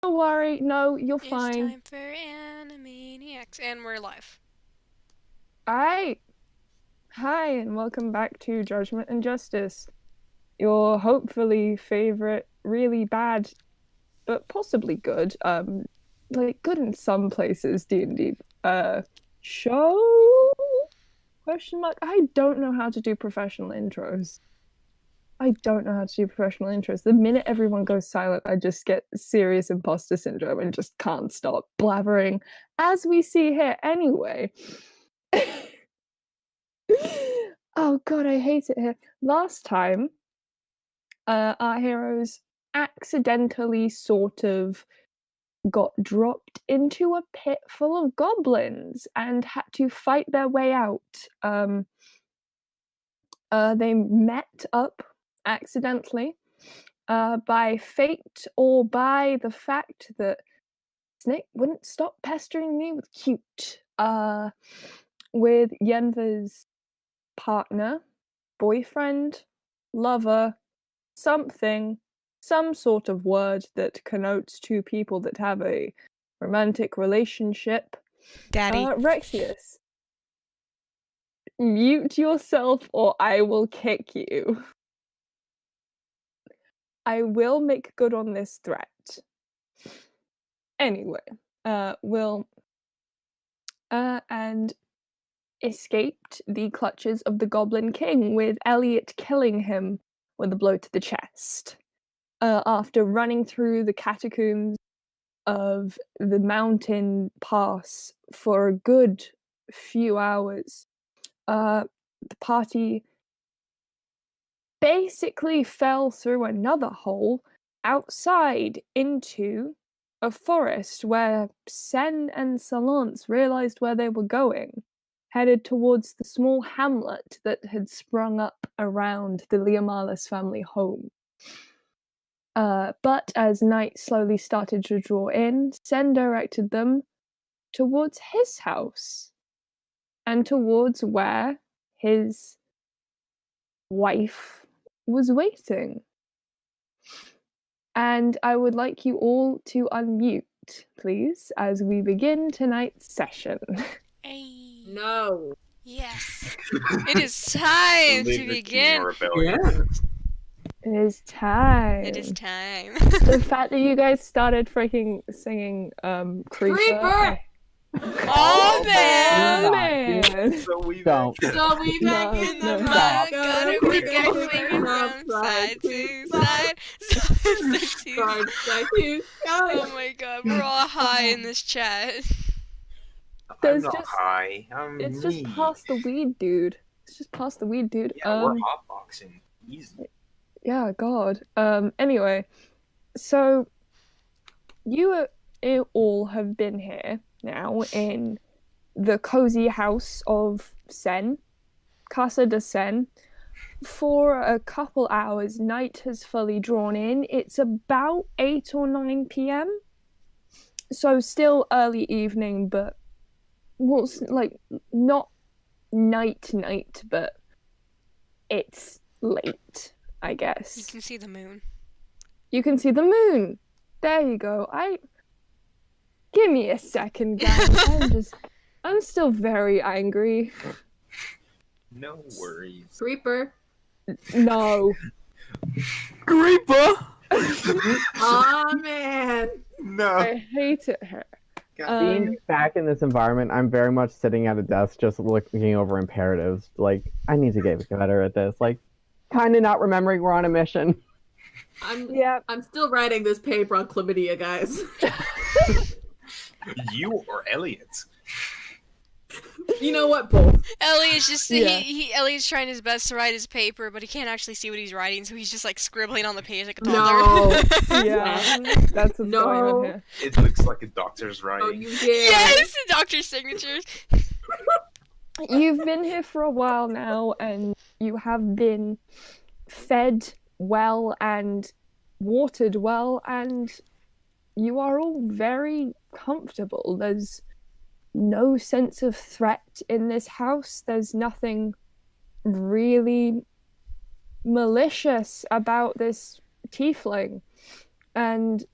Don't worry. No, you're It's fine. time for Animaniacs, and we're live. Hi. Hi, and welcome back to Judgment and Justice. Your hopefully favorite, really bad, but possibly good, like good in some places, D&D, show? Question mark? I don't know how to do professional intros. I don't know how to do professional intros. The minute everyone goes silent, I just get serious imposter syndrome and just can't stop blabbering, as we see here anyway. Oh god, I hate it here. Last time, our heroes accidentally sort of got dropped into a pit full of goblins and had to fight their way out. They met up accidentally by fate or by the fact that Snek wouldn't stop pestering me with cute. With Yenver's partner, boyfriend, lover, something, some sort of word that connotes two people that have a romantic relationship. Daddy. Rexius, mute yourself or I will kick you. I will make good on this threat. Anyway, Will and escaped the clutches of the Goblin King, with Elliot killing him with a blow to the chest. After running through the catacombs of the mountain pass for a good few hours, the party basically fell through another hole outside into a forest where Senn and Solance realized where they were going, headed towards the small hamlet that had sprung up around the Liamalis family home. But as night slowly started to draw in, Senn directed them towards his house and towards where his wife was waiting. And I would like you all to unmute, please, as we begin tonight's session. Hey. No. Yes. It is time to begin. Yeah. It is time. It is time. The fact that you guys started freaking singing Creeper. Creeper! Oh, man! Oh, man. So we Don't. So we back No, in no, the stop. Gonna we make it swinging from side to side. Side to Oh my god, we're all high in this chat. I'm There's not just- high. I'm It's me. just past the weed, dude. It's just past the weed, dude. Yeah, we're hotboxing. Easy. Yeah, God. Anyway, so you all have been here now in the cozy house of Senn, Casa de Senn, for a couple hours. Night has fully drawn in. It's about 8 or 9 p.m. So still early evening, but well, like not night, but it's late, I You guess. can see the moon. You can see the moon. There you go. Give me a second, guys. I'm still very angry. No worries. Creeper. No. Creeper! Aw, man. No. I hate it here. Being back in this environment, I'm very much sitting at a desk just looking over imperatives. Like, I need to get better at this. Like, kind of not remembering we're on a mission. I'm still writing this paper on chlamydia, guys. You or Elliot? You know what, both. Elliot's just Yeah. Elliot's trying his best to write his paper, but he can't actually see what he's writing, so he's just like scribbling on the page like a No. toddler. Yeah, that's what's going No. on here. It looks like a doctor's Oh, writing. you did. Yes, the doctor's signatures. You've been here for a while now, and you have been fed well and watered well, and you are all very comfortable. There's no sense of threat in this house. There's nothing really malicious about this tiefling. And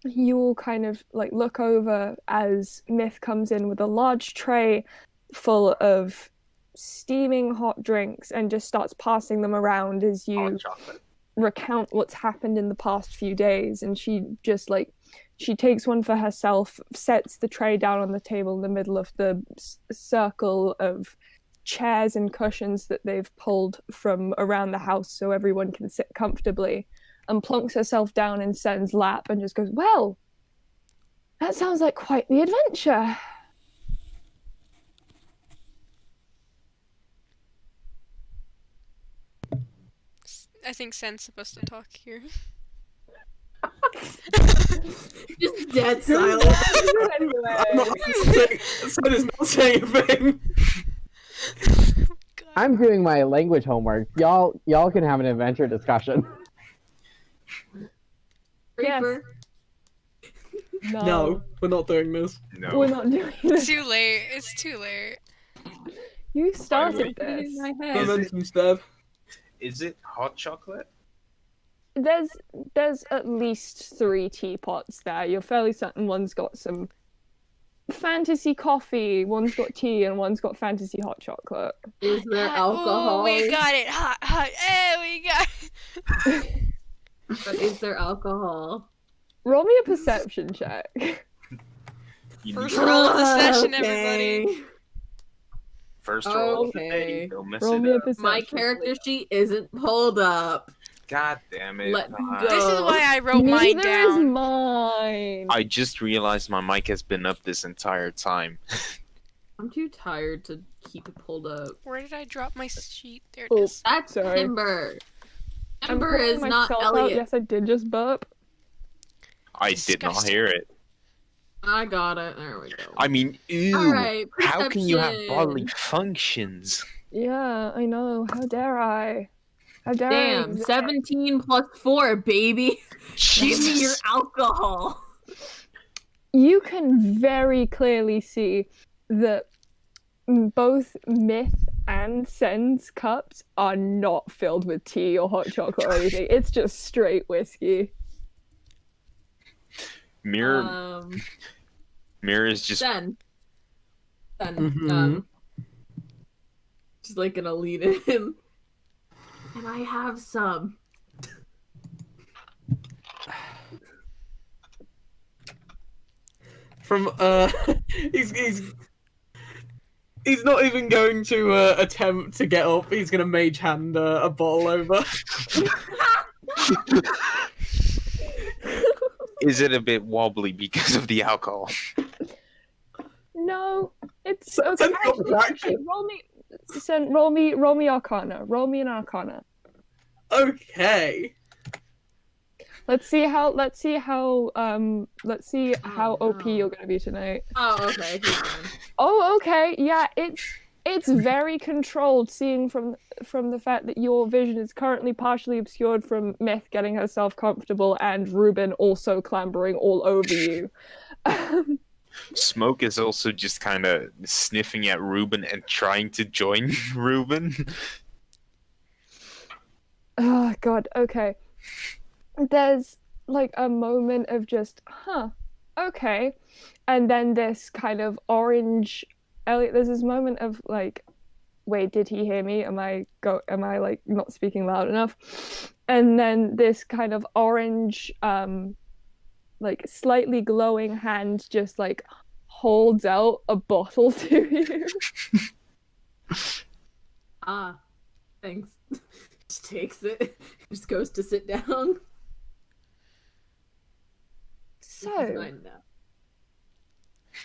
you all kind of like look over as Myth comes in with a large tray full of steaming hot drinks and just starts passing them around as you Hot chocolate. recount what's happened in the past few days. And she just she takes one for herself, sets the tray down on the table in the middle of the circle of chairs and cushions that they've pulled from around the house so everyone can sit comfortably, and plonks herself down in Senn's lap and just goes, "Well, that sounds like quite the adventure." I think Senn's supposed to talk here. Just dead silent. Sen is not saying a thing. I'm doing my language homework. Y'all can have an adventure discussion. Reaper. No, we're not doing this. No. We're not doing this. Too late. It's too late. You started In this. my head. Momentum instead. Is it hot chocolate? There's at least 3 teapots there. You're fairly certain one's got some fantasy coffee, one's got tea, and one's got fantasy hot chocolate. Is there alcohol? Oh, we got it. Hot, hot. We got it. But is there alcohol? Roll me a perception check. You First need- roll of the session, Okay. everybody. First roll of the Okay. day. Don't mess Roll it me a up. perception. My character sheet isn't pulled up. God damn it. Let me Ah. go. This is why I wrote mine Neither is down. mine. I just realized my mic has been up this entire time. I'm too tired to keep it pulled up. Where did I drop my sheet? There it Oh. is. That's Sorry. Ember. I'm Ember calling is not myself out. Elliot. Yes, I did just burp. I did not Disgusting. hear it. I got it. There we go. I mean, ew. Alright, How can you have perception. bodily functions? Yeah, I know. How dare I? How dare I? Damn, exist? 17 plus 4, baby. Give me your Jesus. alcohol. You can very clearly see that both Myth and Senn's cups are not filled with tea or hot chocolate or anything. It's just straight whiskey. Mirror is just Senn. Mhm. Just like gonna lead in. And I have some. From he's not even going to attempt to get up. He's gonna mage hand a bottle over. Is it a bit wobbly because of the alcohol? No, it's Senn okay. got the Actually, roll me, Senn, roll me Arcana. Roll me an Arcana. Okay. Let's see how OP no. you're gonna be tonight. Oh, okay. He's fine. Oh, okay. Yeah, it's very controlled, seeing from the fact that your vision is currently partially obscured from Myth getting herself comfortable and Ruben also clambering all over you. Smoke is also just kind of sniffing at Ruben and trying to join Ruben. Oh God. Okay. There's like a moment of just, okay, and then this kind of orange. Elliot, there's this moment of like, wait, did he hear me? Am I like not speaking loud enough? And then this kind of orange, like slightly glowing hand just like holds out a bottle to you. Ah, thanks. Just takes it. Just goes to sit down. This is So, mine now.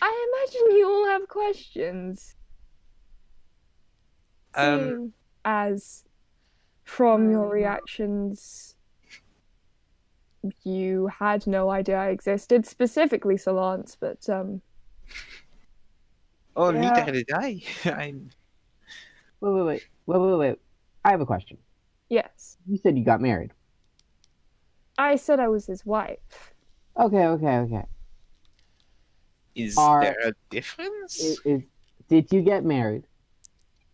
I imagine you all have questions. Seeing as from your reactions you had no idea I existed, specifically Solance, but Oh, Yeah. neither did I. Wait. I have a question. yes. You said you got married. I said I was his wife. Okay. Is Are- there a difference? Did you get married?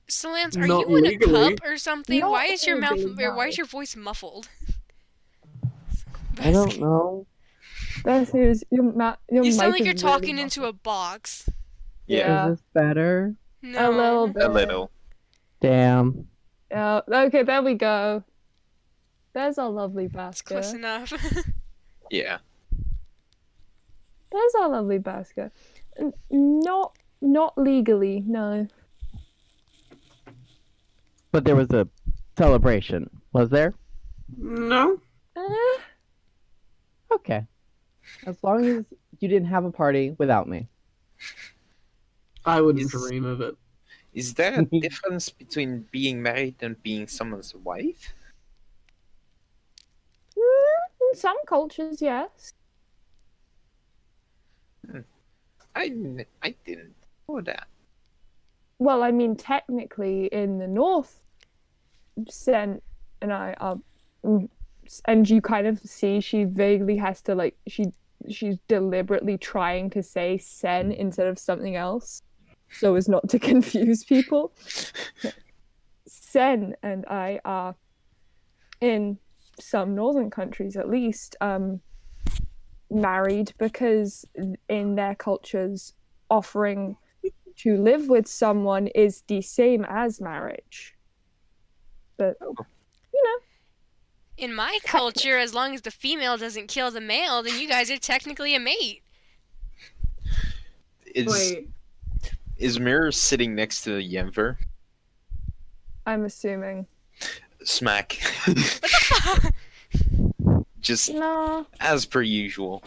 Solance, are Not you in a legally. cup or something? Not Why is your mouth? legally, Or why no. is your voice muffled? I don't know. Basker's your You mic sound like is you're really talking muffled. into a box. Yeah, Is this better? No. A little bit. a little. Damn. Yeah. Okay, there we go. There's our lovely It's close Basker. enough. Yeah. There's our lovely Basker. Not legally, no. But there was a celebration, was there? No. Eh, Okay. As long as you didn't have a party without me. I wouldn't Is- dream of it. Is there a difference between being married and being someone's wife? in some cultures, yes. I didn't know that. Well, I mean, technically, in the north, Senn and I are, and you kind of see she vaguely has to like she's deliberately trying to say Senn instead of something else, so as not to confuse people. Senn and I are, in some northern countries at least, married because in their cultures, offering to live with someone is the same as marriage. But In my culture, as long as the female doesn't kill the male, then you guys are technically a mate. Wait. Is Mirror sitting next to Yenver? I'm assuming. Smack. What the fuck? Just No, as per usual.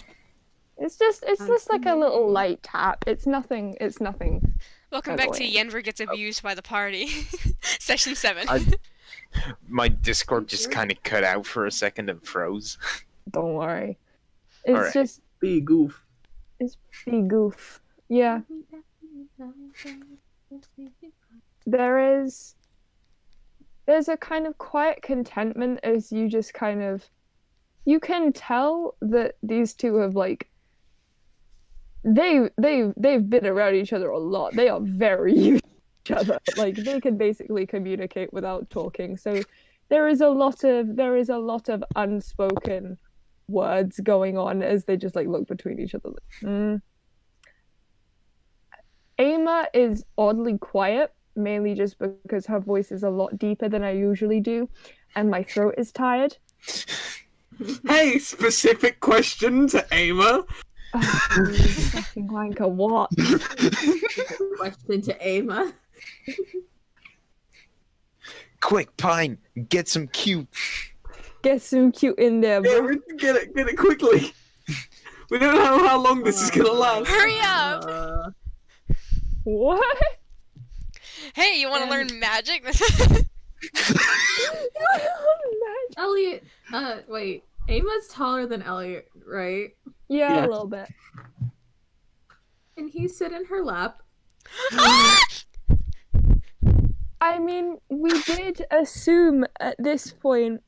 it's just like a little light tap. It's nothing. Welcome back to Annoying. Yenver Gets Abused by the Party. Session 7. My Discord just kind of cut out for a second and froze. Don't worry. It's Alright. just Be a goof. be goof. Yeah, there's a kind of quiet contentment as you just kind of, you can tell that these two have like they've been around each other a lot. They are very used to each other. Like they can basically communicate without talking. So there is a lot of unspoken words going on as they just like look between each other. Eymma is oddly quiet, mainly just because her voice is a lot deeper than I usually do, and my throat is tired. Hey, specific question to Eymma. Oh, you fucking wanker, what? Question to Eymma. Quick, Pine, get some cute. Get some cute in there, Yeah, bro. get it quickly. We don't know how long this is gonna last. Hurry up! What? Hey, you want to learn magic? Elliot, wait. Eymma's taller than Elliot, right? Yeah, Yeah. a little bit. Can he sit in her lap? I mean, we did assume at this point,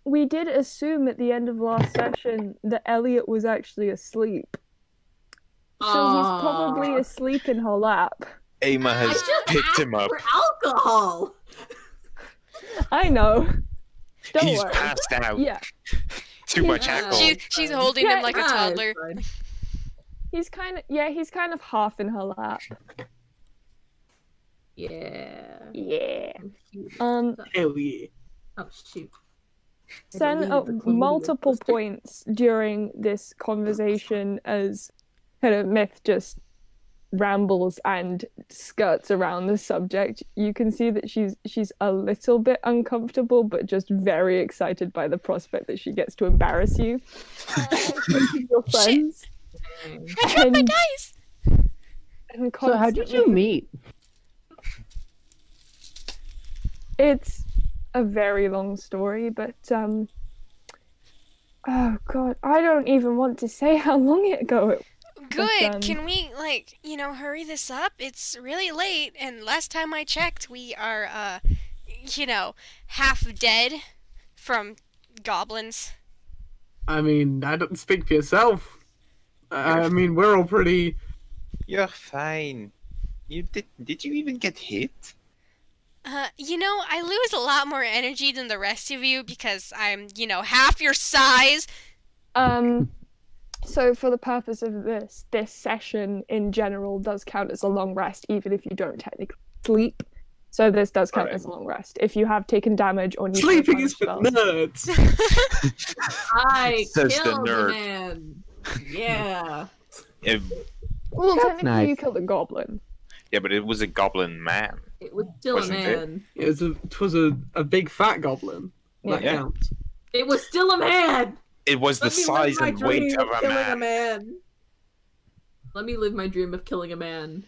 we did assume at the end of last session that Elliot was actually asleep. So he's probably asleep in her lap. Eymma I has just picked asked him up. for alcohol. I know. Don't He's worry. passed out. Yeah, Too much Yeah. alcohol. She's holding him like a Yeah, it's toddler. fine. he's kind of half in her lap. Yeah. Yeah. Cute. Hell yeah. Oh shoot. Senn deleted at the chlamydia multiple poster. points during this conversation as kind of Myth just rambles and skirts around the subject, you can see that she's a little bit uncomfortable but just very excited by the prospect that she gets to embarrass you. Your friends. I dropped my And- dice! and So how did you constantly- meet? It's a very long story, but oh god, I don't even want to say how long ago Good. um, Can we, like, hurry this up? It's really late, and last time I checked, we are, half dead from goblins. I mean, I don't speak for yourself. I mean, we're all pretty. You're fine. Did you even get hit? I lose a lot more energy than the rest of you because I'm, half your size. So for the purpose of this session in general does count as a long rest, even if you don't technically sleep. So this does count Alright. as a long rest. If you have taken damage or need Sleeping to is for spells. nerds. I Says the killed nerd. a man. Yeah. Well, That's technically nice. you killed a goblin. Yeah, but it was a goblin man. It was still Wasn't a it? man. It was a big fat goblin. That Yeah. counts. It was still a man. It was the Let me size live my and weight dream of a killing man. a man. Let me live my dream of killing a man.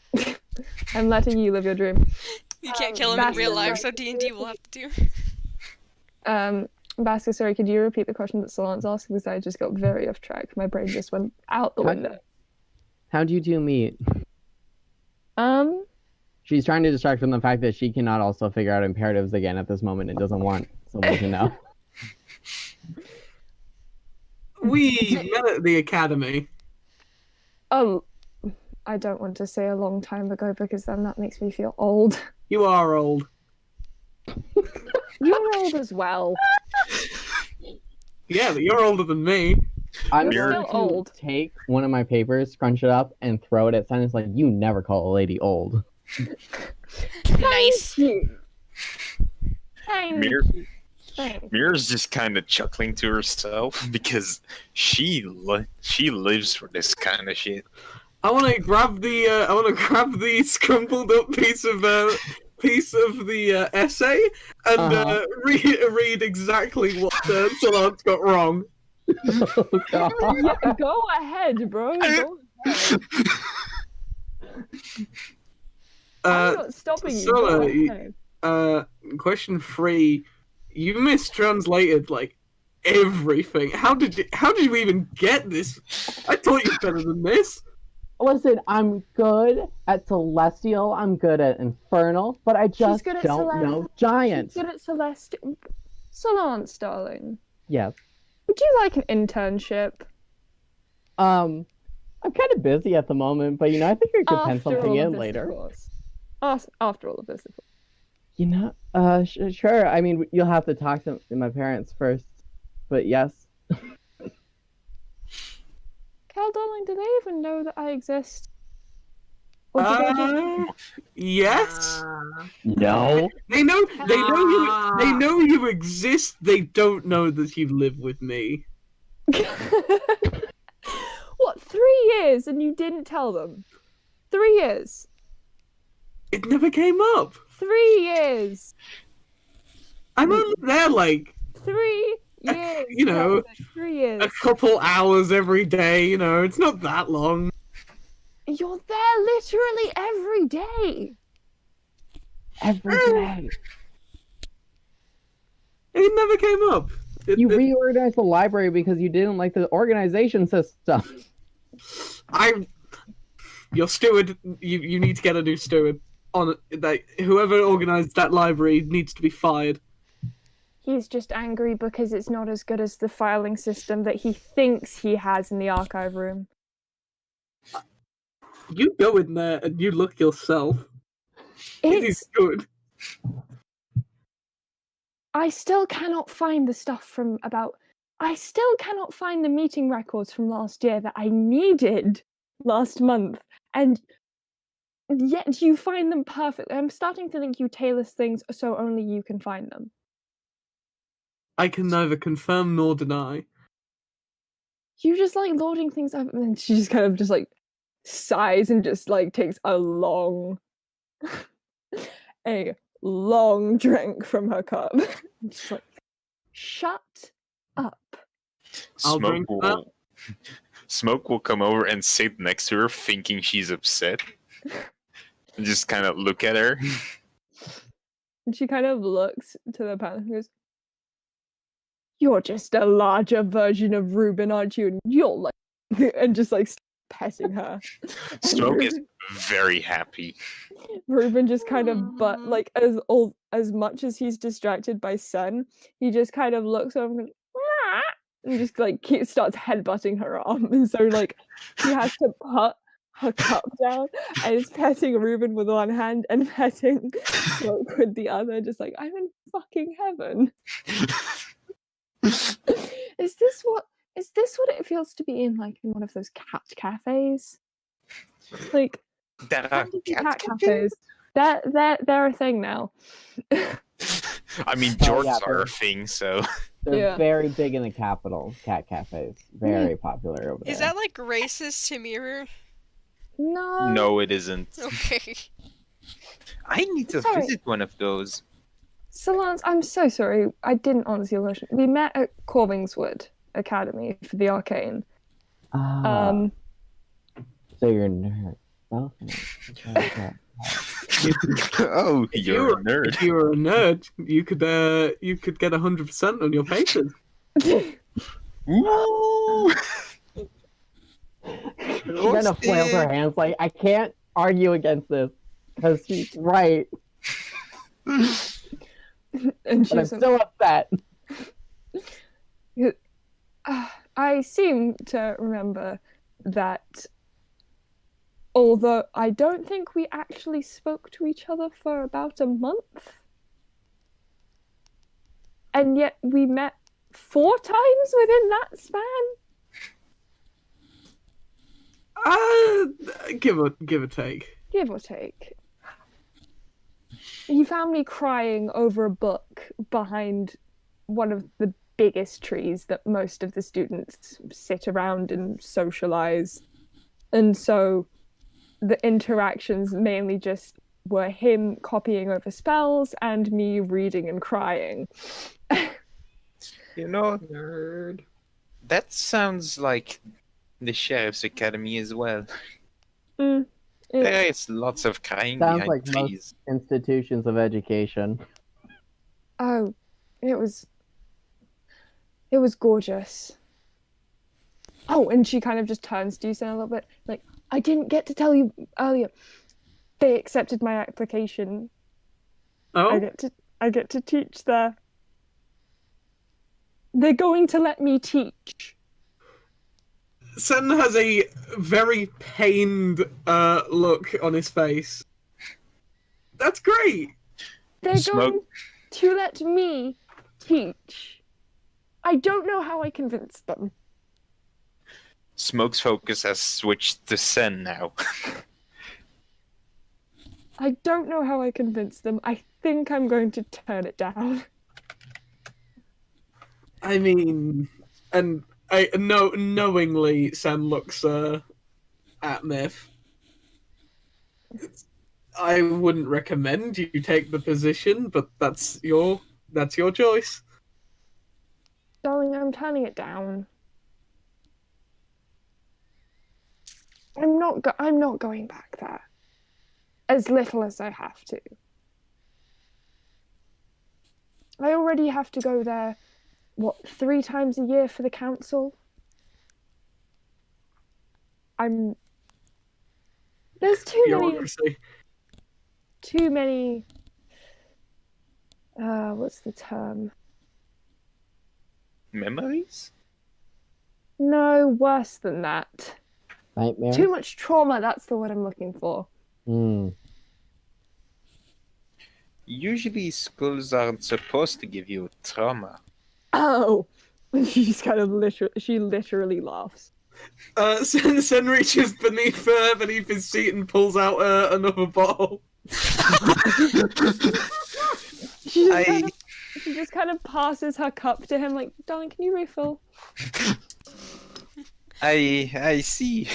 I'm letting you live your dream. You can't kill him in Basker, real life, right. so D&D will have to do. Basker, sorry, could you repeat the question that Solance asked? Because I just got very off track. My brain just went out the window. How'd you two meet? She's She's trying to distract from the fact that she cannot also figure out imperatives again at this moment and doesn't want someone to know. We met at the academy. I don't want to say a long time ago because then that makes me feel old. You are old. You're old as well. Yeah, but you're older than me. I'm You're going still to old. take one of my papers, scrunch it up, and throw it at Senn. It's like, you never call a lady old. Nice. Thank Mir- you. Thanks. Mira's just kind of chuckling to herself because she lives for this kind of shit. I want to grab the scrumpled up piece of the essay and read exactly what Solance got wrong. Oh, God. Yeah, go ahead, bro. Go ahead. I'm not stopping you. Go Sola, ahead. Question 3. You mistranslated like everything. How did you even get this? I thought you were better than this. Listen, I'm good at Celestial, I'm good at Infernal, but I just good at don't know Giant. Good at Celeste. Solance, darling. Yes. Would you like an internship? I'm kind of busy at the moment, but I think we could pen After something all of in this, later. of course. After all of this, of course. Sure. I mean, you'll have to talk to my parents first, but yes. Cal, darling, do they even know that I exist? Or do they just... Yes. No. They know you exist. They don't know that you live with me. What, 3 years and you didn't tell them? 3 years. It never came up. 3 years. I'm only there like 3 years. you know, 3 years. a couple hours every day. It's not that long. You're there literally every day. Every day. It never came up. You reorganized the library because you didn't like the organization system. Your steward. You need to get a new steward. Whoever organized that library needs to be fired. He's just angry because it's not as good as the filing system that he thinks he has in the archive room. You go in there and you look yourself. It is It's... good. I still cannot find the stuff from about... I still cannot find the meeting records from last year that I needed last month. And yet you find them perfectly. I'm starting to think you tailor things so only you can find them. I can neither confirm nor deny. You just like loading things up, and then she just kind of just like sighs and just like takes a long drink from her cup. Just like, shut up. I'll drink that. Smoke will come over and sit next to her, thinking she's upset, and just kind of look at her. And she kind of looks to the panel and goes, "You're just a larger version of Ruben, aren't you? And you're like," and just like petting her. Smoke is very happy. Ruben just kind of, but like as much as he's distracted by Senn, he just kind of looks over and goes, "Wah," and just like starts headbutting her arm, and so like she has to put her cup down and is petting Ruben with one hand and petting Smoke with the other, just like, I'm in fucking heaven. Is this what Is this what it feels to be in one of those cat cafes? Like There are cat cafes. They're a thing now. I mean, Oh, jorts yeah, are a they're- thing, so They're Yeah. very big in the capital. Cat cafes, very popular over there. Is that like racist to mirror? No. no, it isn't. Okay. I need to Sorry. visit one of those. Solance, I'm so sorry. I didn't answer your question. We met at Corvingswood Academy for the Arcane. Ah, so you're a nerd. Okay. Oh, you're a nerd. If you were a nerd, you could get 100% on your papers. Woo! Jenna flails her hands like, I can't argue against this because she's right, And but I'm she's still upset. I seem to remember that although I don't think we actually spoke to each other for about a month, and yet we met 4 times within that span. Give or take. Give or take. You found me crying over a book behind one of the biggest trees that most of the students sit around and socialize. And so the interactions mainly just were him copying over spells and me reading and crying. You know, Nerd. that sounds like the Sheriff's Academy as well. Mm, it- There is lots of crying Sounds behind like most- trees. Institutions of education. oh, it was gorgeous. Oh, and she kind of just turns to you, Senn, a little bit like, I didn't get to tell you earlier. They accepted my application. Oh, I get to teach there. They're going to let me teach. Senn has a very pained look on his face. That's great. They're Smoke. going to let me teach. I don't know how I convinced them. Smoke's focus has switched to Senn now. I don't know how I convinced them. I think I'm going to turn it down. I mean, and knowingly, Senn looks at Myth. I wouldn't recommend you take the position, but that's your choice. Darling, I'm turning it down. I'm not going back there. As little as I have to. I already have to go there, 3 times a year for the council? There's Bureaucracy. too many, what's the term? Memories? No, worse than that. Nightmare. Too much trauma, that's the word I'm looking for. Usually schools aren't supposed to give you trauma. Oh! She just kind of literally laughs. Senn reaches beneath his seat and pulls out another bottle. She just kind of passes her cup to him, like, darling, can you refill? I see.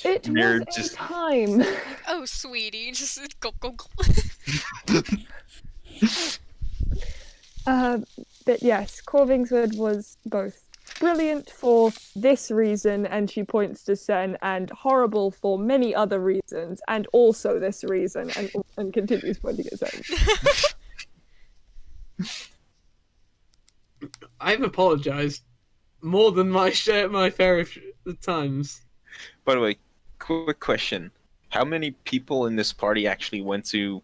It We're was just- a time. Oh, sweetie, just go. But yes, Corvingswood was both brilliant for this reason, and she points to Senn, and horrible for many other reasons, and also this reason, and continues pointing at Senn. I've apologized more than my fair of times. By the way, quick question. How many people in this party actually went to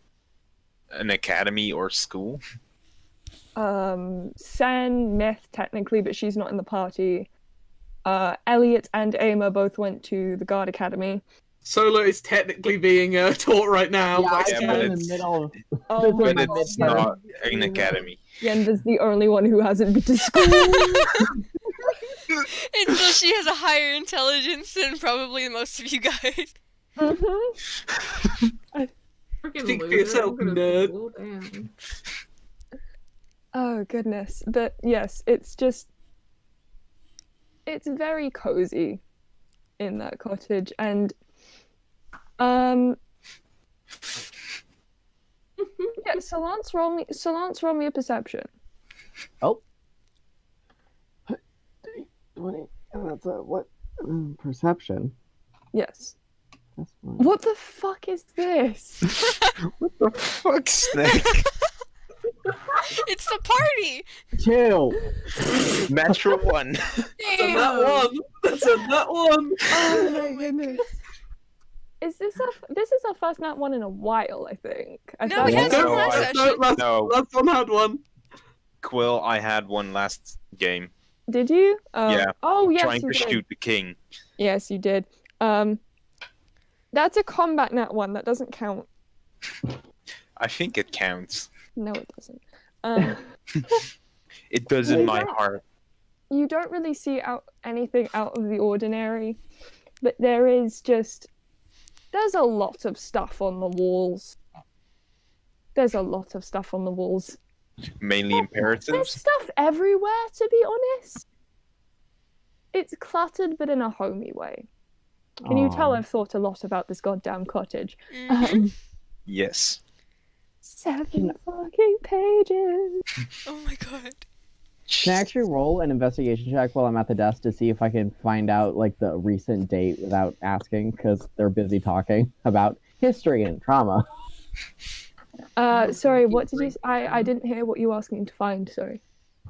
an academy or school? Senn, Myth, technically, but she's not in the party. Elliot and Eymma both went to the Guard Academy. Solo is technically being taught right now. Yeah, by I'm Yeah, in but the it's- middle. Oh This my is But the god. it's midterm. not an academy. Yenver's the only one who hasn't been to school. And so she has a higher intelligence than probably most of you guys. Mm-hmm. Freaking Speak for loser, yourself, I'm gonna nerd. school, damn. Oh goodness. But yes, it's very cozy in that cottage, and yeah, Solance roll me a perception. Oh. 20. Oh, that's a what? Perception. Yes. That's one. What the fuck is this? What the fuck, Snek? It's the party! 2. Natural 1. That's a nat 1. That's a nat 1. Oh my goodness. This is our first nat one in a while, I think. No, thought we had it some was- last session. Last one had one. Quill, I had one last game. Did you? Yeah. Oh yes, Trying you to did. shoot the king. Yes, you did. That's a combat nat one. That doesn't count. I think it counts. No, it doesn't. It does in my heart. You don't really see anything out of the ordinary, but there's a lot of stuff on the walls. There's a lot of stuff on the walls. Mainly There's imperatives. stuff everywhere, to be honest. It's cluttered, but in a homey way. Can you tell Aw. I've thought a lot about this goddamn cottage? Mhm. Yes. 7 fucking pages. Oh my god. Can I actually roll an investigation check while I'm at the desk to see if I can find out like the recent date without asking, because they're busy talking about history and trauma. Sorry, what did you? I didn't hear what you were asking to find. Sorry.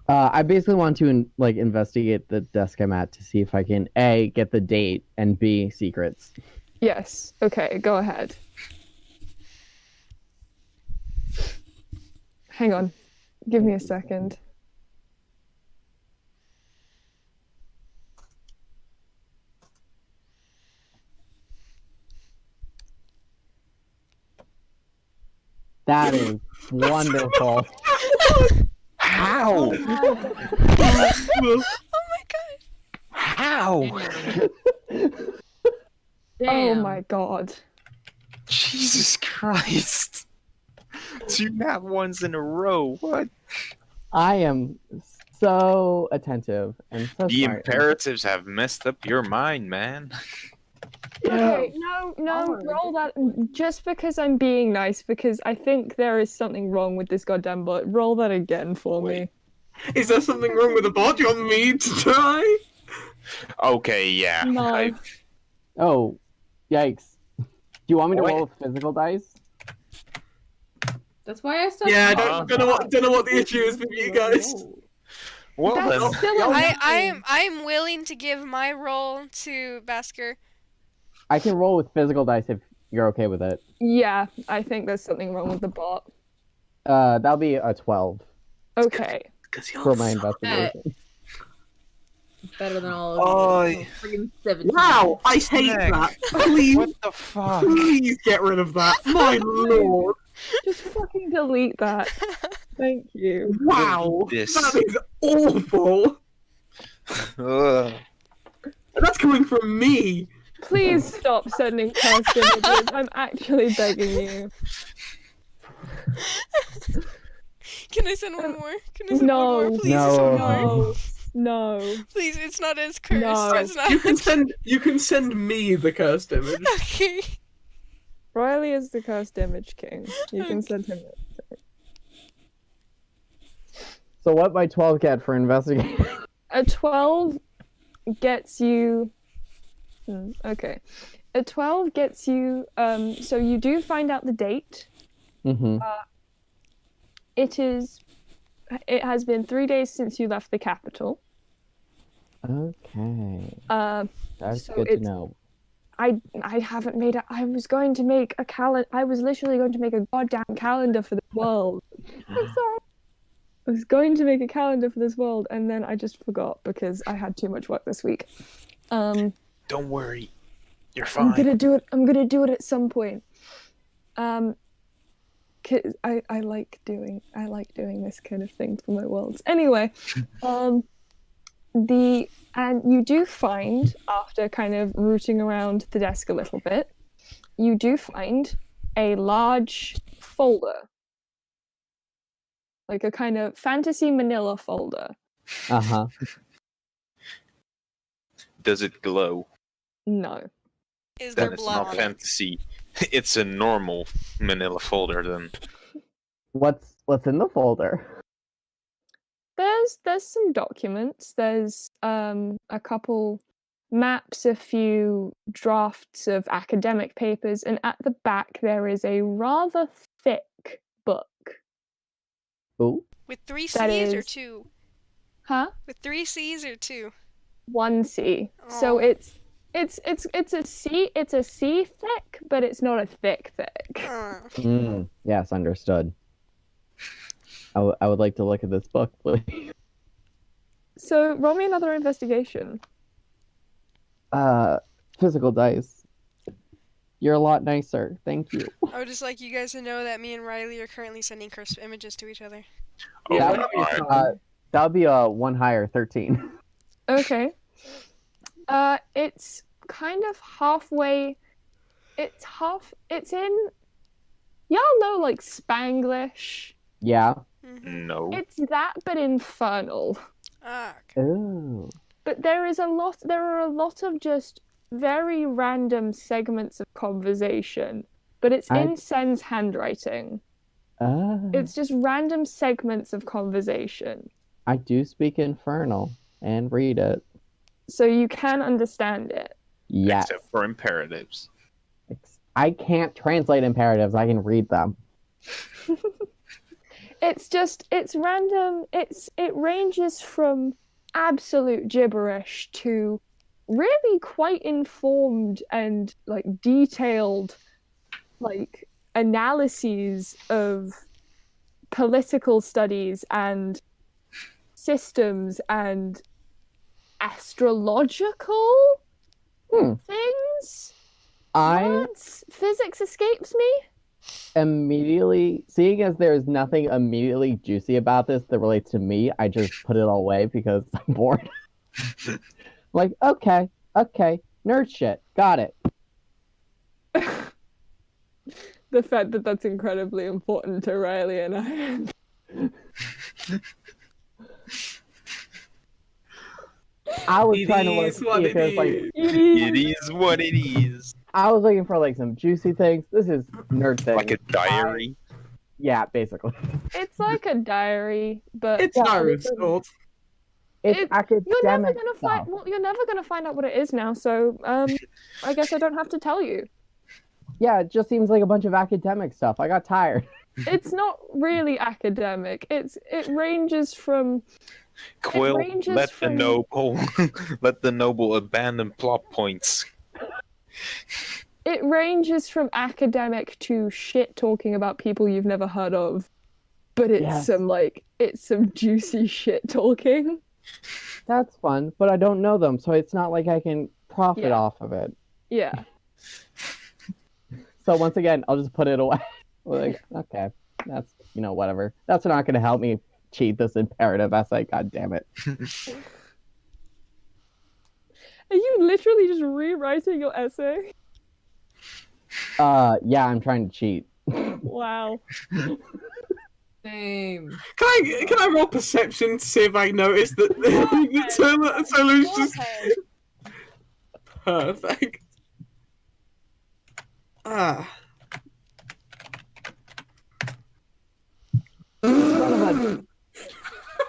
I basically want to like investigate the desk I'm at to see if I can A, get the date, and B, secrets. Yes. Okay. Go ahead. Hang on. Give me a second. That is wonderful. How? Oh my god. How? Oh my god. Jesus Christ. 2 nat 1s in a row. What? I am so attentive and so The smart. imperatives have messed up your mind, man. Okay, no, roll that just because I'm being nice, because I think there is something wrong with this goddamn bot. Roll that again for me. Is there something wrong with the bot? Do you want me to try? Okay, yeah. No. Oh, yikes. Do you want me to What? roll with physical dice? That's why I stopped. Yeah, I Uh-huh. don't know what the issue is with you guys. Well That's then. still I'm willing to give my role to Basker. I can roll with physical dice if you're okay with it. Yeah, I think there's something wrong with the bot. That'll be a 12 Okay. for my investigation. Better than all of Oh, you. Freaking 17. Wow, I hate Snek. that. Please, What the fuck? please get rid of that. My lord. Just fucking delete that. Thank you. Wow, This. that is awful. Ugh. That's coming from me. Please stop sending cursed images. I'm actually begging you. Can I send one more? Can I send No. one more? Please, No. just one more. No. No. Please, it's not as cursed. No. It's not. You can send me the cursed image. Okay. Riley is the cursed image king. You can send him it. So what might 12 get for investigating? A 12 gets you. Okay. A 12 gets you. So you do find out the date. Mm-hmm. It has been 3 days since you left the capital. Okay. That's So good to it's- know. I haven't made I was going to make a calendar. I was literally going to make a goddamn calendar for this world. I'm sorry. I was going to make a calendar for this world, and then I just forgot because I had too much work this week. Don't worry. You're I'm fine. gonna do it. I'm gonna do it at some point. 'Cause I like doing this kind of thing for my worlds. Anyway, and you do find, after kind of rooting around the desk a little bit, you do find a large folder, like a kind of fantasy manila folder. Uh-huh. Does it glow? No. Is there That is blood not on fantasy. It's a normal manila folder then. What's in the folder? There's some documents. There's a couple maps, a few drafts of academic papers, and at the back there is a rather thick book. Ooh. With 3 That C's or is- 2? Huh? With 3 C's or 2? 1C. So Aw. it's a C. It's a C thick, but it's not a thick. Yes, understood. I would like to look at this book, please. So roll me another investigation. Physical dice. You're a lot nicer. Thank you. I would just like you guys to know that me and Riley are currently sending cursed images to each other. Oh Yeah, my. That would be a 1 higher, 13. Okay. It's kind of halfway. It's in. Y'all know like Spanglish. Yeah. Mm-hmm. No. It's that, but infernal. Ah, okay. Ooh. But there are a lot of just very random segments of conversation. But it's in Senn's handwriting. It's just random segments of conversation. I do speak Infernal and read it. So you can understand it. Yes. Except for imperatives. I can't translate imperatives. I can read them. It's random. It ranges from absolute gibberish to really quite informed and like detailed like analyses of political studies and systems and astrological things. Physics escapes me. Immediately, seeing as there's nothing immediately juicy about this that relates to me, I just put it all away because I'm bored. Like, okay, nerd shit, got it. The fact that that's incredibly important to Riley and I. I was It trying to look is see what if it there's like is. It is what it is. I was looking for like some juicy things. This is nerd things. Like a diary. Yeah, basically. It's like a diary, but It's Naruto. It's academic you're never gonna stuff. find. Well, you're never gonna find out what it is now. So, I guess I don't have to tell you. Yeah, it just seems like a bunch of academic stuff. I got tired. It's not really academic. It ranges from. Quill, ranges let from- the noble abandon plot points. It ranges from academic to shit talking about people you've never heard of, but it's Yes. it's some juicy shit talking. That's fun, but I don't know them, so it's not like I can profit Yeah. off of it. Yeah. So once again, I'll just put it away. Like, okay, that's whatever. That's not going to help me cheat this imperative essay. God damn it. Are you literally just rewriting your essay? Yeah, I'm trying to cheat. Wow. Same. Can I roll perception to see if I notice that the Solo's Go just ahead. perfect? Ah. Son of a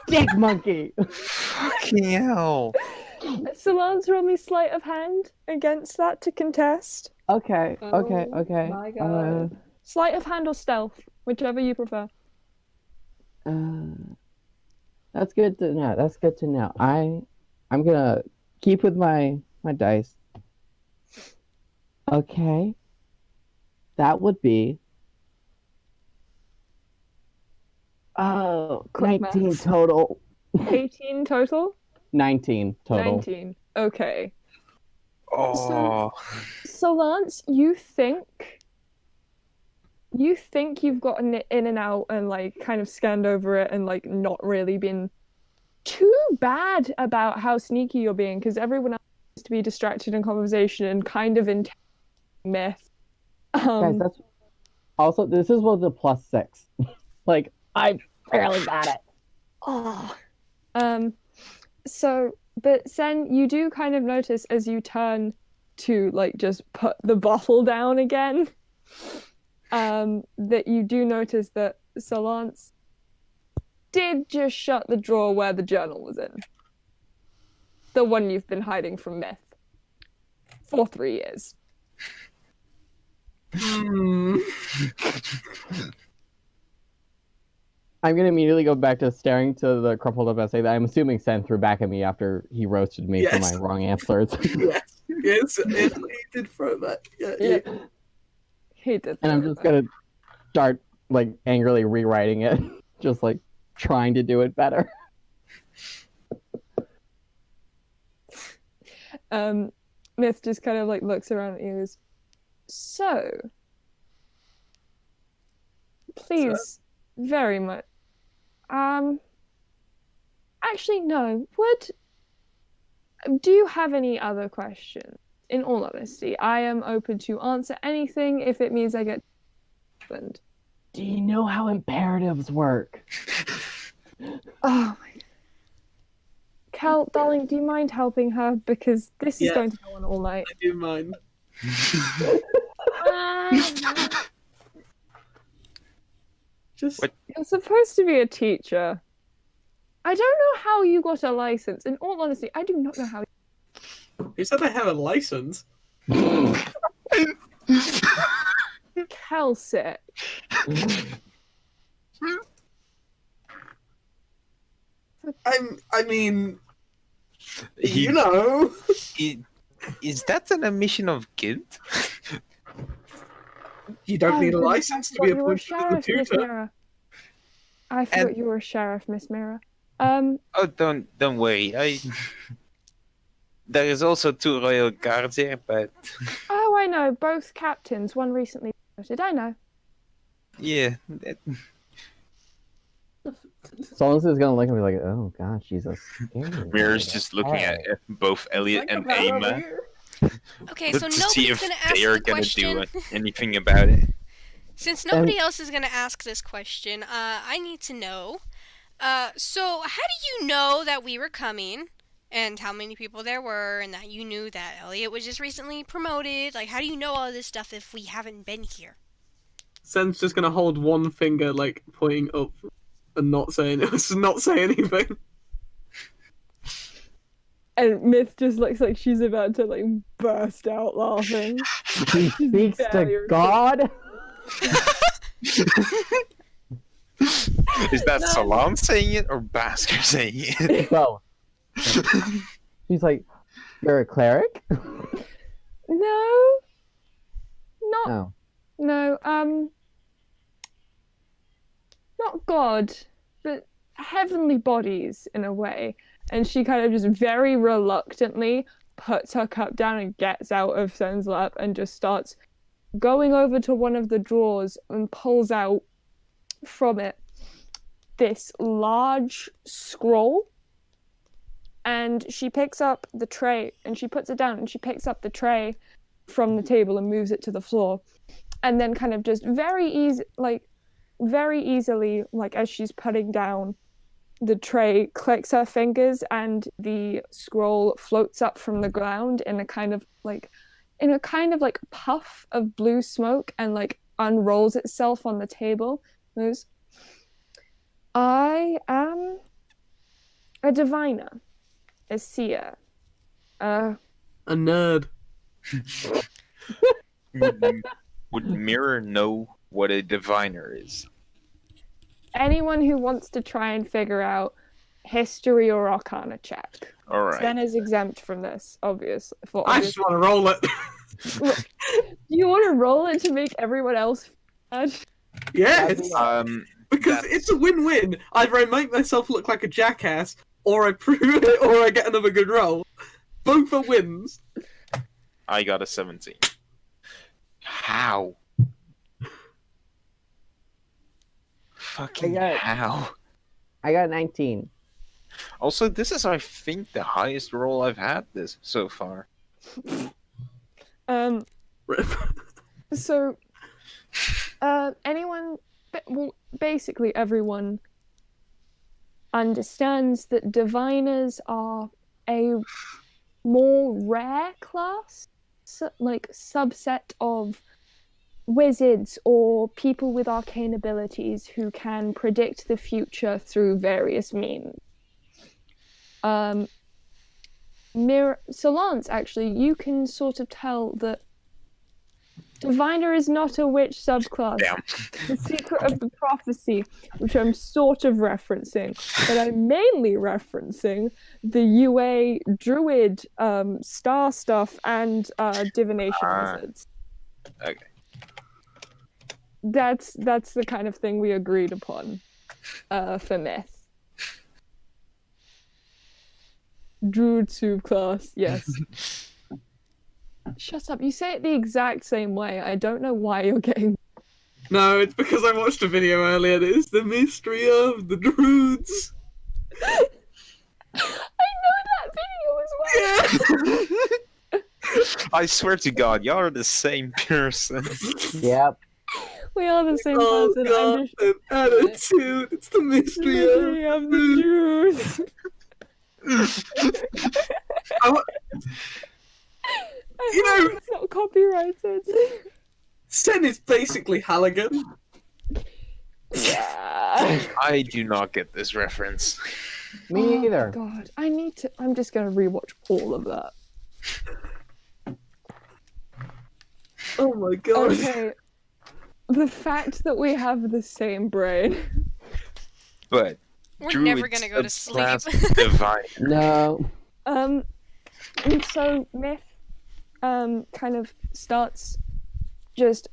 dick monkey. Fucking hell. Solance, roll me sleight of hand against that to contest. Okay. My God. Sleight of hand or stealth, whichever you prefer. That's good to know. I'm gonna keep with my dice. Okay. That would be Quick 19 maths. total. 18 total? 19 total. 19. Okay. Oh. Solance, you think you've gotten it in and out and like kind of scanned over it and like not really been too bad about how sneaky you're being, because everyone else seems to be distracted in conversation and kind of in myth. Guys, that's also, this is with the +6. Like, I barely got it. Oh. So, but Senn, you do kind of notice as you turn to like just put the bottle down again, that you do notice that Solance did just shut the drawer where the journal was in. The one you've been hiding from Myth for 3 years. Hmm. I'm gonna immediately go back to staring to the crumpled up essay that I'm assuming Senn threw back at me after he roasted me for Yes. my wrong answers. Yes, he did throw that. Yeah. He did. And I'm throw just that. gonna start like angrily rewriting it, just like trying to do it better. Myth just kind of like looks around at you and goes, so, please, very much. Actually, no. Do you have any other questions? In all honesty, I am open to answer anything if it means I get husband. Do you know how imperatives work? Oh my god. Cal, darling, do you mind helping her? Because this is Yeah. going to go on all night. I do mind. Just What? You're supposed to be a teacher. I don't know how you got a license. In all honesty, I do not know how. you said I have a license. Kelsic. I mean, He- you know. Is that an admission of guilt? You don't need a Oh, goodness, license I to be forgot you were a appointed as a sheriff, Miss tutor. Mira. I forgot you were a sheriff, Miss Mira. Oh, don't worry. There is also 2 royal guards here, but Oh, I know. Both captains. One recently promoted. I know. yeah, Solance is gonna look and be like, "Oh God, she's a scary Mirror's lady." just looking at both Elliot and Think about Eymma it. Okay, to so see nobody's if gonna ask they are the gonna question. do anything about it. Since nobody else is gonna ask this question, I need to know. So how do you know that we were coming, and how many people there were, and that you knew that Elliot was just recently promoted? Like, how do you know all this stuff if we haven't been here? Sen's just gonna hold one finger, like pointing up, and not say anything. And Myth just looks like she's about to like burst out laughing. She speaks to barely God. Is that Solance saying it or Basker saying it? Both. She's like, "You're a cleric?" No. Not Oh. no. Not God, but heavenly bodies in a way. And she kind of just very reluctantly puts her cup down and gets out of Senn's lap and just starts going over to one of the drawers and pulls out from it this large scroll. And she picks up the tray and she puts it down and she picks up the tray from the table and moves it to the floor. And then kind of just very easily, like as she's putting down the tray, clicks her fingers and the scroll floats up from the ground in a kind of like puff of blue smoke and like unrolls itself on the table. It goes, I am a diviner, a seer, A nerd. Would Mirror know what a diviner is? anyone who wants to try and figure out history or arcana check. All right. Senn is exempt from this, obviously. I just want to roll it. Do you want to roll it to make everyone else mad? Yes, because that's- it's a win-win. Either I make myself look like a jackass, or I prove it, or I get another good roll. Both are wins. I got a 17. How? Fucking how? I got 19. Also, this is, I think, the highest roll I've had this so far. So, basically everyone understands that diviners are a more rare class, like subset of wizards or people with arcane abilities who can predict the future through various means. Solance, actually, you can sort of tell that Diviner is not a witch subclass. Damn. The secret of the prophecy, which I'm sort of referencing, but I'm mainly referencing the UA druid star stuff and divination wizards. Okay. That's the kind of thing we agreed upon for myth. Druid subclass, yes. Shut up, you say it the exact same way. I don't know why you're getting... No, it's because I watched a video earlier. It's the mystery of the druids. I know that video as well! I swear to God, y'all are the same person. Yep. We are the same Oh person. god, I'm just... an attitude. It's the mystery of the Jews. You know, it's not copyrighted. Senn is basically Halligan. Yeah. I do not get this reference. Me either. God, I'm just gonna rewatch all of that. Oh my god. Okay. The fact that we have the same brain. But We're never gonna go to sleep. Divine. No. And so myth kind of starts just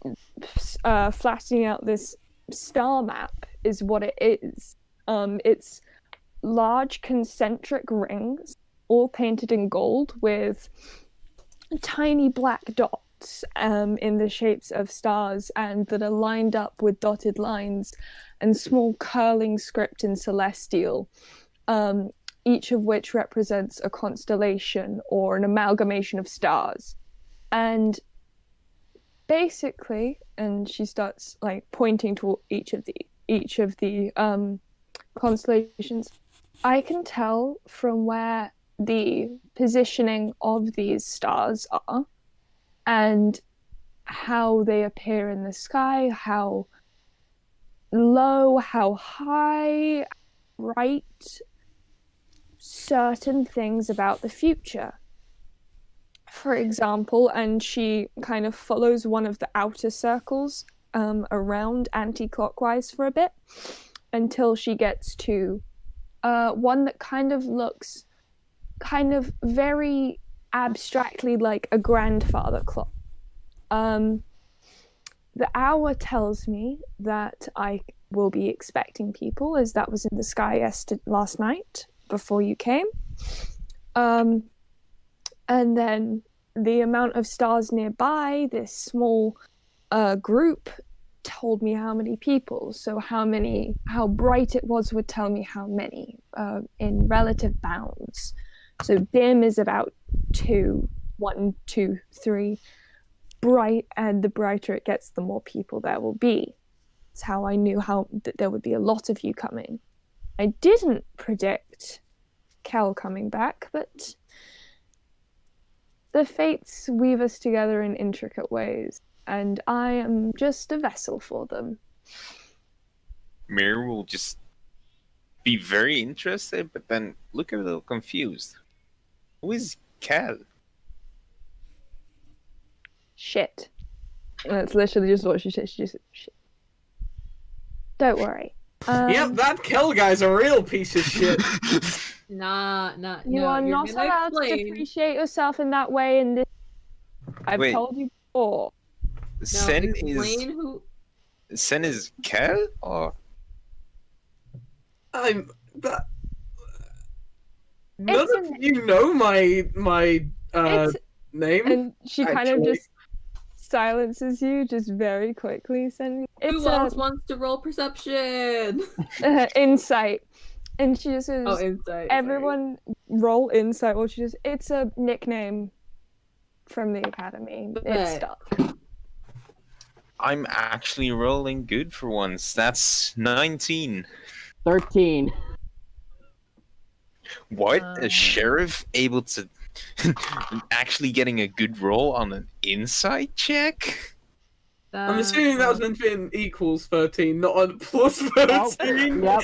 flattening out this star map is what it is. It's large concentric rings, all painted in gold with tiny black dots in the shapes of stars, and that are lined up with dotted lines and small curling script in celestial, each of which represents a constellation or an amalgamation of stars. And basically, and she starts like pointing to each of the constellations, I can tell from where the positioning of these stars are and how they appear in the sky, how low, how high, bright, certain things about the future. For example, and she kind of follows one of the outer circles around anti-clockwise for a bit until she gets to one that kind of looks very abstractly like a grandfather clock. The hour tells me that I will be expecting people, as that was in the sky last night before you came. And then the amount of stars nearby, this small group, told me how many people. So how bright it was would tell me how many in relative bounds. So dim is about 2, 1, 2, 3. Bright, and the brighter it gets, the more people there will be. That's how I knew that there would be a lot of you coming. I didn't predict Kel coming back, but the fates weave us together in intricate ways, and I am just a vessel for them. Mir will just be very interested, but then look a little confused. Who is Kel? Shit. And that's literally just what she said. She just said, shit. Don't worry. Yep, that Kel guy's a real piece of shit. Nah, You no, are you're not gonna allowed to explain. depreciate yourself in that way. In this, I've Wait. told you before. No, Senn explain who. Senn is Kel, or I'm that. None It's of a- you know my It's- name. And she kind of Actually- just silences you just very quickly, Senn. It's Who else wants to roll perception? insight. And she just says, Oh, insight. everyone roll insight. Well, she just, it's a nickname from the academy. It's Okay. stuff. I'm actually rolling good for once. That's 19. 13. What? A sheriff able to actually getting a good roll on an insight check? I'm assuming that was meant to be an equals 13, not a plus 13. Yep.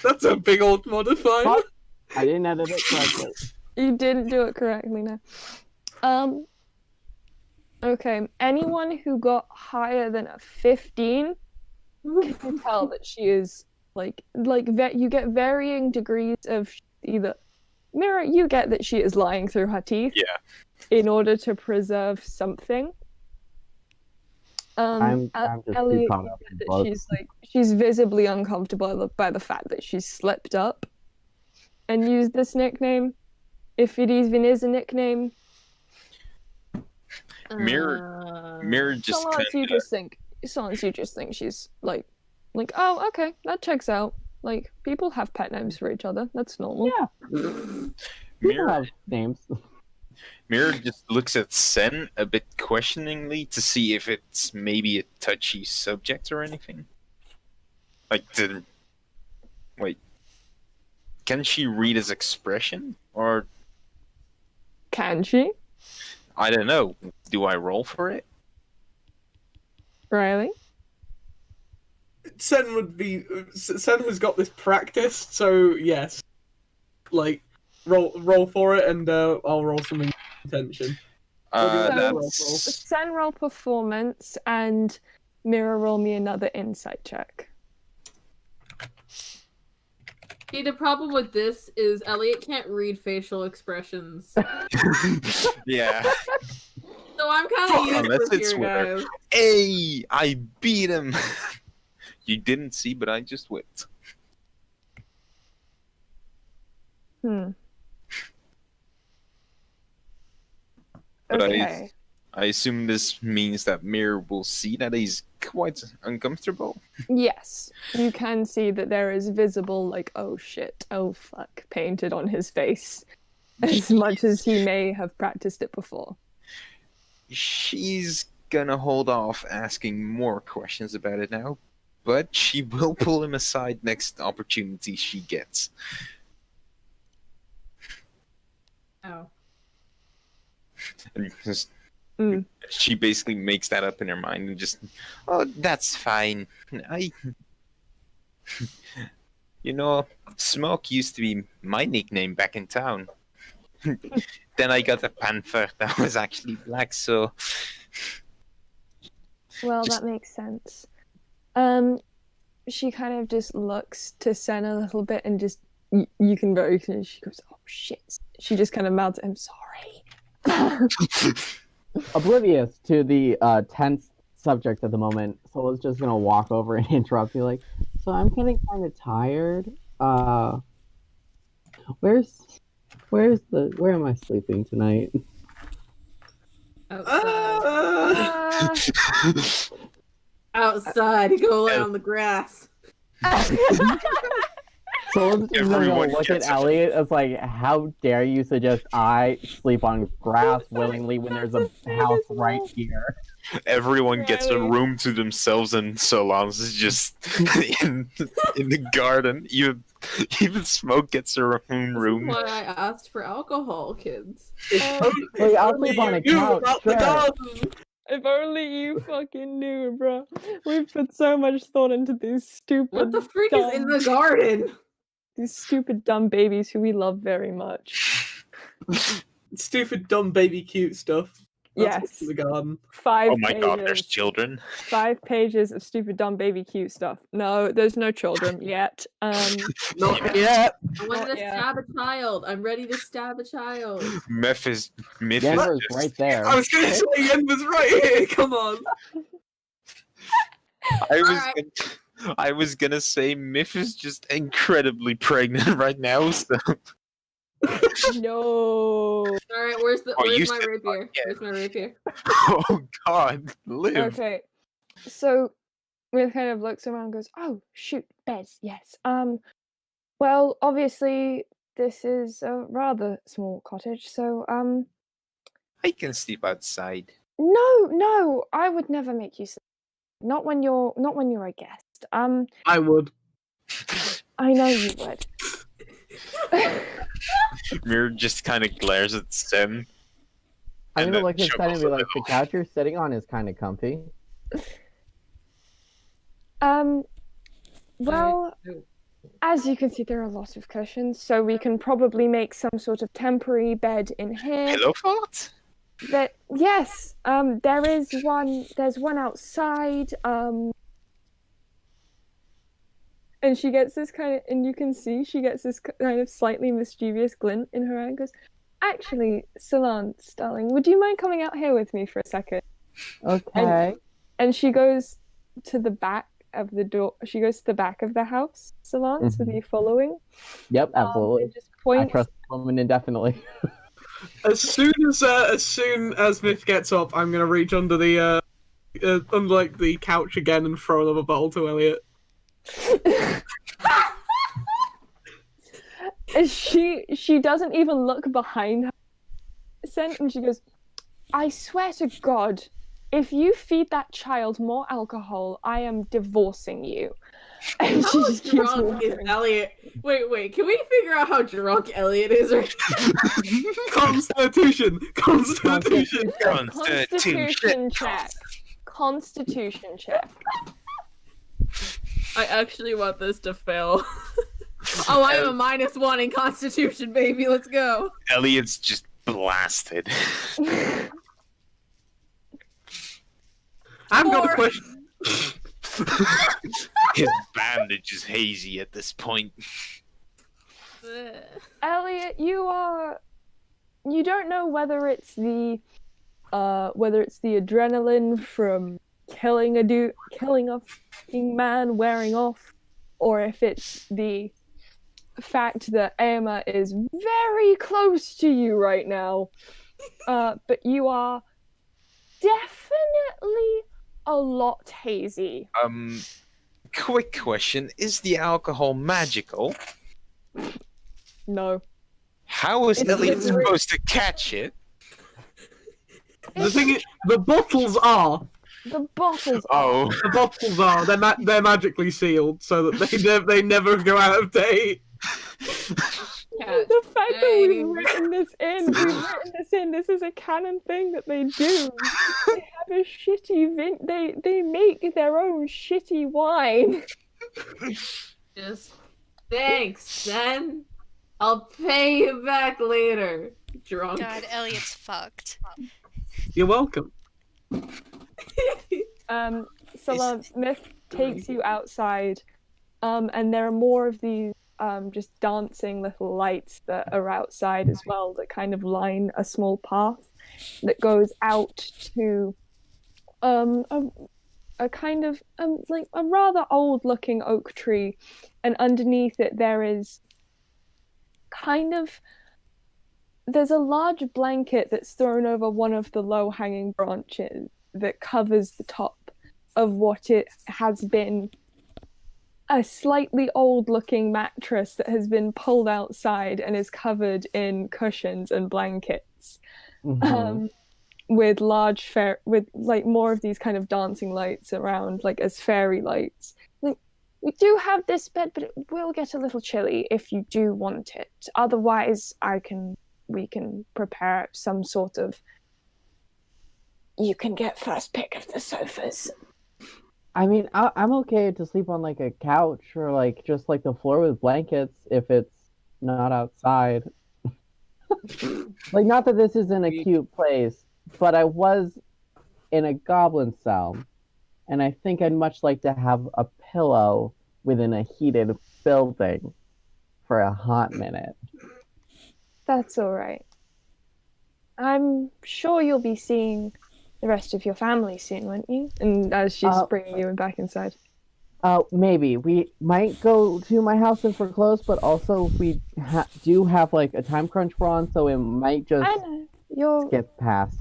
That's a big old modifier. Fuck. I didn't edit it correctly. You didn't do it correctly, no. Okay, anyone who got higher than a 15 can tell that she is you get varying degrees of either. Mira, you get that she is lying through her teeth. Yeah. In order to preserve something. I'm just too Elliot, caught you up get in that books. she's visibly uncomfortable by the fact that she's slipped up and used this nickname, if it even is a nickname. Mirror just Solance, kinda... you just think she's like, oh, okay, that checks out. Like, people have pet names for each other. That's normal. Yeah. People Mirror, have names. Mirror just looks at Senn a bit questioningly to see if it's maybe a touchy subject or anything. Wait. Can she read his expression? Or, Can she? I don't know. Do I roll for it? Riley? Senn has got this practiced, so yes. Like, roll for it, and I'll roll some intention. That's... Senn roll performance and Mira roll me another insight check. See, the problem with this is Elliot can't read facial expressions. Yeah. So I'm kind of Unless useless it's here, where- guys. Hey! I beat him! You didn't see, but I just whipped. Hmm. But Okay. I assume this means that Mirror will see that he's quite uncomfortable. Yes, you can see that there is visible, like, oh shit, oh fuck, painted on his face, as much as he may have practiced it before. She's gonna hold off asking more questions about it now, but she will pull him aside next opportunity she gets. Oh. And just, Mm. she basically makes that up in her mind and just, oh, that's fine. You know, Smoke used to be my nickname back in town. Then I got a panther that was actually black, so... Well, Just- that makes sense. She kind of just looks to Senn a little bit and just, you can very clearly, she goes, oh shit. She just kind of mouths, I'm sorry. Oblivious to the tense subject at the moment, Solo's just gonna walk over and interrupt you like, so I'm getting kind of tired. Where am I sleeping tonight? Outside, go lay on the grass. Solo's just gonna Everyone look at gets it. Elliot as like, how dare you suggest I sleep on grass willingly when there's a house right here? Everyone gets a Really? room to themselves, and Solance is just in the garden. Even Smoke gets her own room. Why I asked for alcohol, kids. Wait, I'll sleep on a couch, sure. If only you fucking knew, bro. We've put so much thought into these stupid, What the freak is in the garden? these stupid dumb babies who we love very much. Stupid, dumb, baby, cute stuff. That's what's Yes. in the garden. 5 Oh my pages. god, there's children. 5 pages of stupid dumb baby cute stuff. No, there's no children yet. Not yet. I wanted Not to yet. stab a child. I'm ready to stab a child. Myth is Yenver's just... right there. I was gonna say Yenver's right here. Come on. I was gonna say Myth is just incredibly pregnant right now, so No. All right, where's Oh, you my said rapier? fuck, yeah. Where's my rapier? Oh God, live. Okay. So Myth kind of looks around and goes, "Oh, shoot, beds, yes. Well, obviously this is a rather small cottage, so I can sleep outside. no, I would never make you sleep. Not when you're a guest. I would. I know you would." Mir just kind of glares at Senn. I'm and gonna then look at Senn and chuckles be a like, the little. couch you're sitting on is kind of comfy. Well, as you can see, there are a lot of cushions, so we can probably make some sort of temporary bed in here. Pillow fort? Yes, there's one outside, and she gets this kind of, and you can see she gets this kind of slightly mischievous glint in her eye and goes, "Actually, Solance, darling, would you mind coming out here with me for a second?" Okay. And she goes to the back of the door. She goes to the back of the house, Solance, with you following. Yep, absolutely. And just I points. trust this woman indefinitely. As soon as Myth gets up, I'm gonna reach under the like the couch again and throw another bottle to Elliot. She doesn't even look behind her, Senn, and she goes, "I swear to God, if you feed that child more alcohol, I am divorcing you." And she How just keeps drunk is walking. Elliot? Wait, can we figure out how drunk Elliot is? Or... Constitution. Constitution check. Constitution check. I actually want this to fail. Oh, I have a -1 in Constitution, baby. Let's go. Elliot's just blasted. I've got a 4. question. His bandage is hazy at this point. Elliot, you don't know whether it's the adrenaline from killing a fucking man wearing off, or if it's the fact that Eymma is very close to you right now. But you are definitely a lot hazy. Quick question: is the alcohol magical? No. How is It's Elliot literally- supposed to catch it? The thing is, the bottles are. The bottles Oh, The bottles are. They're magically sealed so that they never go out of date. Cat. The fact that we've Dang. written this in, this is a canon thing that they do. They have a shitty they make their own shitty wine. Just thanks, Senn. I'll pay you back later. Drunk. God, Elliot's fucked. You're welcome. Solance, Myth takes you outside, and there are more of these just dancing little lights that are outside as well that kind of line a small path that goes out to a kind of like a rather old looking oak tree, and underneath it there's a large blanket that's thrown over one of the low hanging branches that covers the top of what it has been a slightly old looking mattress that has been pulled outside and is covered in cushions and blankets. With with like more of these kind of dancing lights around, like as fairy lights. Like, we do have this bed, but it will get a little chilly if you do want it. Otherwise, we can prepare some sort of. You can get first pick of the sofas. I mean, I'm okay to sleep on like a couch or like just like the floor with blankets if it's not outside. Like, not that this isn't a cute place, but I was in a goblin cell, and I think I'd much like to have a pillow within a heated building for a hot minute. That's all right. I'm sure you'll be seeing the rest of your family soon, won't you? And as she's bringing you back inside. Maybe we might go to my house if we're close, but also we do have like a time crunch we're on, so it might just I know. You're skip past.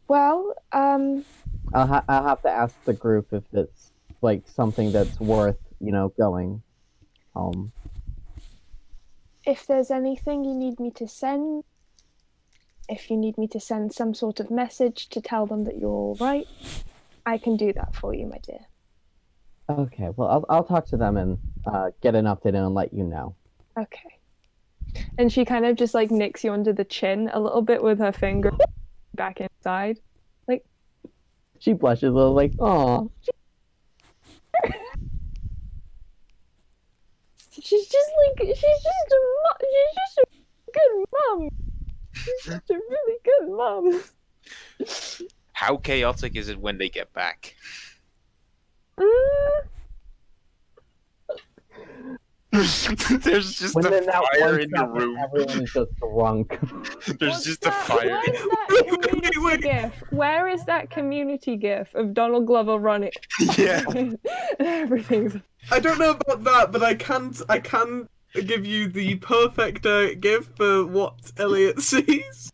well. I'll have to ask the group if it's like something that's worth going home. If there's anything you need me to send, if you need me to send some sort of message to tell them that you're all right, I can do that for you, my dear. Okay, well I'll talk to them and get an update and let you know. Okay. And she kind of just like nicks you under the chin a little bit with her finger back inside. Like she blushes a little, like, "Aw." She's just a good mom. She's just a really good mom. How chaotic is it when they get back? There's just When a in that fire one in the second, room. everyone is just drunk. There's just a fire. Where's that community gif? Where is that community gif of Donald Glover running? Yeah. Everything's. I don't know about that, but I can give you the perfect gif for what Elliot sees.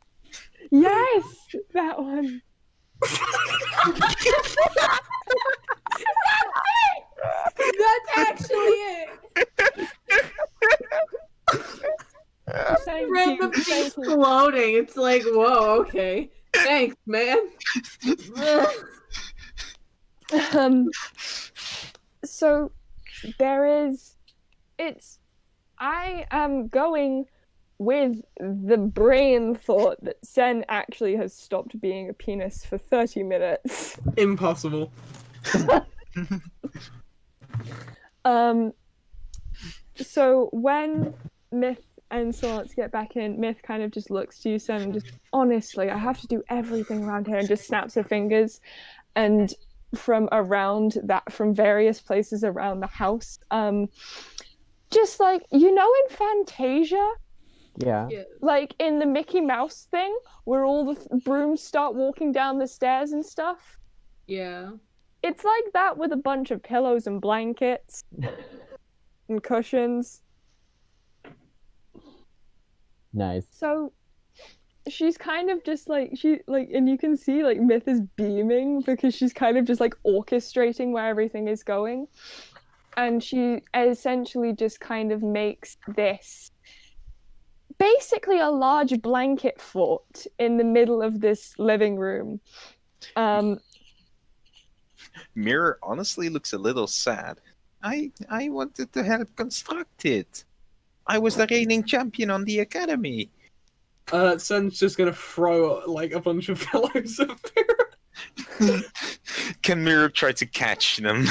Yes, that one. That's actually it. Thank Random you. things floating. It's like, whoa, okay. Thanks, man. So there is. I am going with the brain thought that Senn actually has stopped being a penis for 30 minutes. Impossible. So when Myth and Solance get back in, Myth kind of just looks to you, Senn, and just, honestly, I have to do everything around here, and just snaps her fingers. And from various places around the house, just like, in Fantasia, Yeah. like in the Mickey Mouse thing, where all the brooms start walking down the stairs and stuff. Yeah. It's like that with a bunch of pillows and blankets and cushions. Nice. So she's kind of just like, and you can see like Myth is beaming because she's kind of just like orchestrating where everything is going. And she essentially just kind of makes this basically a large blanket fort in the middle of this living room. Mirror honestly looks a little sad. I wanted to help construct it. I was the reigning champion on the academy. Sen's just gonna throw like a bunch of pillows up there. Can Mirror try to catch them?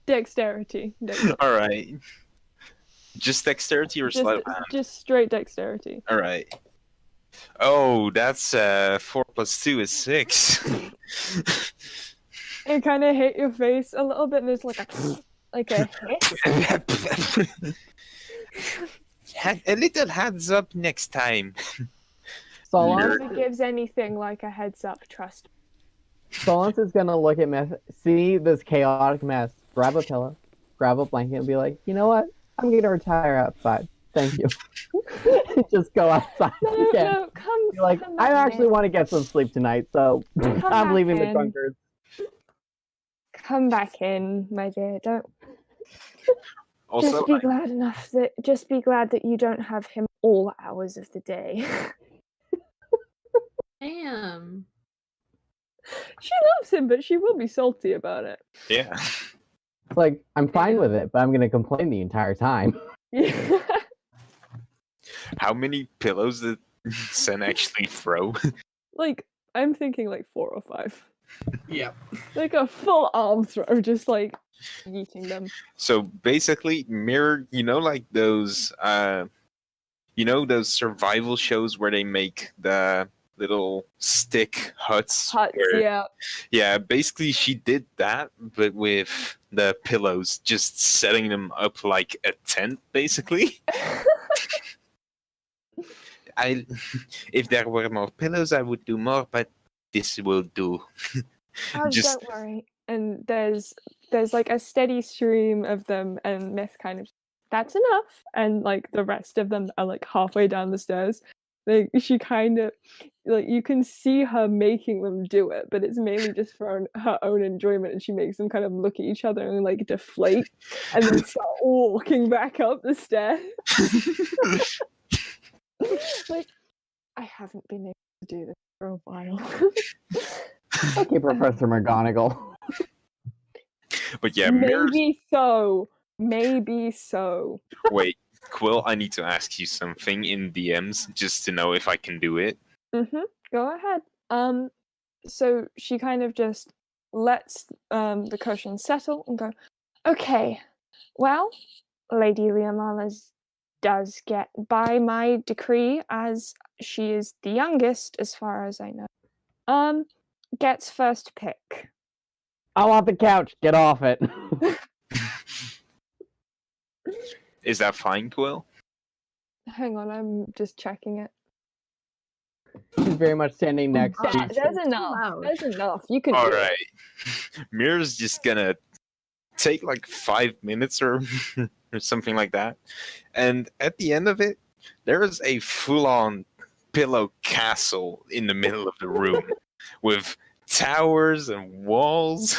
Dexterity. Alright. Just dexterity or sleight of hand? Just straight dexterity. Alright. Oh, that's 4 + 2 is 6. It kind of hit your face a little bit, and there's like a hit. A little heads up next time. Solance, Never gives anything like a heads up, trust. Solance is gonna look at Myth, see this chaotic mess, grab a pillow, grab a blanket, and be like, you know what? I'm gonna retire outside. Thank you. Just go outside. No, come. Be like, come I back actually in. want to get some sleep tonight, so I'm back leaving the in. drunkards. Come back in, my dear. Don't. Also, Just be glad that you don't have him all hours of the day. Damn. She loves him, but she will be salty about it. yeah. Like, I'm fine with it, but I'm gonna complain the entire time. Yeah. How many pillows did Senn actually throw? Like, I'm thinking like 4 or 5. Yeah. Like a full arm throw, just like eating them. So basically, Mirror, like those, those survival shows where they make the little stick huts. Yeah. Yeah, basically she did that, but with the pillows, just setting them up like a tent, basically. If there were more pillows, I would do more, but this will do. Oh, Just- don't worry. and there's like a steady stream of them, and Myth kind of, that's enough, and like the rest of them are like halfway down the stairs. Like she kind of, like, you can see her making them do it, but it's mainly just for her own enjoyment, and she makes them kind of look at each other and like deflate and then start walking back up the stairs. Like, I haven't been able to do this for a while. Okay, Professor McGonagall. But yeah, Mirror's... Maybe so. Wait, Quill, I need to ask you something in DMs just to know if I can do it. Go ahead. So she kind of just lets the cushion settle and go, okay, well, Lady Liamala does get, by my decree, as she is the youngest as far as I know, gets first pick. I want the couch. Get off it. Is that fine, Quill? Hang on, I'm just checking it. She's very much standing next to There's enough. loud. There's enough. You can All do it. right. Mirror's just gonna take like 5 minutes or something like that, and at the end of it, there is a full-on pillow castle in the middle of the room with towers and walls,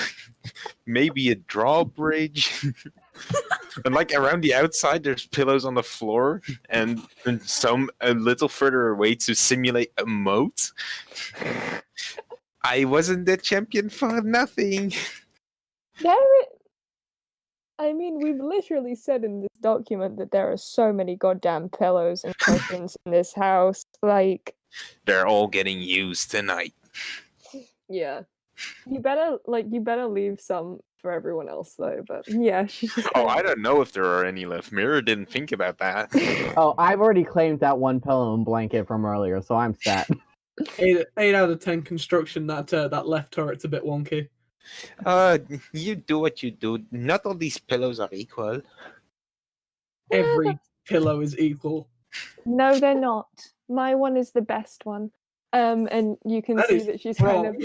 maybe a drawbridge. And like around the outside, there's pillows on the floor, and some a little further away to simulate a moat. I wasn't the champion for nothing. I mean, we've literally said in this document that there are so many goddamn pillows and cushions in this house. Like, They're all getting used tonight. yeah, you better leave some for everyone else though. But yeah, she's just Oh, I don't know if there are any left. Mirror didn't think about that. Oh, I've already claimed that one pillow and blanket from earlier, so I'm set. 8 out of 10 construction. That left turret's a bit wonky. You do what you do. Not all these pillows are equal. Every pillow is equal. No, they're not. My one is the best one. And you can That see is that she's wrong. kind of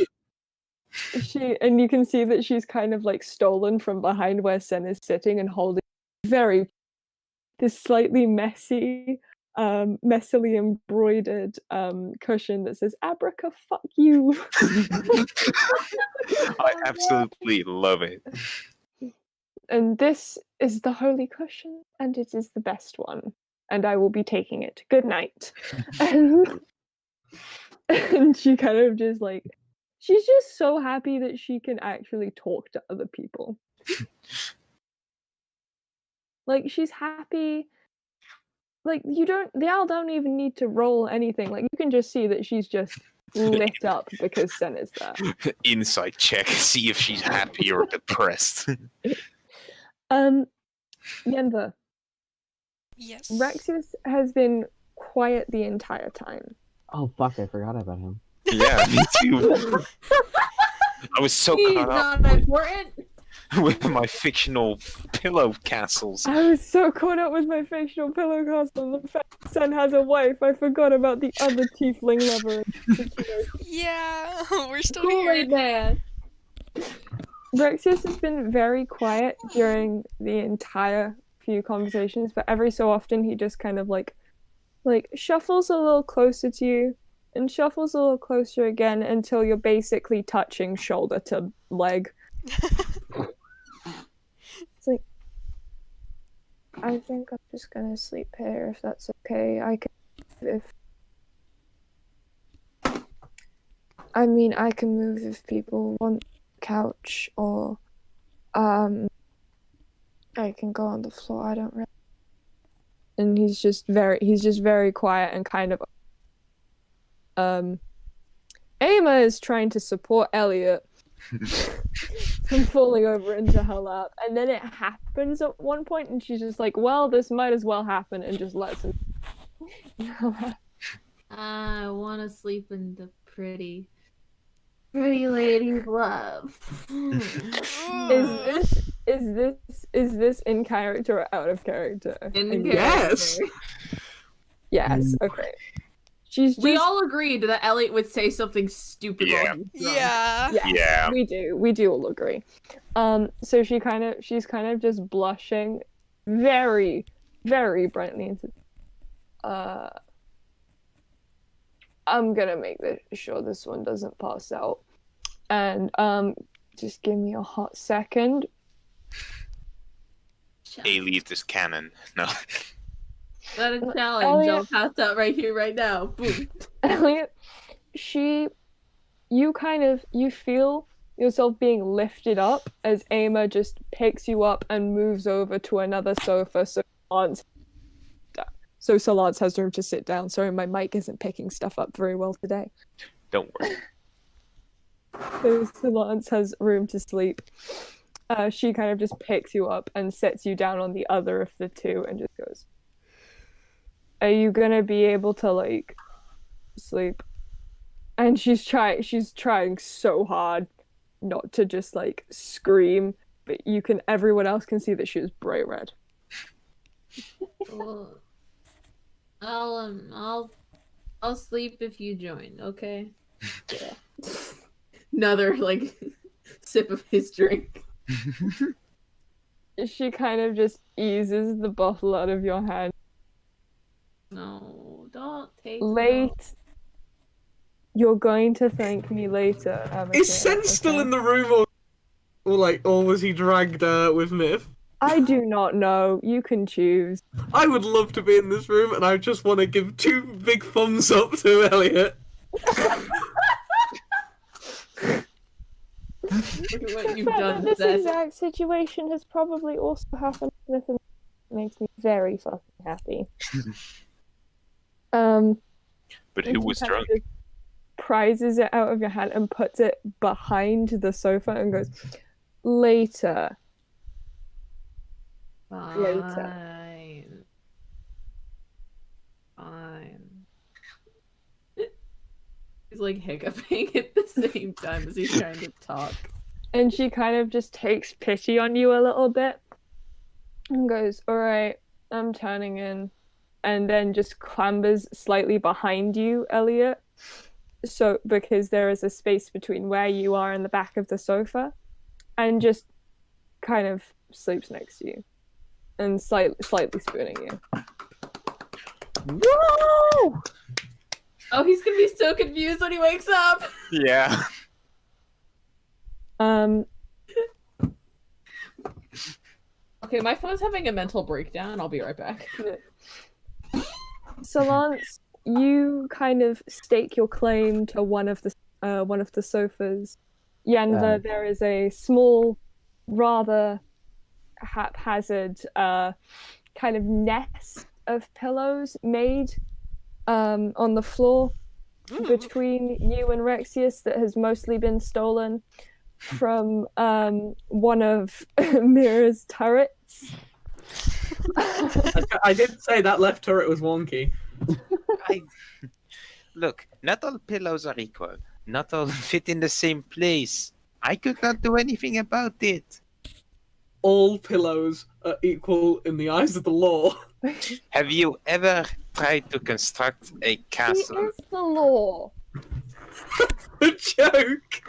you can see that she's kind of like stolen from behind where Senn is sitting and holding this slightly messily embroidered cushion that says "Abraca, fuck you." I absolutely love it. And this is the holy cushion, and it is the best one, and I will be taking it. Good night. And she kind of just like, she's just so happy that she can actually talk to other people. Like, she's happy. Like, the owl don't even need to roll anything. Like, you can just see that she's just lit up because Senn is there. Insight check, see if she's happy or depressed. Yenver, Yes. Rexus has been quiet the entire time. Oh fuck, I forgot about him. Yeah, me too. I was so He's caught up not important. with my fictional pillow castles. I was so caught up with my fictional pillow castle and the fact that Senn has a wife, I forgot about the other tiefling lover. Yeah, we're still Kool-Aid here. Man. Rexus has been very quiet during the entire few conversations, but every so often he just kind of like shuffles a little closer to you and shuffles a little closer again until you're basically touching shoulder to leg. It's like, I think I'm just gonna sleep here if that's okay. I can move if people want couch, or I can go on the floor. I don't really. And he's just very quiet and kind of Eymma is trying to support Elliot from falling over into her lap, and then it happens at one point and she's just like, well, this might as well happen, and just lets him. I want to sleep in the pretty lady's love. Is this in character or out of character? In Yes. character. Yes. Okay. She's just We all agreed that Elliot would say something stupid Yeah. while he was drunk. Yeah. Yeah. we do all agree. So she's kind of just blushing very, very brightly and says, I'm gonna make sure this one doesn't pass out. And just give me a hot second. Elliot is canon. No. Not a challenge. Elliot- I'll pass out right here, right now. Boom. Elliot, you feel yourself being lifted up as Eymma just picks you up and moves over to another sofa so Solance has room to sit down. Sorry, my mic isn't picking stuff up very well today. Don't worry. So Solance has room to sleep. She kind of just picks you up and sets you down on the other of the two and just goes, are you gonna be able to, like, sleep? And she's trying so hard not to just, like, scream, but everyone else can see that she is bright red. Well, I'll sleep if you join, okay? Yeah. Another, like, sip of his drink. She kind of just eases the bottle out of your hand. No, don't take Late. You're going to thank me later. Is Senn still in the room, or was he dragged with Myth? I do not know. You can choose. I would love to be in this room, and I just want to give 2 big thumbs up to Elliot. Look at what The you've fact done, that this Seth. exact situation has probably also happened with him makes me very fucking happy. But and who she was kind of drunk? just prizes it out of your hand and puts it behind the sofa and goes, later. Fine. Fine. He's like hiccuping at the same time as he's trying to talk. And she kind of just takes pity on you a little bit and goes, all right, I'm turning in. And then just clambers slightly behind you, Elliot. So, because there is a space between where you are and the back of the sofa, and just kind of sleeps next to you and slightly spooning you. Woo! Oh, he's gonna be so confused when he wakes up. Yeah. Okay, my phone's having a mental breakdown. I'll be right back. Solance, you kind of stake your claim to one of the sofas. Yenver, there is a small, rather haphazard kind of nest of pillows made on the floor between you and Rexius that has mostly been stolen from one of Mira's turrets. I did say that left turret was wonky. Look, not all pillows are equal. Not all fit in the same place. I could not do anything about it. All pillows are equal in the eyes of the law. Have you ever tried to construct a He castle? is the law. A joke.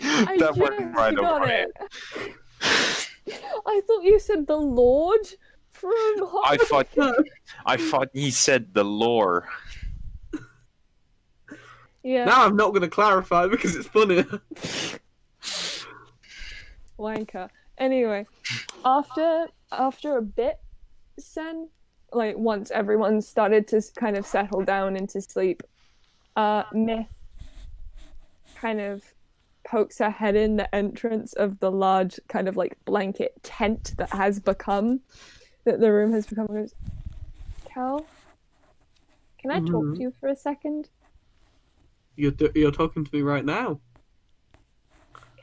I That went just right got over it. it. I thought you said the Lord from I thought he said the lore. Yeah, Now I'm not going to clarify because it's funnier. wanker. Anyway, after a bit, Senn, like once everyone started to kind of settle down into sleep, Myth kind of pokes her head in the entrance of the large kind of like blanket tent that the room has become. Goes, Cal, can I talk to you for a second? You're talking to me right now.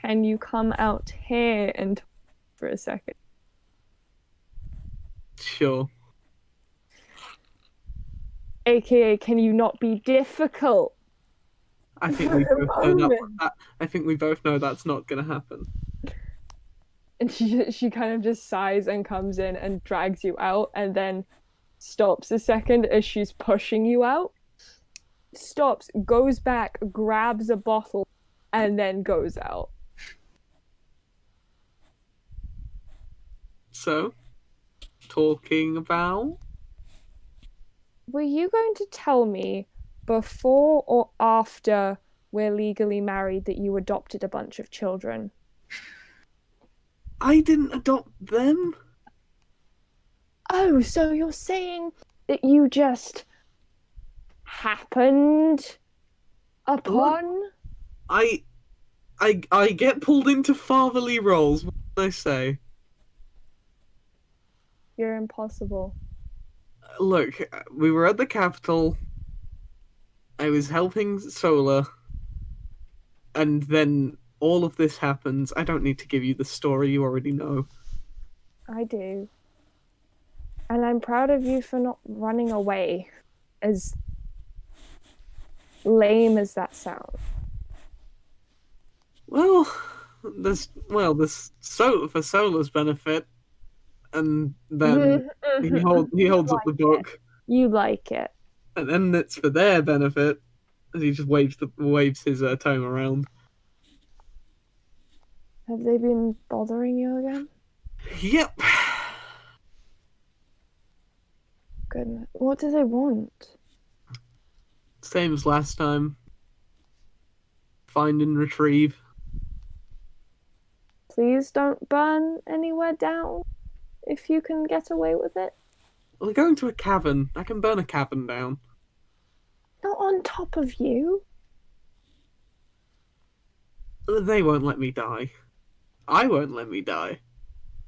Can you come out here and talk for a second? Sure. AKA, can you not be difficult? I think we both know I think we both know that's not going to happen. And she kind of just sighs and comes in and drags you out and then stops a second as she's pushing you out. Stops, goes back, grabs a bottle, and then goes out. So, talking about... Were you going to tell me before or after we're legally married that you adopted a bunch of children? I didn't adopt them. Oh, so you're saying that you just happened upon? I get pulled into fatherly roles. What can I say? You're impossible. Look, we were at the capital. I was helping Sola, and then all of this happens. I don't need to give you the story, you already know. I do. And I'm proud of you for not running away, as lame as that sounds. Well, for Sola's benefit, and then he holds up the book, You like it. and then it's for their benefit, and he just waves his tome around. Have they been bothering you again? Yep. Goodness. What do they want? Same as last time. Find and retrieve. Please don't burn anywhere down if you can get away with it. We're going to a cavern. I can burn a cavern down. Not on top of you. They won't let me die. I won't let me die.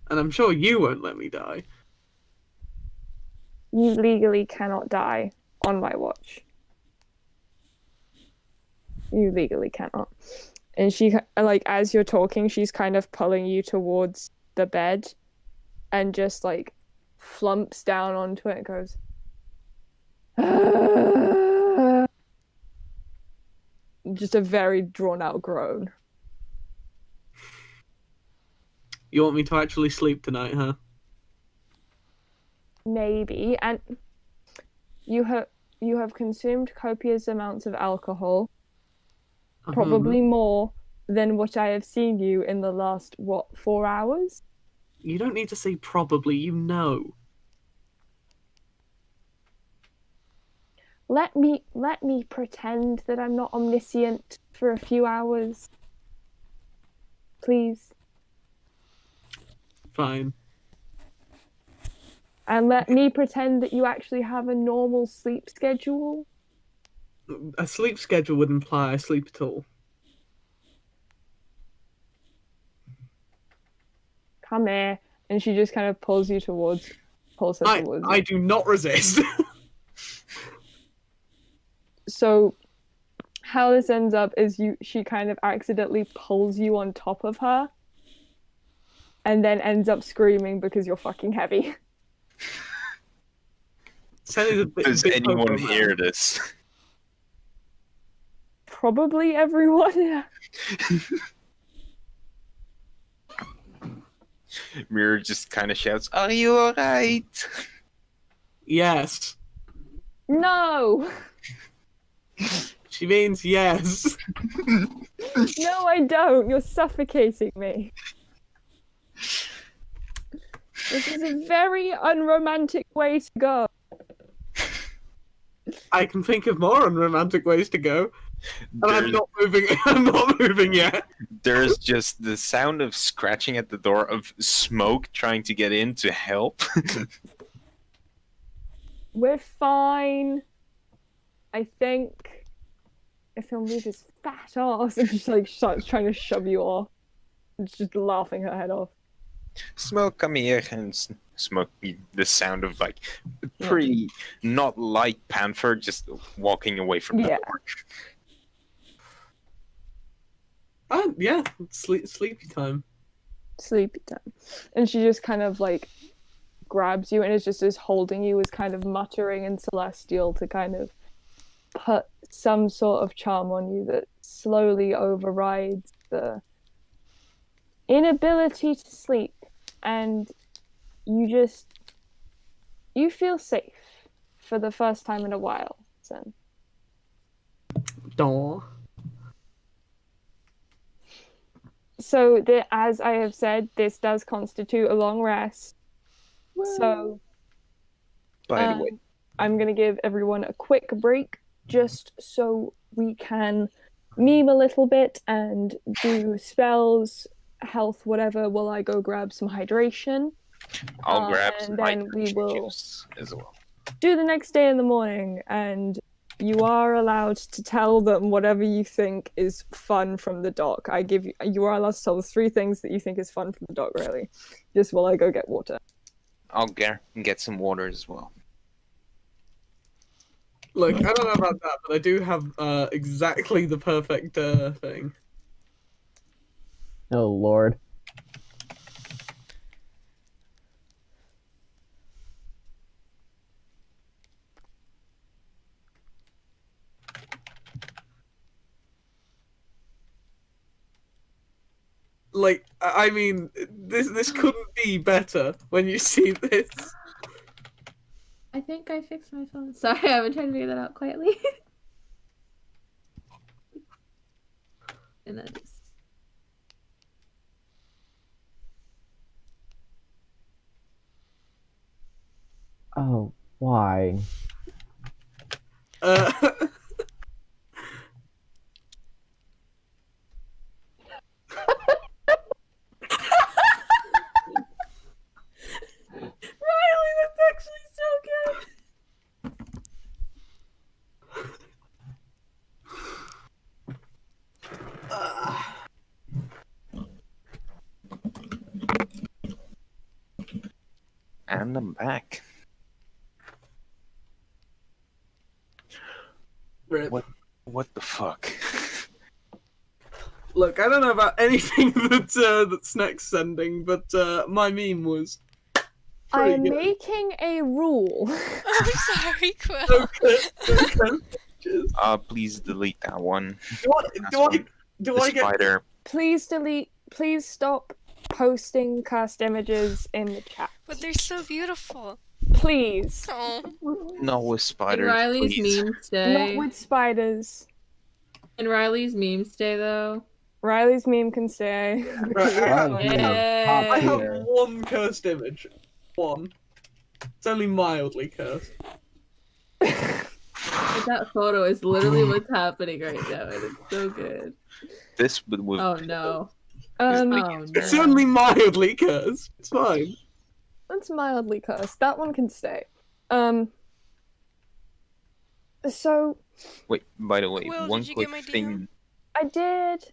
And I'm sure you won't let me die. You legally cannot die on my watch. You legally cannot. And she, like, as you're talking, she's kind of pulling you towards the bed and just, like, flumps down onto it and goes, "Ah." Just a very drawn out groan. You want me to actually sleep tonight, huh? Maybe. And you have consumed copious amounts of alcohol, probably more than what I have seen you in the last, 4 hours? You don't need to say probably, you know. Let me pretend that I'm not omniscient for a few hours. Please. Fine. And let me pretend that you actually have a normal sleep schedule. A sleep schedule would imply I sleep at all. Come here. And she just kind of pulls her towards I do not resist. So how this ends up is she kind of accidentally pulls you on top of her and then ends up screaming because you're fucking heavy. Does anyone hear this? Probably everyone. Mirror just kind of shouts, "Are you alright?" Yes. No! She means yes. No, I don't. You're suffocating me. This is a very unromantic way to go. I can think of more unromantic ways to go. And I'm not moving. I'm not moving yet. There's just the sound of scratching at the door of Smoke trying to get in to help. We're fine. I think if he'll move his fat ass and just like starts trying to shove you off. It's just laughing her head off. Smoke, come here, and Smoke, the sound of like pretty not light panther just walking away from the door. Yeah, sleepy time. Sleepy time. And she just kind of like grabs you and is holding you, is kind of muttering in Celestial to kind of put some sort of charm on you that slowly overrides the inability to sleep, and you feel safe. for the first time in a while, Senn. Daw. So, as I have said, this does constitute a long rest. So, By the way, I'm going to give everyone a quick break just so we can meme a little bit and do spells, health, whatever, while I go grab some hydration. I'll grab and some then we hydration will juice as well. do the next day in the morning, and you are allowed to tell them whatever you think is fun from the dock. You are allowed to tell the 3 things that you think is fun from the dock, really. Just while I go get water. I'll get some water as well. Look, I don't know about that, but I do have exactly the perfect thing. Oh Lord. Like, I mean, this couldn't be better when you see this. I think I fixed my phone. Sorry, I've been trying to figure that out quietly. And then just... Oh, why? Uh, Riley, that's actually so good! And I'm back. Rip. What the fuck? Look, I don't know about anything that Snek's sending, but my meme was I pretty am good. making a rule. I'm sorry, Quill. Okay. Please delete that one. Do The I get? spider. Please stop posting cursed images in the chat. But they're so beautiful. Please. Oh. No with Can spiders, Riley's please. meme Not stay? with spiders. Can Riley's meme stay though? Riley's meme can stay. because Right, we're Riley's fine. meme is top I have tier. one cursed image. One. It's only mildly cursed. But that photo is literally what's happening right now, and it's so good. This would Oh no. Um, Oh no. It's only mildly cursed. It's fine. That's mildly cursed. That one can stay. So Wait, by the way, Will, one did you quick get my DM? thing. I did.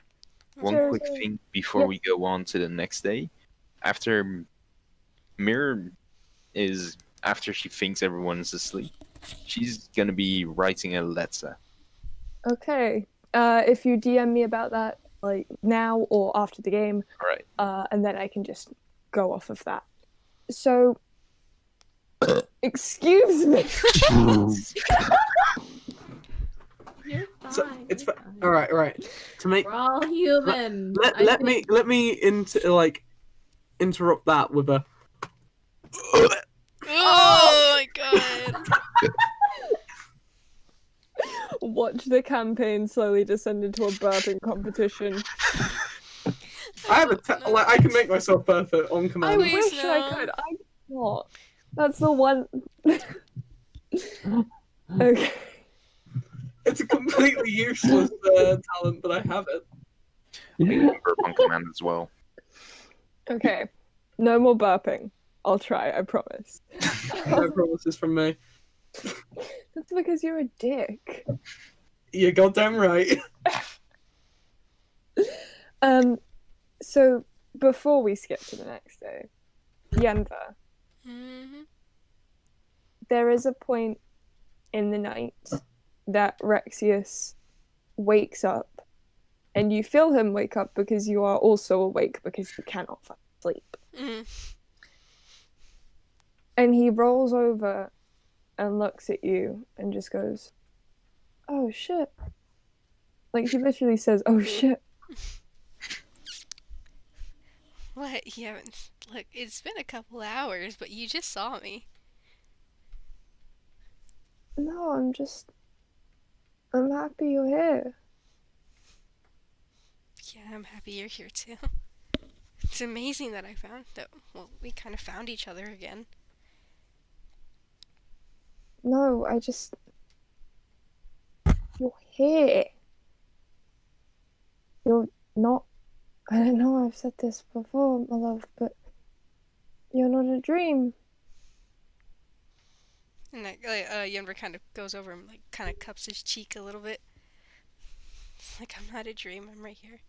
One There's quick a- thing before yeah. we go on to the next day. After after she thinks everyone's asleep, she's gonna be writing a letter. Okay. If you DM me about that, like now or after the game, Alright. and then I can just go off of that. So, excuse me. You're So, fine. it's you're all right. To make We're all human. let me interrupt that with a. Oh my god. Watch the campaign slowly descend into a burping competition. I have I can make myself perfect on I command. Please, wish no. I could. I cannot. That's the one. Okay. It's a completely useless talent, but I have it. I can burp on command as well. Okay. No more burping. I'll try, I promise. No promises from me. That's because you're a dick. You're goddamn right. So before we skip to the next day, Yenver, Mhm. there is a point in the night that Rexius wakes up, and you feel him wake up because you are also awake because you cannot fucking sleep. Mhm. And he rolls over and looks at you and just goes, "Oh shit." Like he literally says, "Oh shit." What? You haven't. Look, it's been a couple hours, but you just saw me. No, I'm happy you're here. Yeah, I'm happy you're here too. It's amazing that we kind of found each other again. No, you're here. You're not, I don't know, I've said this before, my love, but you're not a dream. And Yenver kind of goes over and like kind of cups his cheek a little bit. It's like, I'm not a dream, I'm right here.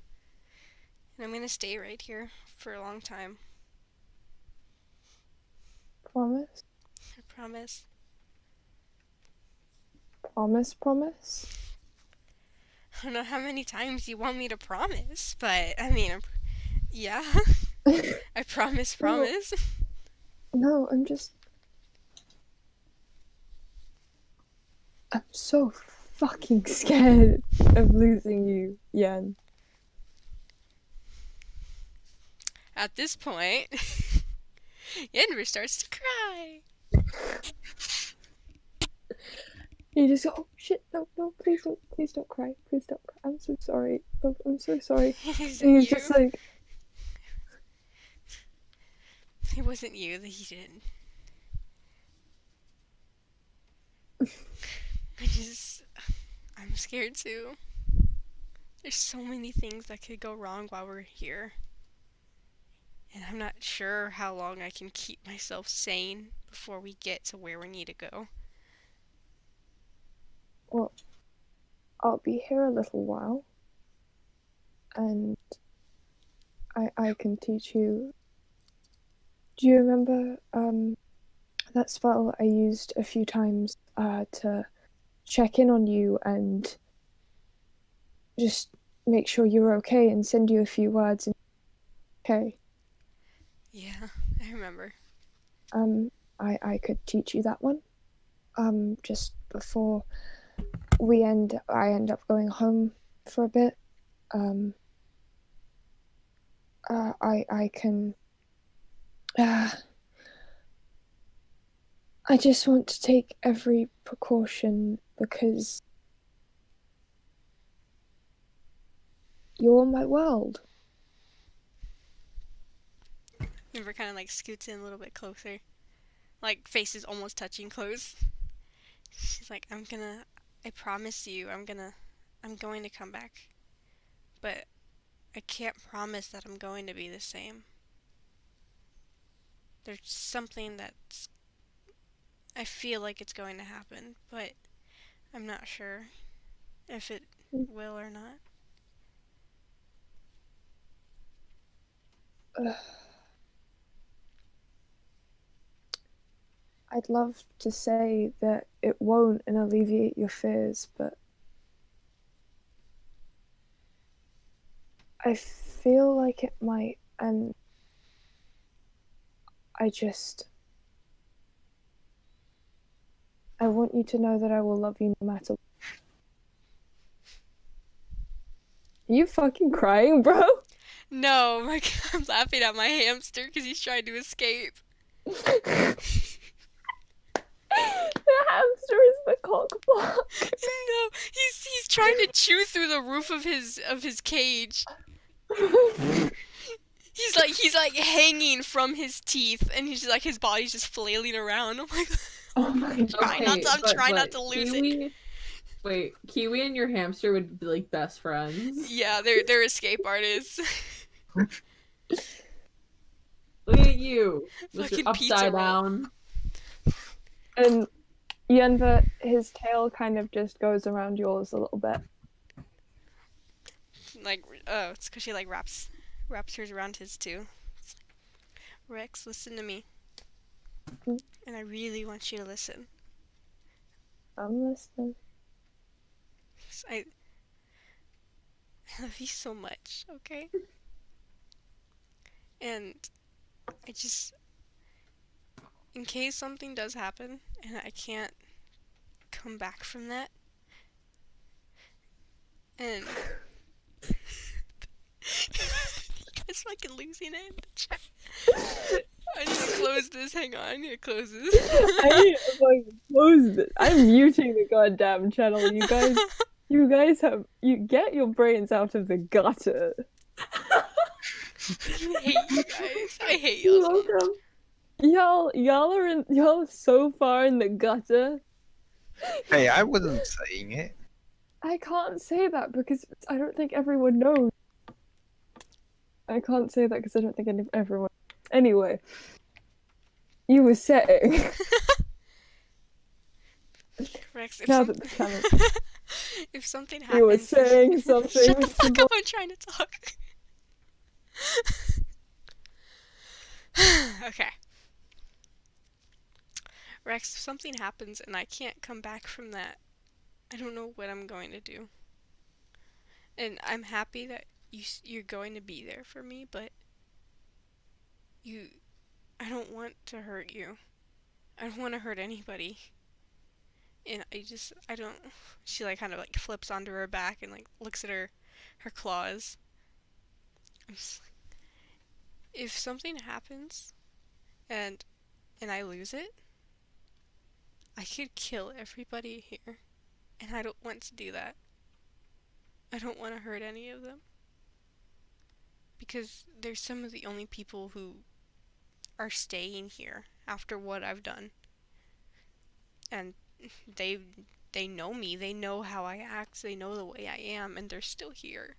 And I'm gonna stay right here for a long time. Promise? I promise. Promise? I don't know how many times you want me to promise, but I mean, yeah. I promise. No, I'm so fucking scared of losing you, Yen. At this point, Yenver starts to cry. You just go, oh shit, no, please don't cry. Please don't cry. I'm so sorry. Oh, I'm so sorry. And he's just like, It wasn't you that he did. I'm scared too. There's so many things that could go wrong while we're here. And I'm not sure how long I can keep myself sane before we get to where we need to go. well, I'll be here a little while. And I can teach you. Do you remember that spell I used a few times to check in on you and just make sure you're okay and send you a few words? Okay. Yeah, I remember. I could teach you that one. Just before I end up going home for a bit. I can. I just want to take every precaution because you're my world. Yenver kind of like scoots in a little bit closer. Like, faces almost touching close. She's like, I promise you, I'm going to come back. But I can't promise that I'm going to be the same. There's something I feel like it's going to happen, but I'm not sure if it will or not. I'd love to say that it won't and alleviate your fears, but I feel like it might, and I want you to know that I will love you no matter what. Are you fucking crying, bro? No, I'm laughing at my hamster because he's trying to escape. The hamster is the cock block. No, he's trying to chew through the roof of his cage. He's like hanging from his teeth, and he's just like his body's just flailing around. I'm like, Oh my god. I'm trying not to lose it. Wait, Kiwi and your hamster would be like best friends. Yeah, they're escape artists. Look at you, Fucking Mr. pizza Upside roll. Down. And Yenver, his tail kind of just goes around yours a little bit. Like, oh, it's because she like wraps hers around his too. Rex, listen to me. And I really want you to listen. I'm listening. I love you so much, okay? And I just, in case something does happen and I can't come back from that, and you guys fucking losing it in the chat. I just close this. Hang on, it closes. I need to fucking close this. I'm muting the goddamn channel. You guys get your brains out of the gutter. I hate you guys. I hate You're y'all so much. welcome. Y'all are so far in the gutter. Hey, I wasn't saying it. I can't say that because I don't think everyone knows. I can't say that because I don't think everyone. Anyway, you were saying. Rex, if, Now some- that the channel. if something happens, You were saying something. Shut the Mr. fuck Boy. up! I'm trying to talk. Okay. Rex, if something happens and I can't come back from that, I don't know what I'm going to do. And I'm happy that you're going to be there for me, but I don't want to hurt you. I don't want to hurt anybody. And I don't. She like kind of like flips onto her back and like looks at her claws. I'm just like, if something happens, and I lose it, I could kill everybody here, and I don't want to do that. I don't want to hurt any of them. Because they're some of the only people who are staying here after what I've done. And they know me, they know how I act, they know the way I am, and they're still here.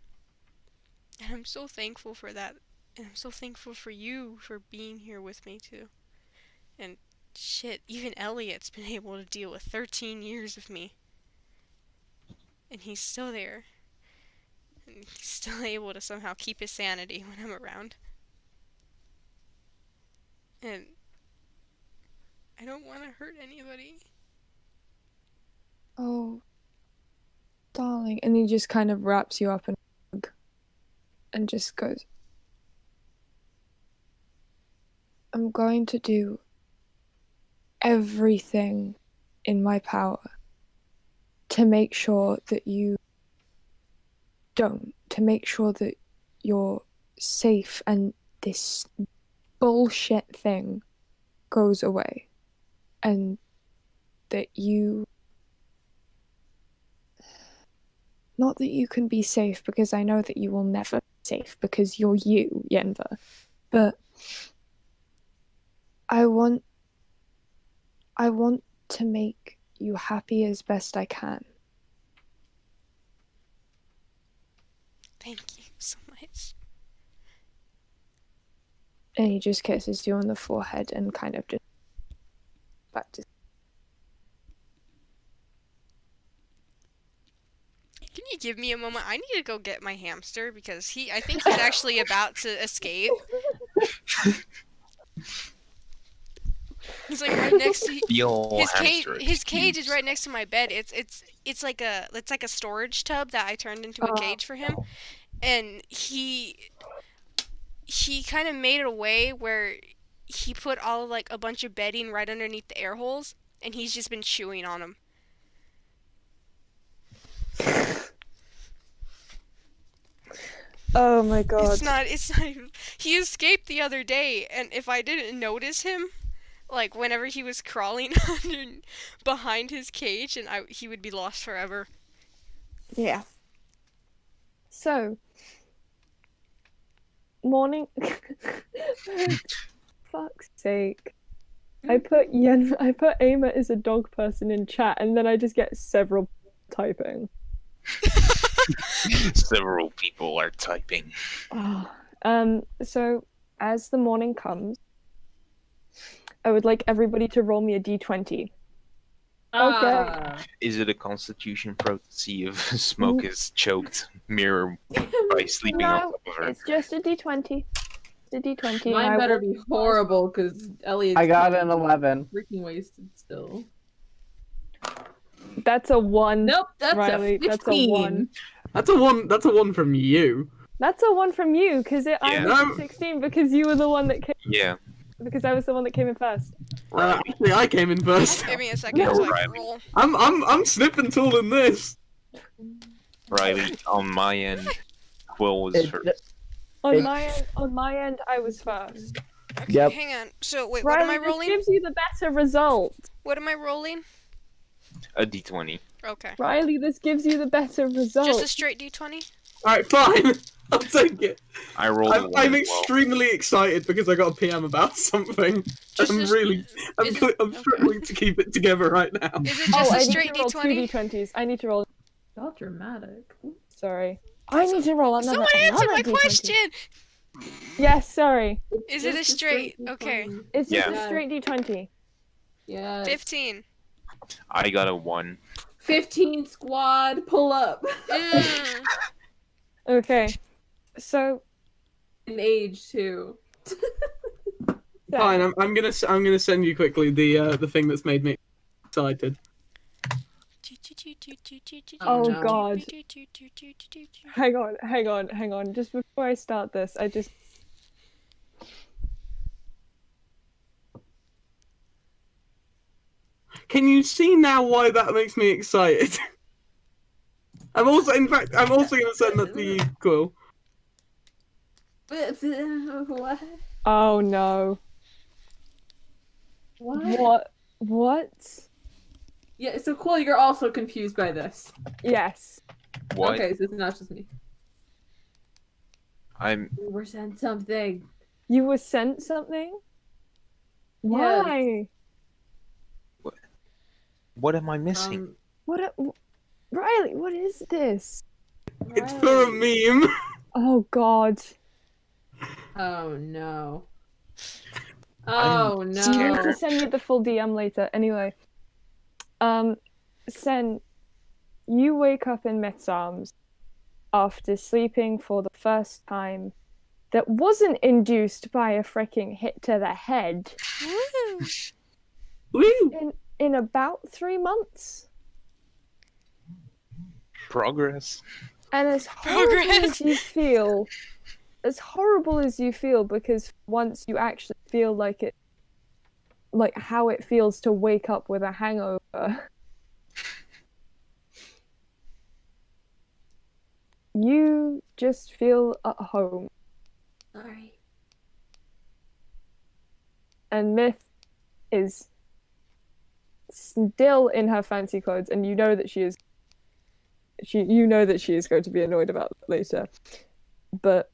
And I'm so thankful for that. And I'm so thankful for you for being here with me too. And shit, even Elliot's been able to deal with 13 years of me. And he's still there. And he's still able to somehow keep his sanity when I'm around. And I don't want to hurt anybody. Oh, darling. And he just kind of wraps you up in a hug and just goes, I'm going to do everything in my power to make sure that you don't, to make sure that you're safe and this bullshit thing goes away and that you, not that you can be safe, because I know that you will never be safe because you're you, Yenver, but I want to make you happy as best I can. Thank you so much. And he just kisses you on the forehead and kind of just back to. Can you give me a moment? I need to go get my hamster because I think he's actually about to escape. He's like right next to Your hamster. his cage is right next to my bed. It's like a storage tub that I turned into a cage for him. And he kind of made it a way where he put all of like a bunch of bedding right underneath the air holes, and he's just been chewing on them. Oh my god. It's not even, he escaped the other day, and if I didn't notice him, like whenever he was crawling behind his cage, and he would be lost forever. Yeah. So, morning. Fuck's sake. I put Eymma as a dog person in chat, and then I just get several typing. Several people are typing. So as the morning comes, I would like everybody to roll me a d20. Okay. Is it a constitution pro to see if Smoke is choked Mirror by sleeping on No, top of her? it's just a d20. It's a d20. and Mine I better will- be horrible because Elliot's I got an 11. freaking wasted still. That's a 1. Nope, that's Riley, a 15. that's a 1. That's a one. That's a one from you. That's a 1 from you, because I Yeah. was No. 16 because you were the one that came. Yeah. Because I was the one that came in first. Actually, I came in first. Give me a second No, so I Riley. can roll. I'm snipping tooling this. Riley, on my end, Quill was It first. ju- On It- my end, I was first. Okay, Yep. hang on. So wait, what Riley, am I this rolling? gives you the better result. What am I rolling? A d20. Okay. Riley, this gives you the better result. Just a straight d20? Alright, fine. I'll take it. I rolled a 1 I'm as extremely excited because I got a PM about something. Just I'm a- really, I'm is it- okay. struggling to keep it together right now. Is it just I a need straight to roll d20? 2d20s. I need to roll. Not dramatic. Sorry. I need to roll another. Someone answer my another D20. question! Yes, sorry. Is it a Just straight? Okay. D20. It's just Yeah. a straight d20. Yeah. 15. I got a 1. 15 squad, pull up. Mm. Okay. So, In age too. Fine, I'm gonna send you quickly the thing that's made me excited. Oh, no. God. hang on. Just before I start this, I just. Can you see now why that makes me excited? I'm also gonna send that to you, Quill. What? Oh no. What? What? Yeah, so Quill, you're also confused by this. Yes. What? Okay, so it's not just me. I'm. We were sent something. You were sent something? Yes. Why? What am I missing? Um, Riley, what is this? It's for a meme. Oh God. Oh no. I'm Oh You need no. to send me the full DM later. Anyway. Senn, you wake up in Myth's arms after sleeping for the first time that wasn't induced by a freaking hit to the head Woo. Woo! in about 3 months. Progress. And as horrible as you feel, because once you actually feel like it, like how it feels to wake up with a hangover, you just feel at home. Sorry. And Myth is still in her fancy clothes, and you know that she is going to be annoyed about it later. But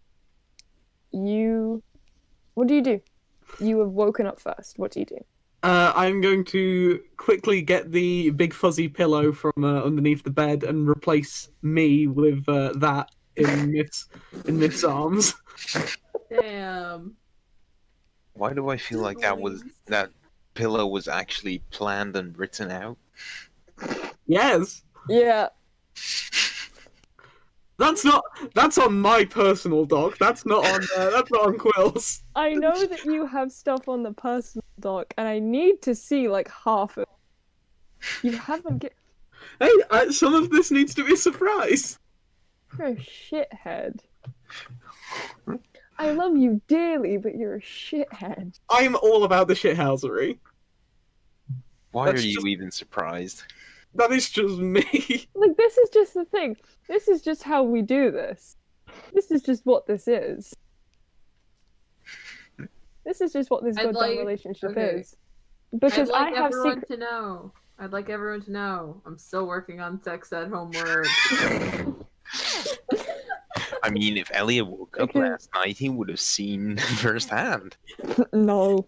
what do you do? You have woken up first. What do you do? I'm going to quickly get the big fuzzy pillow from underneath the bed and replace me with that in Myth's arms. Damn. Why do I feel like that pillow was actually planned and written out? Yes, Yeah. that's on my personal doc. That's not on Quill's. I know that you have stuff on the personal doc, and I need to see like half of it. You haven't get. Hey, some of this needs to be a surprise. You're a shithead. I love you dearly, but you're a shithead. I'm all about the shithousery. Why That's are you just- even surprised? That is just me. Like, this is just the thing. This is just how we do this. This is just what this is. This is just what this I'd goddamn like- relationship okay. is. Because I'd like I have everyone secret. to know. I'd like everyone to know. I'm still working on sex ed homework. I mean, if Elliot woke up Okay. last night, he would have seen firsthand. No.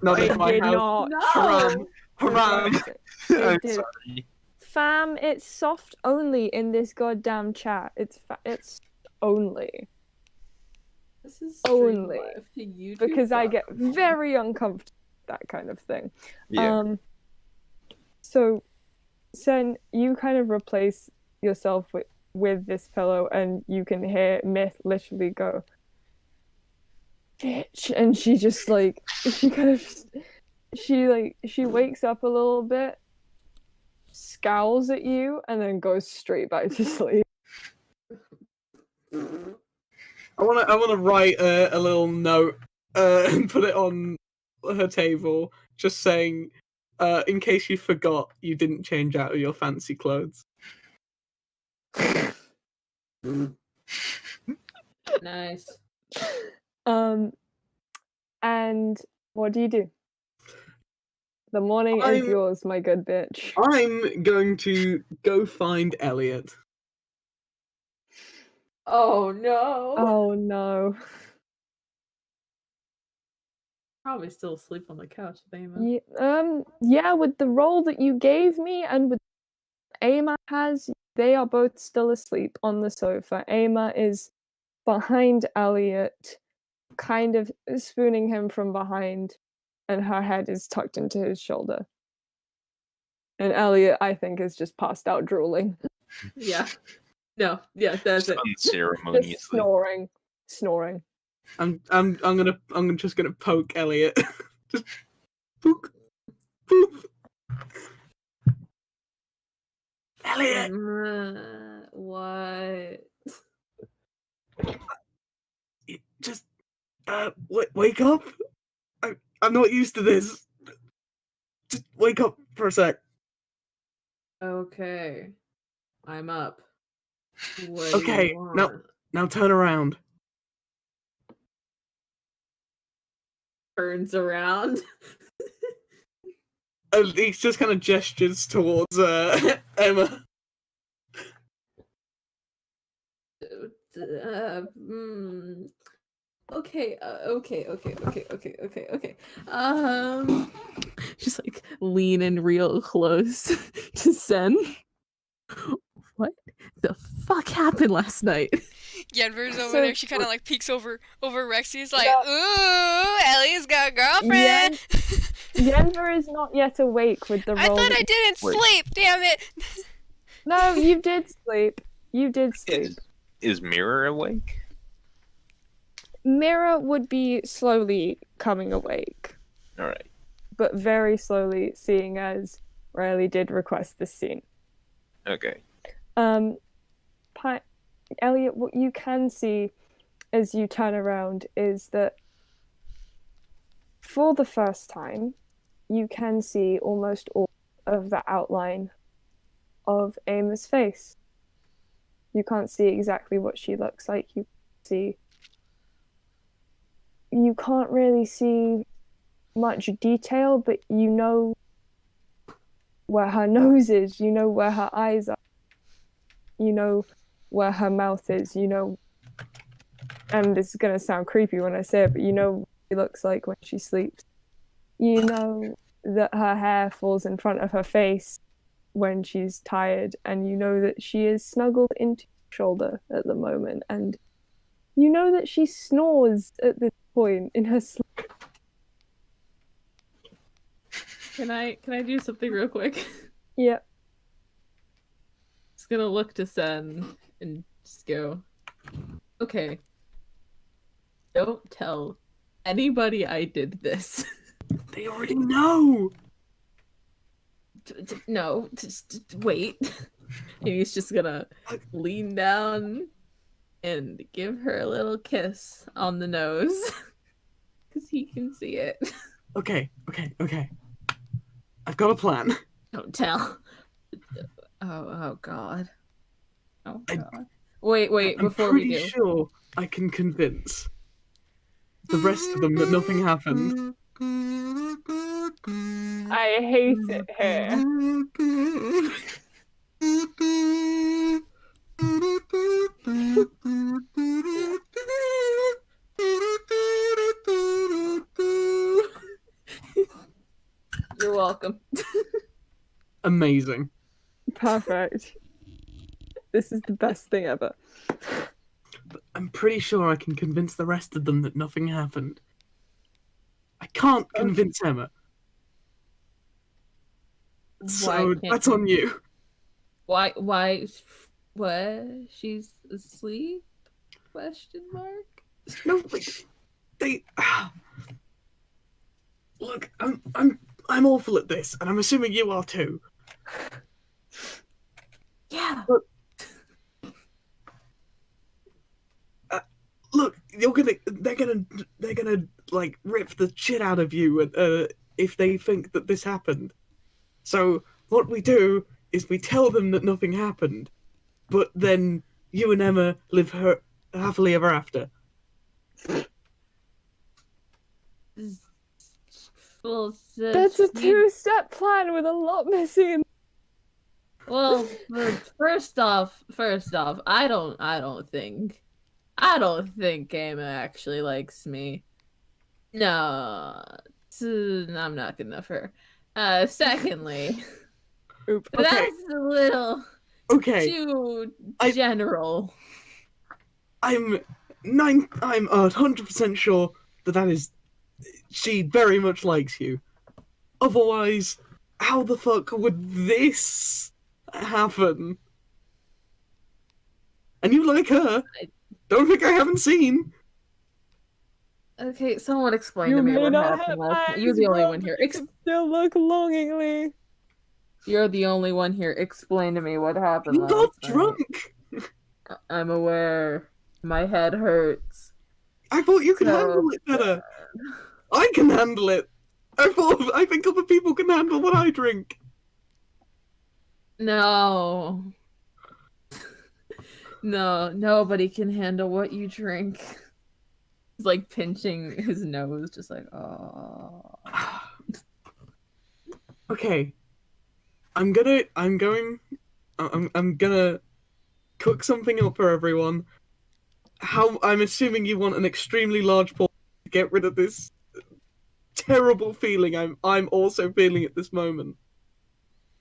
Not I in my did house. not. Haram. Haram. It I'm did. sorry. Fam, it's soft only in this goddamn chat. It's only. This is Only. stream live to YouTube Because I get platform. very uncomfortable with that kind of thing. Yeah. So, Senn, you kind of replace yourself with this pillow, and you can hear Myth literally go, "Bitch," and she just like she wakes up a little bit, scowls at you, and then goes straight back to sleep. I wanna write a little note and put it on her table, just saying, in case you forgot, you didn't change out of your fancy clothes. Nice. And what do you do? The morning is yours, my good bitch. I'm going to go find Elliot. Oh no. Oh no. Probably still asleep on the couch with Eymma. Yeah, with the role that you gave me and with Eymma has, they are both still asleep on the sofa. Eymma is behind Elliot, kind of spooning him from behind, and her head is tucked into his shoulder. And Elliot, I think, is just passed out drooling. Yeah. No, yeah, that's Just it. Just unceremoniously. snoring. I'm just gonna poke Elliot. Just poke. Poop. Elliot! What? Just wake up. I'm not used to this. Just wake up for a sec. Okay. I'm up. What Okay, do you want? now turn around. Turns around. And he just kind of gestures towards Eymma. Okay. Just like leaning real close to Senn. What the fuck happened last night? Yenver's over So- there. She kind of like peeks over Rexy's like, ooh, Ellie's got a girlfriend. Yenver is not yet awake with the I role. thought that I didn't Wait. sleep. Damn it. No, you did sleep. You did sleep. Is Mirror awake? Mira would be slowly coming awake, All right. but very slowly, seeing as Riley did request this scene. Okay. Elliot, what you can see as you turn around is that for the first time, you can see almost all of the outline of Eymma's face. You can't see exactly what she looks like. You can't really see much detail, but you know where her nose is, you know where her eyes are, you know where her mouth is, you know, and this is going to sound creepy when I say it, but you know what she looks like when she sleeps. You know that her hair falls in front of her face when she's tired, and you know that she is snuggled into your shoulder at the moment, and you know that she snores at this point in her sleep. Can I do something real quick? Yeah. Just gonna look to Senn and just go, okay. Don't tell anybody I did this. They already know. No, just wait. And he's just gonna lean down and give her a little kiss on the nose. Because he can see it. Okay. I've got a plan. Don't tell. Oh god. Oh god. Wait, I'm before we pretty do. sure I can convince the rest of them that nothing happened. I hate it here. You're welcome. Amazing. Perfect. This is the best thing ever. But I'm pretty sure I can convince the rest of them that nothing happened. I can't convince Eymma. So can't that's on you. Why? What? She's asleep? Question mark. No, they. Look, I'm awful at this, and I'm assuming you are too. Yeah. Look, they're gonna like rip the shit out of you, if they think that this happened. So what we do is we tell them that nothing happened, but then you and Eymma live happily ever after. Well, That's a two-step plan with a lot missing. Well, first off, I don't think Eymma actually likes me. No, I'm not good enough for her. Secondly, Oop. Okay. that's a little Okay. too I- general. I'm 100% sure that is. She very much likes you. Otherwise, how the fuck would this happen? And you like her? Don't think I haven't seen. Okay, someone explain You to me may what not happened have last night. eyes, You're the only bro, one here. but you can still look longingly. You're the only one here. Explain to me what happened You last got night. drunk. I'm aware. My head hurts. I thought you could So handle it better. I can handle it. I think other people can handle what I drink. No. No, nobody can handle what you drink. He's like pinching his nose, just like, oh. Okay. I'm gonna cook something up for everyone. I'm assuming you want an extremely large portion to get rid of this terrible feeling I'm also feeling at this moment.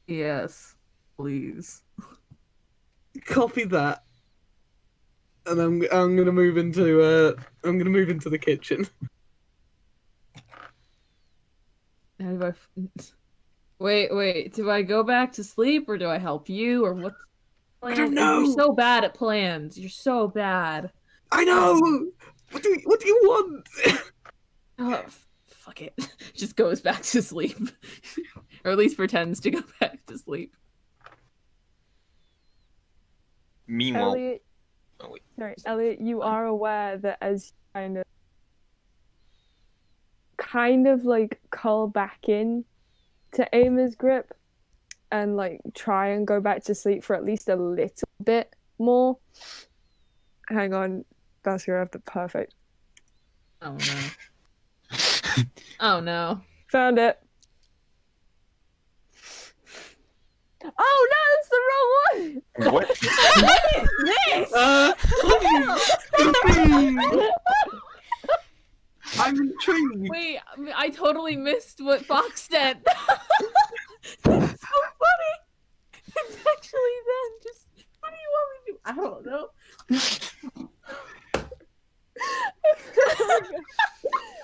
Yes, please. Copy that. And I'm gonna move into the kitchen. How do Wait, do I go back to sleep or do I help you or what's the plan? I don't know. You're so bad at plans. You're so bad. I know. What do you want? Oh, fuck it. Just goes back to sleep. Or at least pretends to go back to sleep. Meanwhile, Elliot, oh wait, sorry, Elliot, you are aware that as you kind of like curl back in to Eymma's grip and like try and go back to sleep for at least a little bit more. Hang on, Basker, I have the perfect. Oh no. Oh no. Found it. Oh no, that's the wrong one. what? Please. I'm intrigued. Wait, I totally missed what Fox said. That's so funny. It's actually then. Just what do you want me to do? I don't know.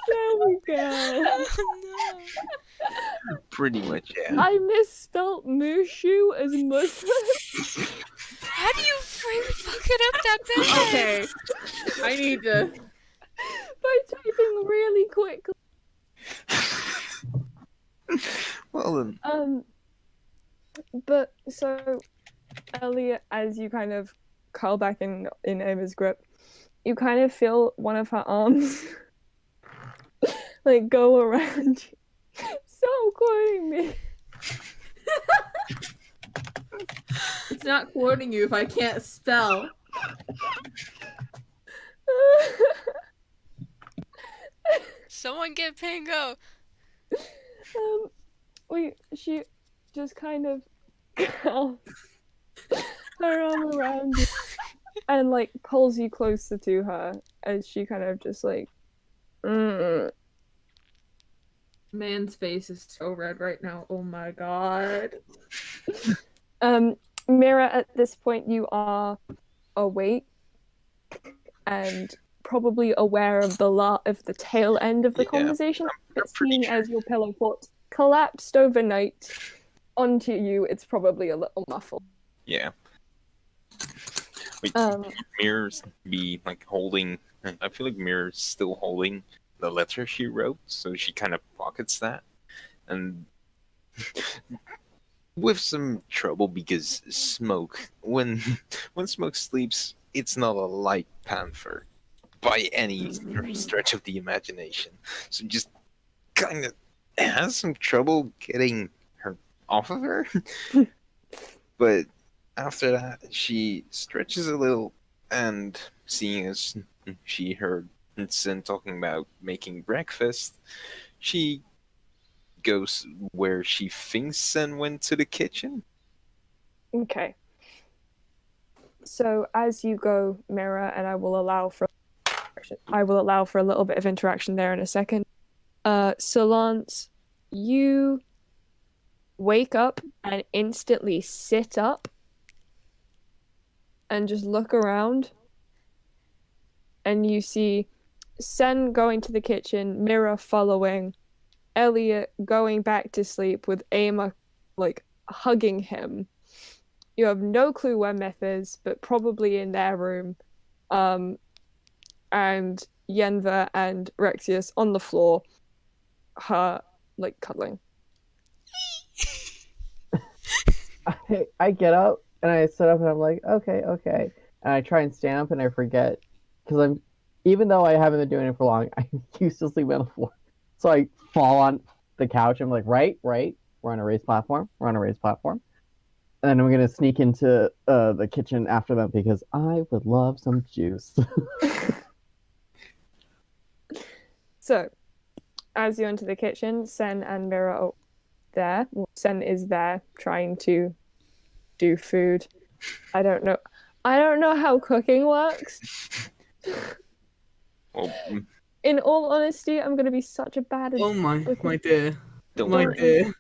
There we go. Oh, no. Pretty much, yeah. I misspelt Mushu as Muslim. How do you fuck it up that bad? Okay. I need to. By typing really quickly. Well then. But so Elliot, as you kind of curl back in Eymma's grip, you kind of feel one of her arms like go around you. Stop quoting me. It's not quoting you if I can't spell. Someone get Pango. She just kind of curls her arm around you and like pulls you closer to her as she kind of just like Man's face is so red right now. Oh my god. Mira, at this point you are awake and probably aware of the tail end of the Yeah, conversation. I'm But pretty seeing sure. as your pillow fort collapsed overnight onto you, it's probably a little muffled. Yeah. Wait, Um, Mirror's be like holding. I feel like Mirror's still holding the letter she wrote, so she kind of pockets that, and with some trouble because Smoke, when Smoke sleeps, it's not a light panther by any stretch of the imagination. So just kind of has some trouble getting her off of her, but after that, she stretches a little, and seeing as she heard Senn talking about making breakfast, she goes where she thinks Senn went to the kitchen. Okay. So as you go, Mira, and I will allow for a little bit of interaction there in a second. Solance, you wake up and instantly sit up and just look around, and you see Senn going to the kitchen, Mira following, Elliot going back to sleep with Eymma like hugging him. You have no clue where Myth is, but probably in their room. And Yenver and Rexius on the floor, her like cuddling. I get up and I sit up and I'm like, okay. And I try and stand up and I forget. Because even though I haven't been doing it for long, I used to sleep on the floor. So I fall on the couch. I'm like, right. We're on a raised platform. And then I'm going to sneak into the kitchen after them because I would love some juice. So, as you enter the kitchen, Senn and Mira are there. Well, Senn is there trying to do food. I don't know how cooking works. Well, In all honesty, I'm going to be such a bad Oh my dear. don't My worry. dear.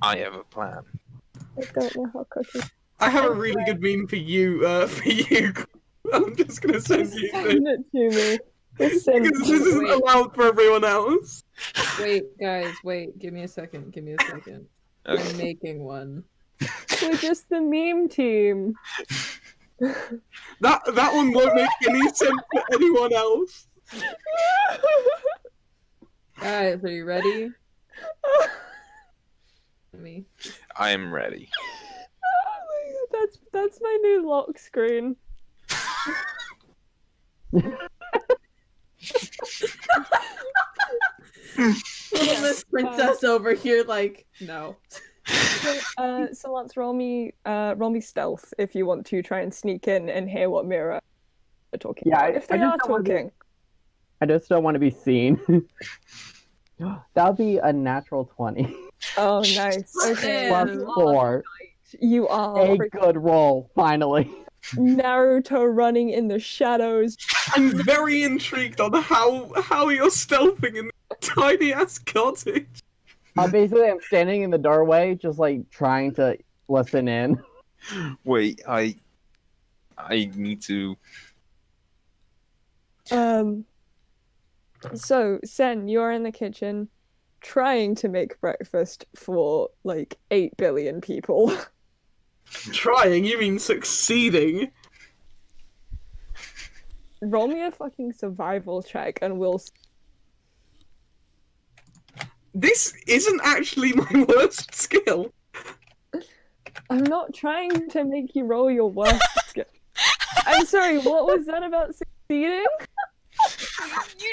I have a plan. I don't know how cooking. I have a really good meme for you, I'm just gonna send you this. Send it to me. Just send Because it this to me. isn't allowed for everyone else. Wait, guys, wait. Give me a second. Okay. I'm making one. We're just the meme team. That one won't make any sense to anyone else. Guys, are you ready? Me. I am ready. Oh my god, that's my new lock screen. Little Miss Princess over here, like, no. So let's roll me stealth if you want to try and sneak in and hear what Mira are talking Yeah, about. If they I just are don't wanna be- talking. I just don't want to be seen. That would be a natural 20. Oh, nice. Okay. Plus And 4. You are A freaking good roll, finally. Naruto running in the shadows. I'm very intrigued on how you're stealthing in this tiny ass cottage. Basically, I'm standing in the doorway, just like trying to listen in. Wait, I need to. So, Senn, you're in the kitchen trying to make breakfast for like 8 billion people. Trying? You mean succeeding? Roll me a fucking survival check and we'll This isn't actually my worst skill. I'm not trying to make you roll your worst skill. I'm sorry, what was that about succeeding?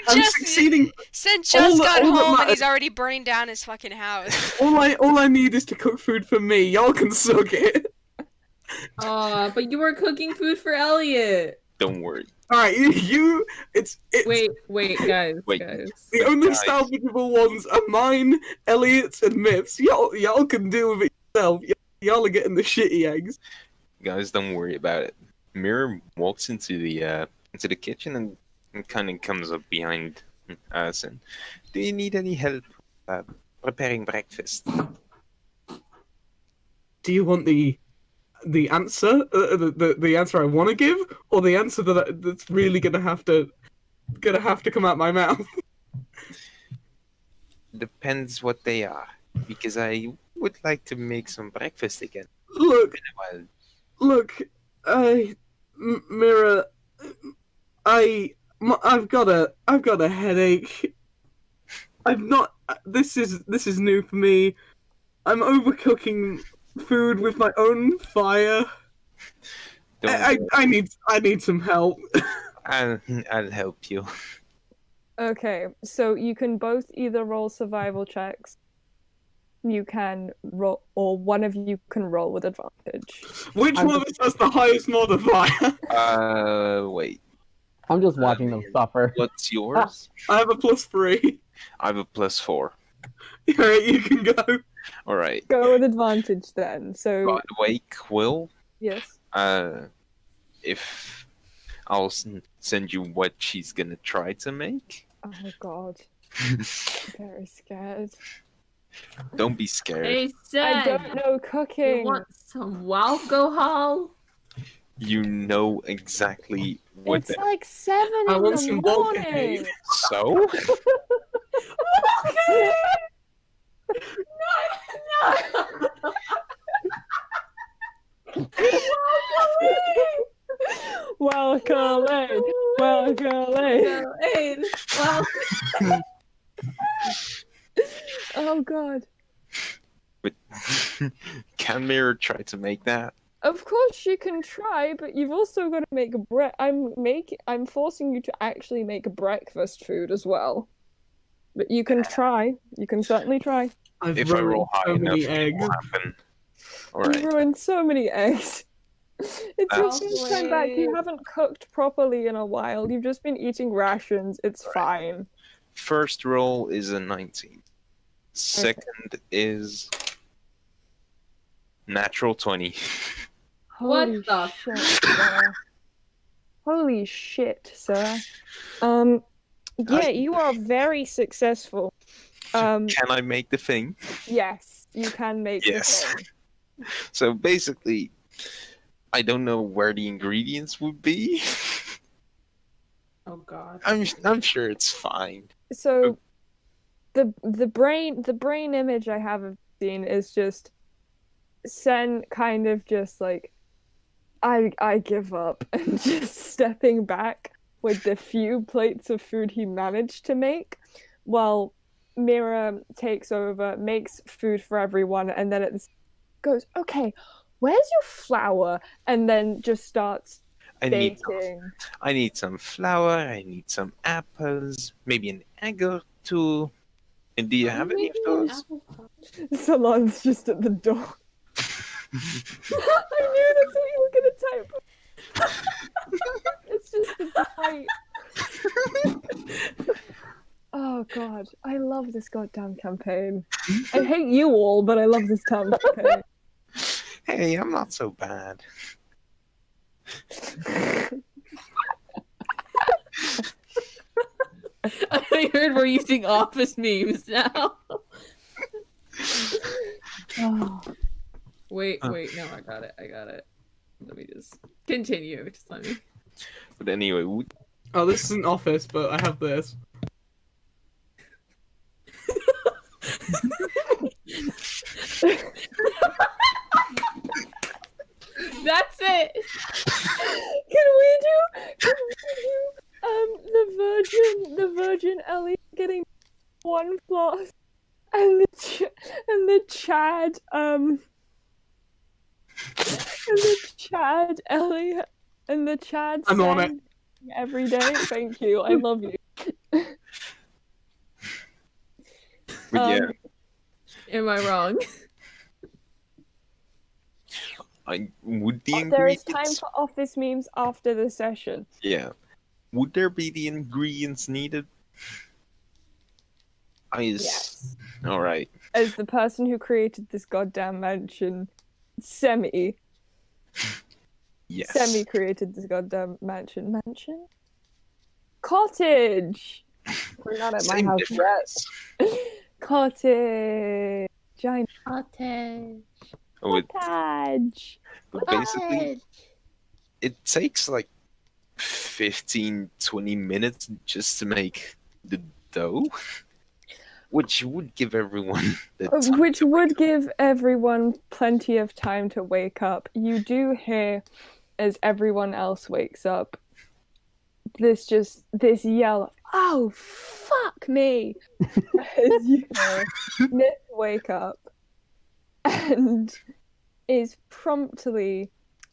I'm succeeding. Senn just got all that home and matters- he's already burning down his fucking house. All I need is to cook food for me. Y'all can suck it. but you were cooking food for Elliot. Don't worry. All right, it's Wait, guys. the only Guys. salvageable ones are mine, Elliot's, and Myth's. Y'all can deal with it yourself. Y'all are getting the shitty eggs. Guys, don't worry about it. Mirror walks into the kitchen and kind of comes up behind us and, do you need any help preparing breakfast? Do you want the answer, the answer I want to give, or the answer that's really gonna have to come out my mouth? Depends what they are, because I would like to make some breakfast again. Look, Well, Mira, I've got a headache. I'm not. This is new for me. I'm overcooking food with my own fire. I need some help. I'll help you. Okay, so you can both either roll survival checks. You can roll, or one of you can roll with advantage. Which one of us has the highest modifier? Wait. I'm just watching them suffer. What's yours? I have a +3. I have a +4. Alright, you can go. All right. Go with advantage then. So By the way, Quill, yes. if I'll send you what she's gonna try to make. Oh God, very scared. Don't be scared. Hey, I Senn, don't know you cooking. want some alcohol? You know exactly what It's that. like 7 I in want the some morning. Volcade. So Welcome in. Welcome in. Hey, well, Oh God. but can Mirror try to make that? Of course you can try, but you've also got to make a I'm forcing you to actually make a breakfast food as well. But you can try. You can certainly try. I've If I ruined roll high so enough, many it eggs. will happen. All You right. ruined so many eggs. It's your That's- first time back. You haven't cooked properly in a while. You've just been eating rations. It's fine. First roll is a 19. Second is natural 20. What Holy the- shit, sir. Holy shit, sir. Yeah, you are very successful. Can I make the thing? Yes, you can make Yes. the thing. So basically, I don't know where the ingredients would be. oh God. I'm sure it's fine. So the brain image I have of the scene is just Senn kind of just like I give up and just stepping back with the few plates of food he managed to make while Mira takes over, makes food for everyone, and then it goes, okay, where's your flour? And then just starts I need baking. I need some flour. I need some apples. Maybe an egg or two. And do you have any of those? Solance just at the door. I knew that's what you were gonna type. It's just a delight. Oh God, I love this goddamn campaign. I hate you all, but I love this damn campaign. Hey, I'm not so bad. I heard we're using office memes now. Oh. Wait, no, I got it. Let me just continue. Just let me. But anyway, Oh, this isn't Office, but I have this. That's it. Can we do the Virgin Elliot getting one floss and the Chad Elliot and the Chad I'm on it. Senn every day? Thank you. I love you. but yeah, Am I wrong? would the There is ingredients? time for office memes after the session. Yeah, would there be the ingredients needed? Yes. All right. As the person who created this goddamn mansion, Semi Yes. created this goddamn mansion. Cottage. We're not at my Same house difference. yet. Cottage. Giant Cottage. With, cottage. but basically, it takes like 15-20 minutes just to make the dough, which would give everyone the time Which to would give everyone plenty of time to wake up. You do hear, as everyone else wakes up, this yell of, oh, fuck me! As you hear Nick wake up and is promptly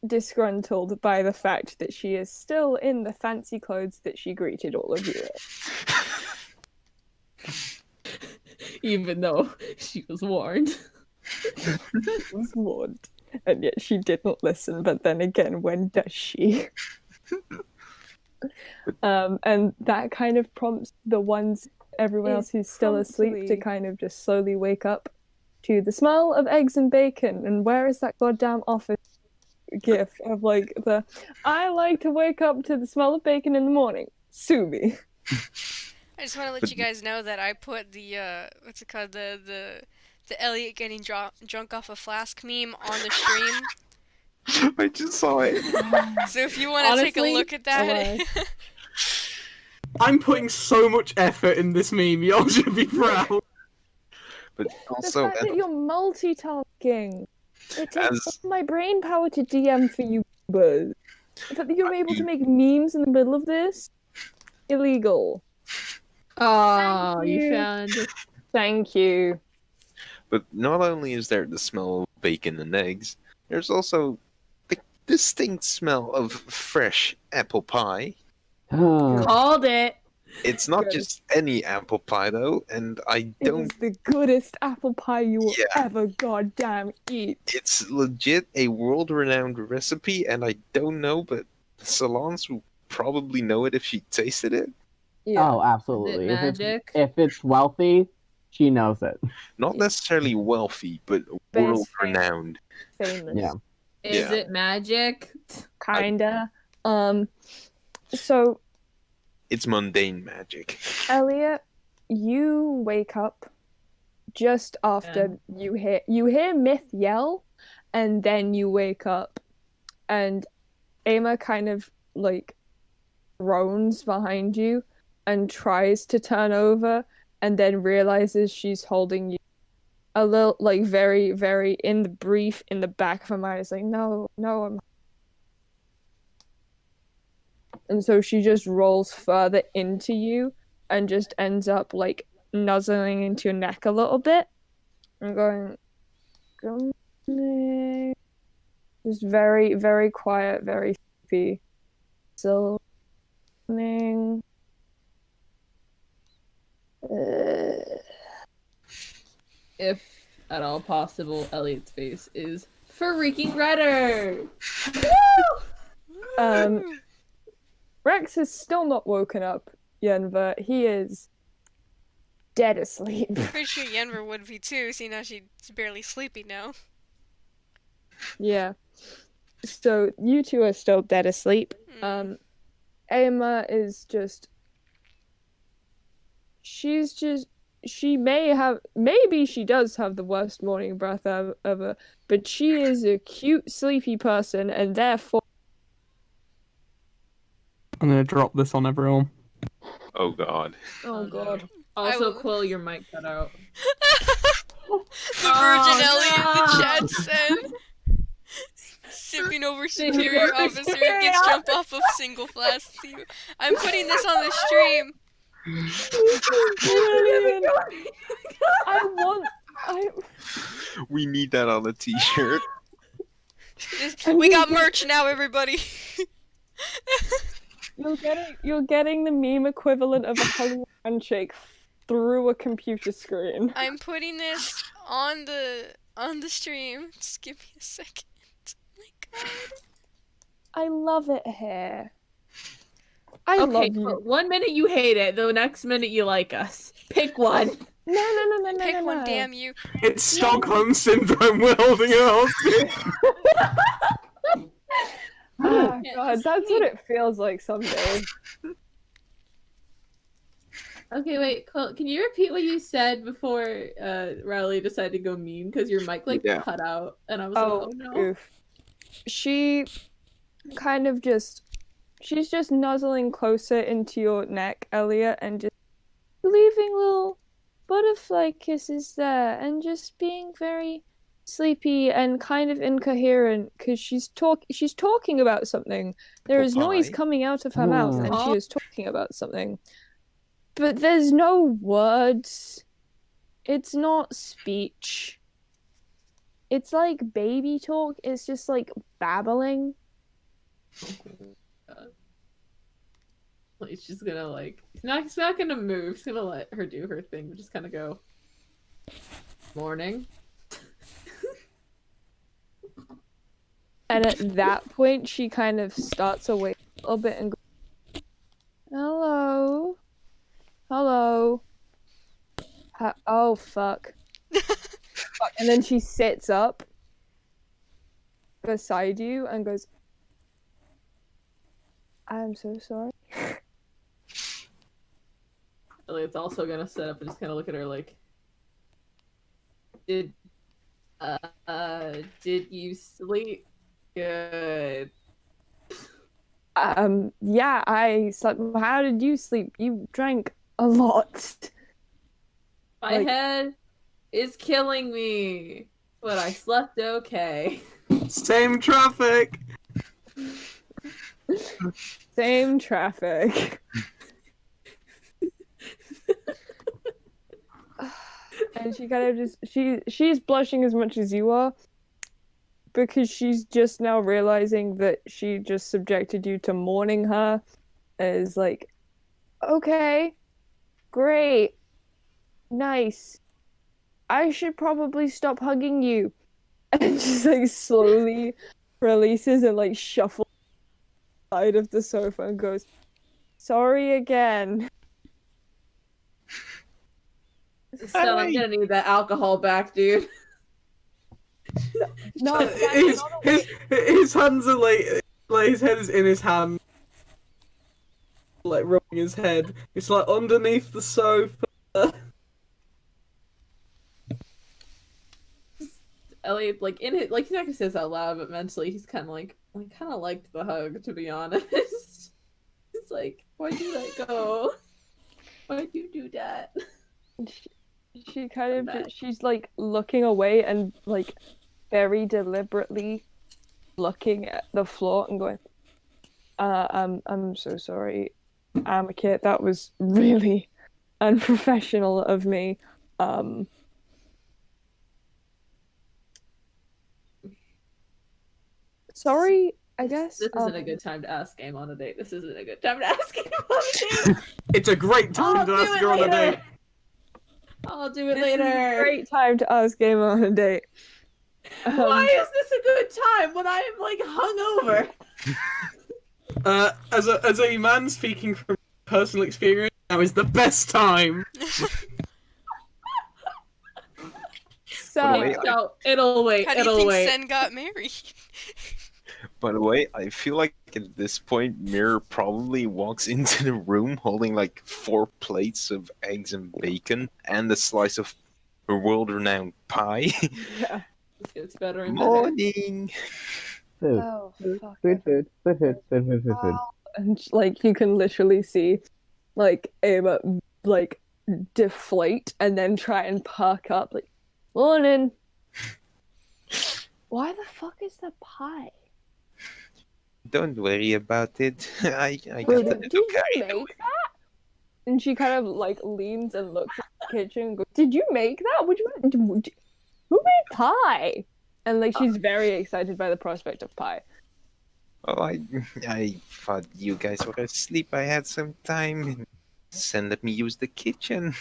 disgruntled by the fact that she is still in the fancy clothes that she greeted all of you with. Even though she was warned. She was warned, and yet she didn't listen. But then again, when does she? And that kind of prompts the ones everyone else Is who's still asleep to promptly- kind of just slowly wake up to the smell of eggs and bacon. And where is that goddamn office gif of like the I like to wake up to the smell of bacon in the morning? Sue me. I just want to let you guys know that I put the what's it called, the Elliot getting drunk off a flask meme on the stream. I just saw it. So if you want to take a Honestly, look at that, I'm putting so much effort in this meme. Y'all should be proud. But The also, fact that you're multitasking. It takes As- all my brain power to DM for you, but the fact that you're able to make memes in the middle of this, illegal. Oh, Thank you you. found Thank you. but not only is there the smell of bacon and eggs, there's also the distinct smell of fresh apple pie. called it. It's not Good. just any apple pie though, and I It is don't. the goodest apple pie you will Yeah. ever goddamn eat. It's legit a world-renowned recipe, and I don't know, but Solance will probably know it if she tasted it. Yeah. Oh, absolutely. If magic? it's wealthy, she knows it. Not necessarily wealthy, but But it's world-renowned. famous. Yeah. Is Yeah. it magic? Kinda. So It's mundane magic. Elliot, you wake up just after you hear Myth yell, and then you wake up, and Eymma kind of like groans behind you and tries to turn over, and then realizes she's holding you a little, like very, very in the back of her mind is like, no, I'm. And so she just rolls further into you and just ends up like nuzzling into your neck a little bit and going, "Good morning." Just very, very quiet, very sleepy. So, morning. If at all possible, Elliot's face is freaking redder. Rex is still not woken up, Yenver. He is dead asleep. pretty sure Yenver would be too, seeing how she's barely sleeping now. Yeah. So you two are still dead asleep. Eymma is just. Maybe she does have the worst morning breath ever, but she is a cute, sleepy person, and therefore. I'm gonna drop this on everyone. Oh god. Oh god. Also, will- Quill, your mic cut out. The Virgin Elliot in the chat said, sipping over superior officer gets jump off of single flask. I'm putting this on the stream. We need that on a t-shirt. We got merch now, everybody. You're getting the meme equivalent of a Hollywood handshake through a computer screen. I'm putting this on the stream. Just give me a second. Oh my god. I love it here. I Okay, love you. Quill, 1 minute you hate it, the next minute you like us. Pick one. No. Pick one, damn you. It's Stockholm Syndrome wielding a hostage. Oh god, that's what it feels like some days. Okay, wait, Quill, can you repeat what you said before Riley decided to go meme? Because your mic cut out, and I was like, oh no. Oof. She kind of she's just nuzzling closer into your neck, Elliot, and just leaving little butterfly kisses there, and just being very sleepy and kind of incoherent because she's talking about something. There is noise coming out of her mouth, and she is talking about something. But there's no words. It's not speech. It's like baby talk. It's just like babbling. He's just gonna he's not gonna move. He's gonna let her do her thing. But just kind of go. Morning. And at that point, she kind of starts awake a little bit and goes, hello. oh fuck. Fuck. And then she sits up beside you and goes, I'm so sorry. Elliot's also gonna sit up and just kind of look at her like, did you sleep good? Yeah, I slept. How did you sleep? You drank a lot. My Like- head is killing me, but I slept okay. Same traffic. Same traffic. And she kind of just she's blushing as much as you are because she's just now realizing that she just subjected you to mourning her as like, okay, great, nice. I should probably stop hugging you. And just like slowly releases and like shuffles side of the sofa and goes, sorry again. Still, I'm gonna need that alcohol back, dude. No, His hands are like his head is in his hand, like rubbing his head. It's like underneath the sofa. Elliot, like in it, like he's not gonna say this out loud, but mentally he's kind of liked the hug, to be honest. It's like, why'd you let go? Why'd you do that? she kind of she's like looking away and like very deliberately looking at the floor and going, I'm so sorry, Amikit, that was really unprofessional of me. Sorry, I guess. This isn't a good time to ask Game on a date. This isn't a good time to ask Game on a date. It's a great time I'll to do ask it her on a later. date. I'll do it This is a later. great time to ask Game on a date. Why is this a good time when I'm like hungover? As a man speaking from personal experience, now is the best time. So, Wait, No, it'll wait. How do you It'll think wait. Senn got married? By the way, I feel like at this point, Mirror probably walks into the room holding like 4 plates of eggs and bacon and a slice of a world-renowned pie. yeah. This gets better and better. Morning. Food. Oh, fuck. Food. And like you can literally see like Eymma like deflate and then try and perk up like, morning. Why the fuck is there pie? Don't worry about it. I got Did a little you carried make away. that? And she kind of like leans and looks at the kitchen and goes, did you make that? Who made pie? And like she's very excited by the prospect of pie. Oh, I thought you guys were asleep. I had some time. Sen let me use the kitchen.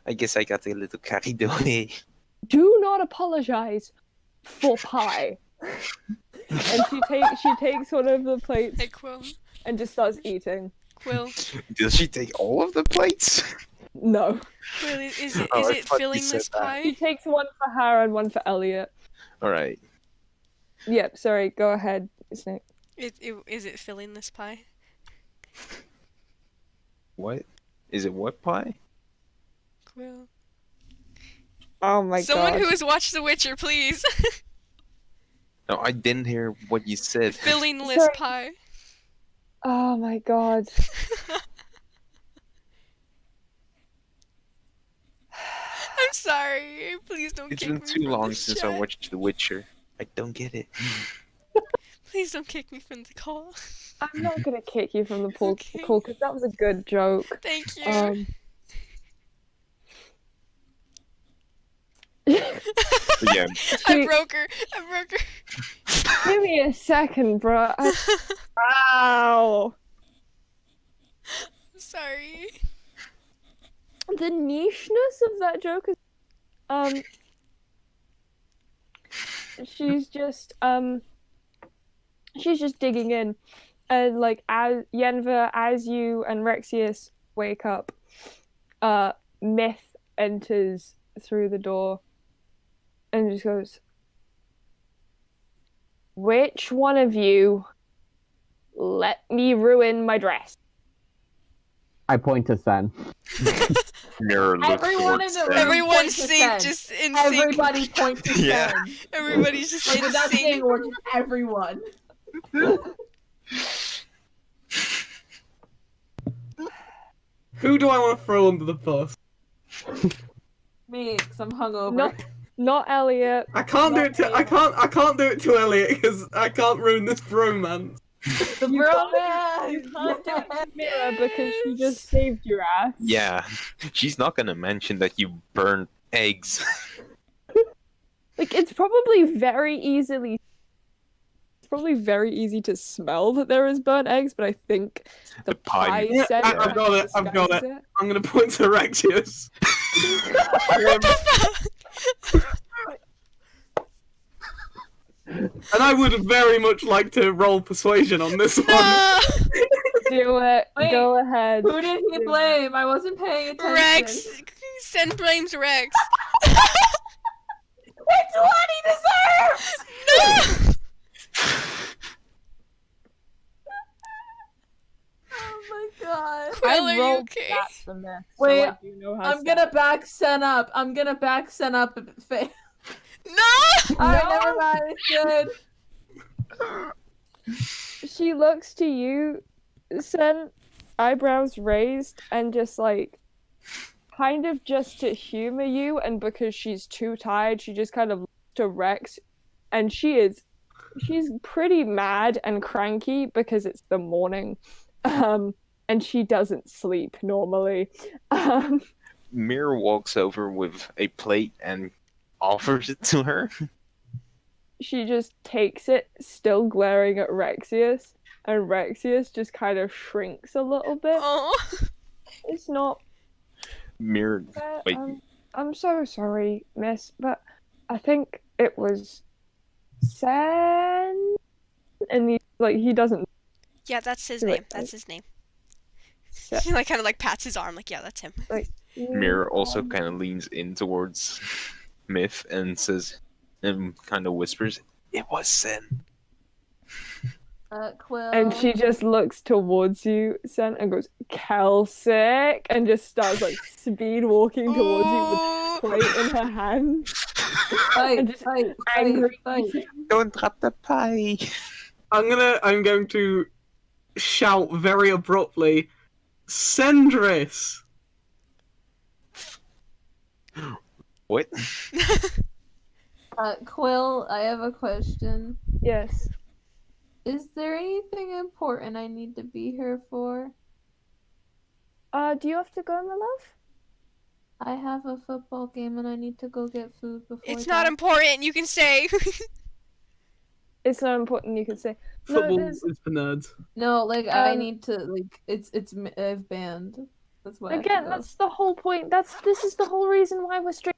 I guess I got a little carried away. Do not apologize for pie. And she takes one of the plates Hey, Quill. and just starts eating. Quill. Did she take all of the plates? No. Quill, is it, Oh, is I it thought you filling said this that. pie? She takes one for her and one for Elliot. All right. Yep, sorry, go ahead, Snek. Is it filling this pie? What? Is it what pie? Quill. Oh my Someone god. who has watched The Witcher, please. No, I didn't hear what you said. Filling list Sorry. pie. Oh my god. I'm sorry. Please don't It's kick been me too from long this since chat. I watched The Witcher. I don't get it. Please don't kick me from the call. I'm not gonna kick you from the pool Okay. call because that was a good joke. Thank you. Yeah. I broke her. Give me a second, bro. Wow. Sorry. The nicheness of that joke is she's just digging in, and like as Yenver, as you and Rexius wake up, Myth enters through the door and just goes, "Which one of you let me ruin my dress?" I point to Senn. Mirror looks Everyone towards in the Senn. room- Everyone point to sync, Senn. just in sync. Everybody point to Yeah. Senn. Everybody's just Like in without saying sync. a word, just everyone. Who do I want to throw under the bus? Me, because I'm hungover. Not Elliot. I can't do it to. I can't do it to Elliot because I can't ruin this bromance. The You bromance! You can't do it to Mira because she Yes. just saved your ass. Yeah, she's not gonna mention that you burned eggs. Like, it's probably very easy to smell that there is burnt eggs, but I think the The pie- pie Yeah, scent I've got it, I've got disguises I'm gonna point to Rexius. And I would very much like to roll persuasion on this one. No! Do it. Wait, Go ahead. Who did he blame? I wasn't paying attention. Rex! Senn blames Rex. It's what he deserves! No! Oh my god. Quill, are you rolled okay? that for myth, Wait, so I do know how I'm gonna back Senn up. I'm gonna back Senn up if it fails. No! Alright, No. never mind. It's good. She looks to you, Senn, eyebrows raised, and just like, kind of just to humor you, and because she's too tired, she just kind of looks to Rex, and she's pretty mad and cranky because it's the morning, and she doesn't sleep normally. Mirror walks over with a plate and offers it to her. She just takes it, still glaring at Rexius, and Rexius just kind of shrinks a little bit. Oh. It's not Mirror, wait, I'm so sorry, miss, but I think it was Senn, and he doesn't. Yeah, that's his Right, name. right. That's his name. Senn. He like kind of like pats his arm, like, yeah, that's him. Mirror also kind of leans in towards Myth and says, and kind of whispers, "It was Senn." Quill. And she just looks towards you, Senn, and goes, "Kelsick," and just starts like speed walking towards you with Ooh. a plate in her hand. Fight, and just fight, angry. fight. Don't drop the pie. I'm going to shout very abruptly, Sendris! What? Quill, I have a question. Yes. Is there anything important I need to be here for? Do you have to go, my love? I have a football game and I need to go get food before. It's not important. You can stay. It's not important. You could say. Football there's- is for nerds. No, like I Um, need to like I've banned. That's why. I have to Again, go. that's the whole point. This is the whole reason why we're streaming.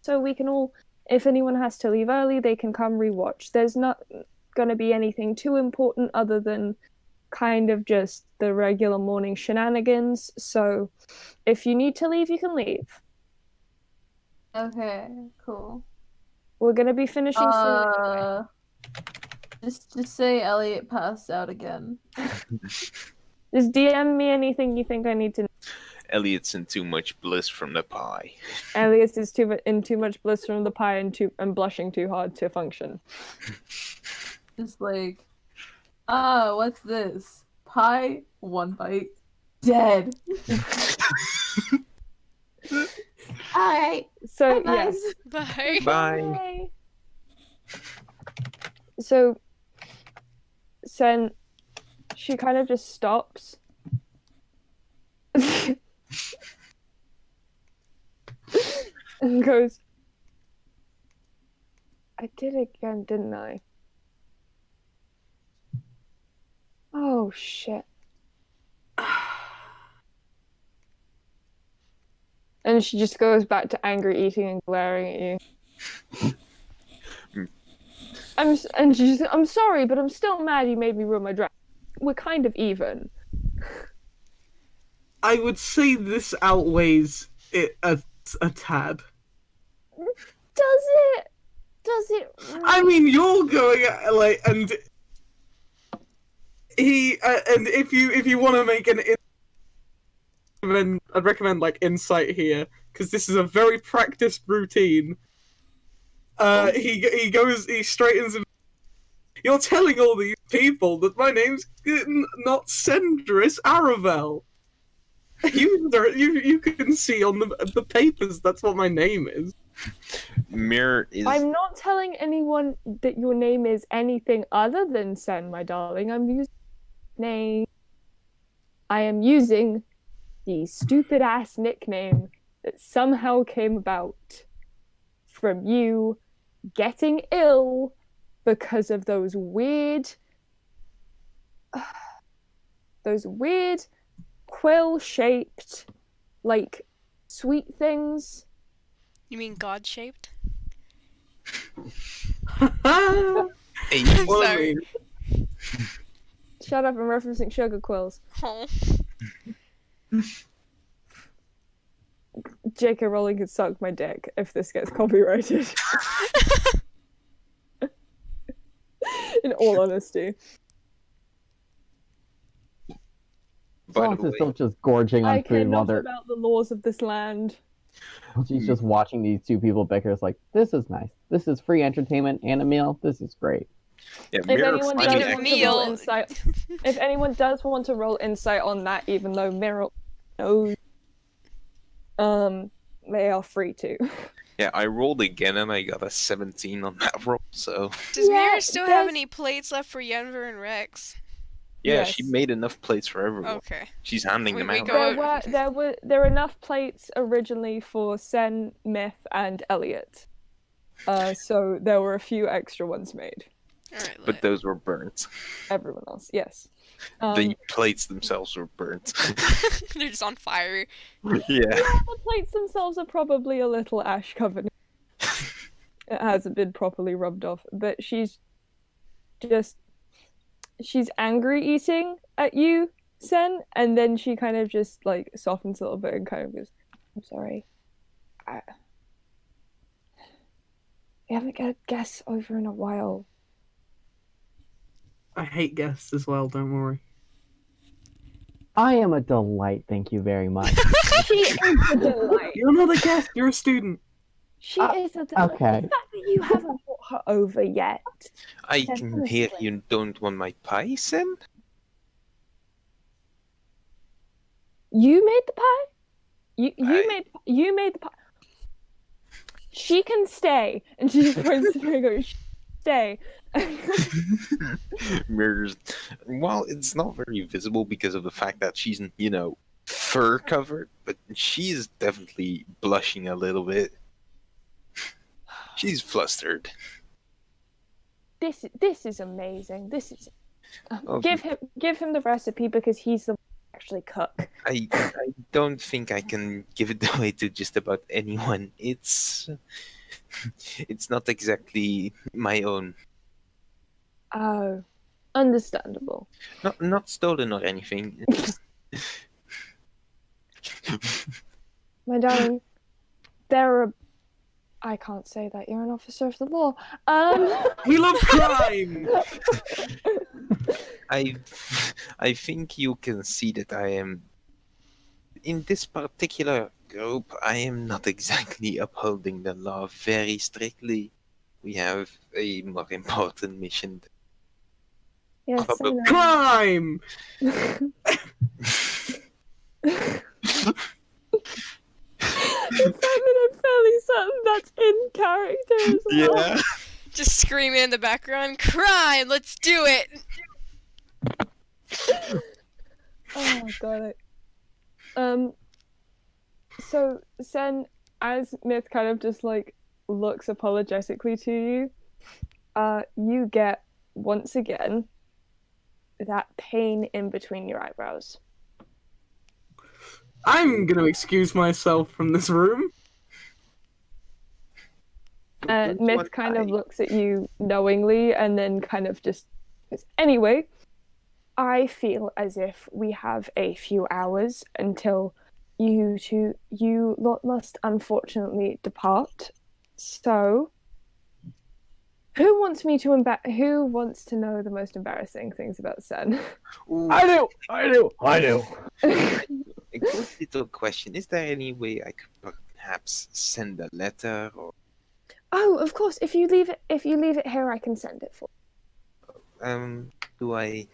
So we can all, if anyone has to leave early, they can come rewatch. There's not gonna be anything too important other than kind of just the regular morning shenanigans. So if you need to leave, you can leave. Okay, cool. We're gonna be finishing soon. Anyway. Just say Elliot passed out again. Just DM me anything you think I need to know. Elliot's in too much bliss from the pie. Elliot is in too much bliss from the pie and blushing too hard to function. Just like, what's this? Pie, one bite, dead. Alright. So Bye, yes. Bye. Bye. So Senn, she kind of just stops. And goes, "I did it again, didn't I? Oh shit." And she just goes back to angry eating and glaring at you. I'm sorry, but I'm still mad you made me ruin my dress. We're kind of even. I would say this outweighs it a a tad. Does it? Does it? I mean, you're going like, and if you want to make I'd recommend like insight here because this is a very practiced routine. He straightens him. You're telling all these people that my name's not Sendris Aravel. You can see on the papers that's what my name is. Mir is. I'm not telling anyone that your name is anything other than Senn, my darling. I'm using name. I am using the stupid ass nickname that somehow came about from you getting ill because of those weird quill-shaped, like, sweet things. You mean God-shaped? Hey, Sorry. Shut up, I'm referencing sugar quills. Oh. J.K. Rowling could suck my dick if this gets copyrighted. In all honesty. by Solance the is way, still just gorging I on care food while not they're. about the laws of this land. She's just watching these two people bicker. It's like, this is nice. This is free entertainment and a meal. This is great. yeah, If Mir anyone finding does of want actually- to roll meal- insight, if anyone does want to roll insight on that, even though Meryl knows, they are free to. Yeah, I rolled again and I got a 17 on that roll. So Does Yeah, Mira still have there's- any plates left for Yenver and Rex? yeah, she Yes. made enough plates for everyone. Okay. She's handing them We out. go- There were enough plates originally for Senn, Myth, and Elliot. So there were a few extra ones made. Alright, But those were burnt. Everyone else, yes. The plates themselves were burnt. they're just on fire. yeah. The plates themselves are probably a little ash covered. It hasn't been properly rubbed off, but she's angry eating at you, Senn, and then she kind of just like softens a little bit and kind of goes, "I'm sorry. We haven't got guests over in a while." I hate guests as well. Don't worry. I am a delight. Thank you very much. She is a delight. You're not a guest. You're a student. She is a delight. okay. The fact that you haven't brought her over yet. I can hear you don't want my pie, Sen? You made the pie? You I- made the pie. She can stay. And she just points to me and goes, "Stay." Mirrors. Well, it's not very visible because of the fact that she's, fur covered, but she's definitely blushing a little bit. She's flustered. This is amazing. This is Oh, give him the recipe because he's the one who actually cook. I don't think I can give it away to just about anyone. It's not exactly my own. Oh, understandable. Not stolen or anything. My darling, I can't say that. You're an officer of the law. We love crime. I think you can see that I am in this particular group. I am not exactly upholding the law very strictly. We have a more important mission. Yes, I know. Crime. The fact that I'm fairly certain that's in character as well. Just screaming in the background, crime, let's do it! Oh, got it. So Senn, as Myth kind of just like looks apologetically to you, you get once again that pain in between your eyebrows. I'm gonna excuse myself from this room. Don't Myth want kind of I- looks at you knowingly and then kind of just goes, "Anyway, I feel as if we have a few hours until you lot must unfortunately depart. So, who wants to know the most embarrassing things about Senn? Ooh, I do. a quick little question. Is there any way I could perhaps send a letter or Oh, of course. If you leave it here, I can send it for. do I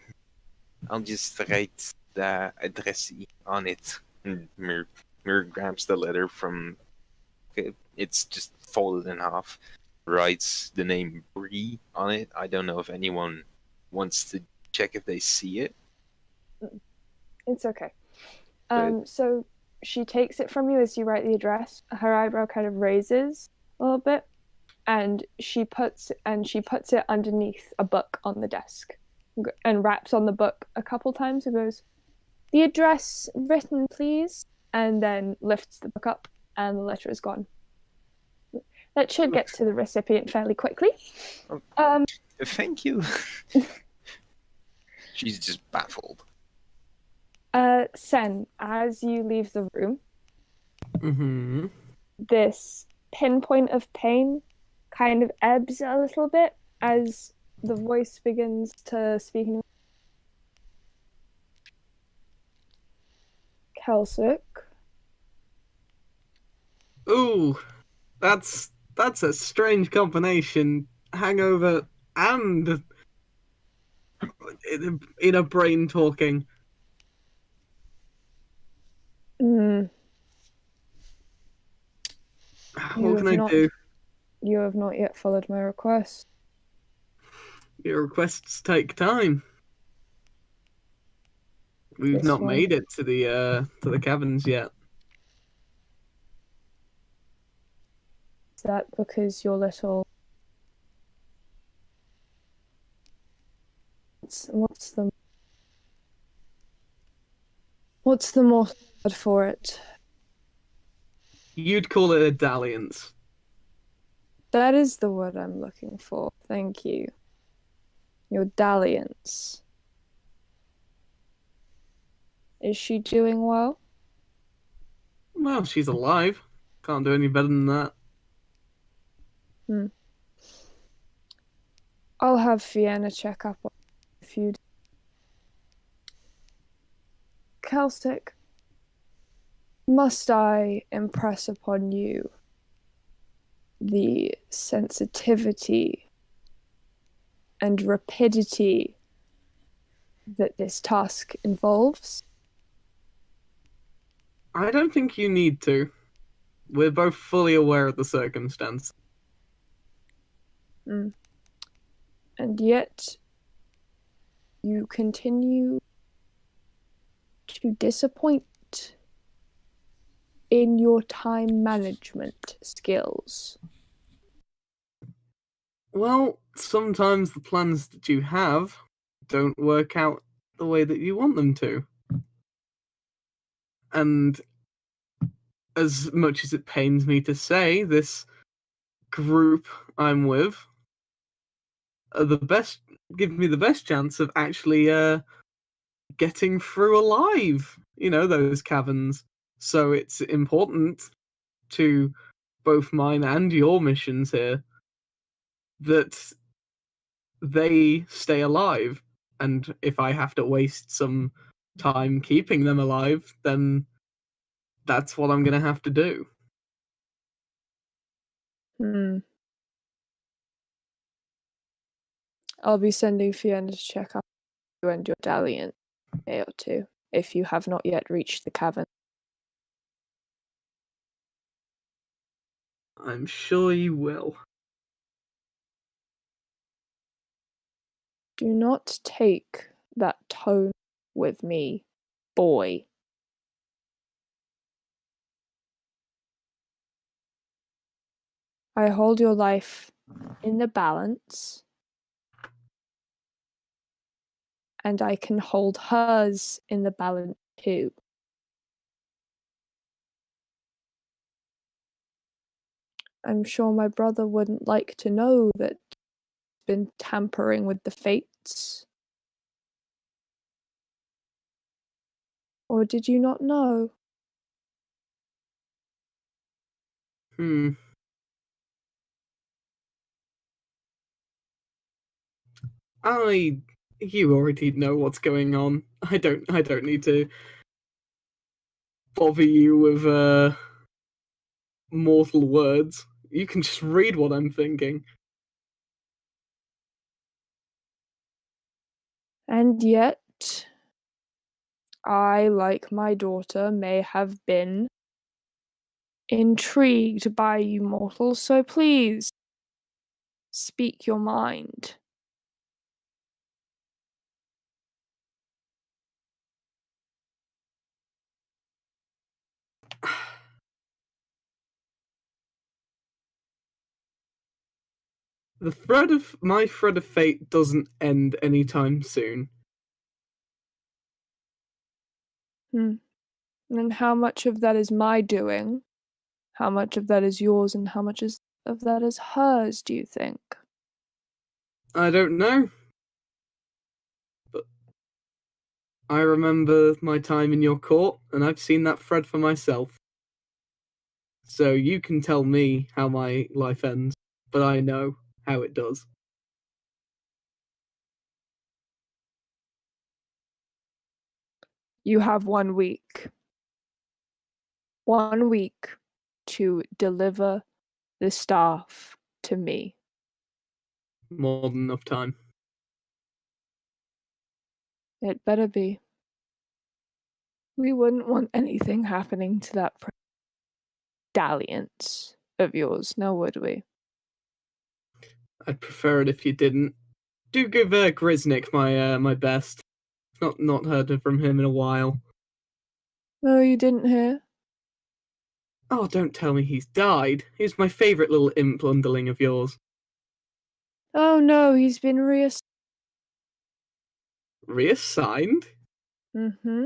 I'll just write the address on it. And Mir grabs the letter from it's just folded in half, writes the name Bree on it. I don't know if anyone wants to check if they see it. It's okay. But So she takes it from you as you write the address. Her eyebrow kind of raises a little bit, and she puts it underneath a book on the desk, and raps on the book a couple times and goes, "The address written, please," and then lifts the book up, and the letter is gone. That should get to the recipient fairly quickly. thank you. She's just baffled. Senn, as you leave the room, Mm-hmm. this pinpoint of pain kind of ebbs a little bit as the voice begins to speak in Celtic. Ooh, that's a strange combination. Hangover and in a brain talking. Mm, What can I do? You have not yet followed my request. Your requests take time. We've This not one. made it to the caverns yet. Is that because your little... What's the more word for it? You'd call it a dalliance. That is the word I'm looking for. Thank you. Your dalliance. Is she doing well? Well, she's alive. Can't do any better than that. I'll have Fiona check up on a few. Celtic, must I impress upon you the sensitivity and rapidity that this task involves? I don't think you need to. We're both fully aware of the circumstance. And yet, you continue to disappoint in your time management skills. Well, sometimes the plans that you have don't work out the way that you want them to. And as much as it pains me to say, this group I'm with are give me the best chance of actually getting through alive, those caverns. So it's important to both mine and your missions here that they stay alive. And if I have to waste some time keeping them alive, then that's what I'm going to have to do. I'll be sending Fiona to check up you and your dalliance in a day or two, if you have not yet reached the cavern. I'm sure you will. Do not take that tone with me, boy. I hold your life in the balance, and I can hold hers in the balance too. I'm sure my brother wouldn't like to know that he's been tampering with the fates. Or did you not know? Hmm. You already know what's going on. I don't need to bother you with mortal words. You can just read what I'm thinking. And yet, I, like my daughter, may have been intrigued by you mortals, so please speak your mind. My thread of fate doesn't end anytime soon. And how much of that is my doing? How much of that is yours, and how much of that is hers, do you think? I don't know. But I remember my time in your court, and I've seen that thread for myself. So you can tell me how my life ends, but I know how it does. You have 1 week. 1 week to deliver the staff to me. More than enough time. It better be. We wouldn't want anything happening to that dalliance of yours, now would we? I'd prefer it if you didn't. Do give Grisnik my best. Not heard from him in a while. Oh, you didn't hear? Oh, don't tell me he's died. He's my favourite little imp underling of yours. Oh no, he's been Reassigned? Mm-hmm.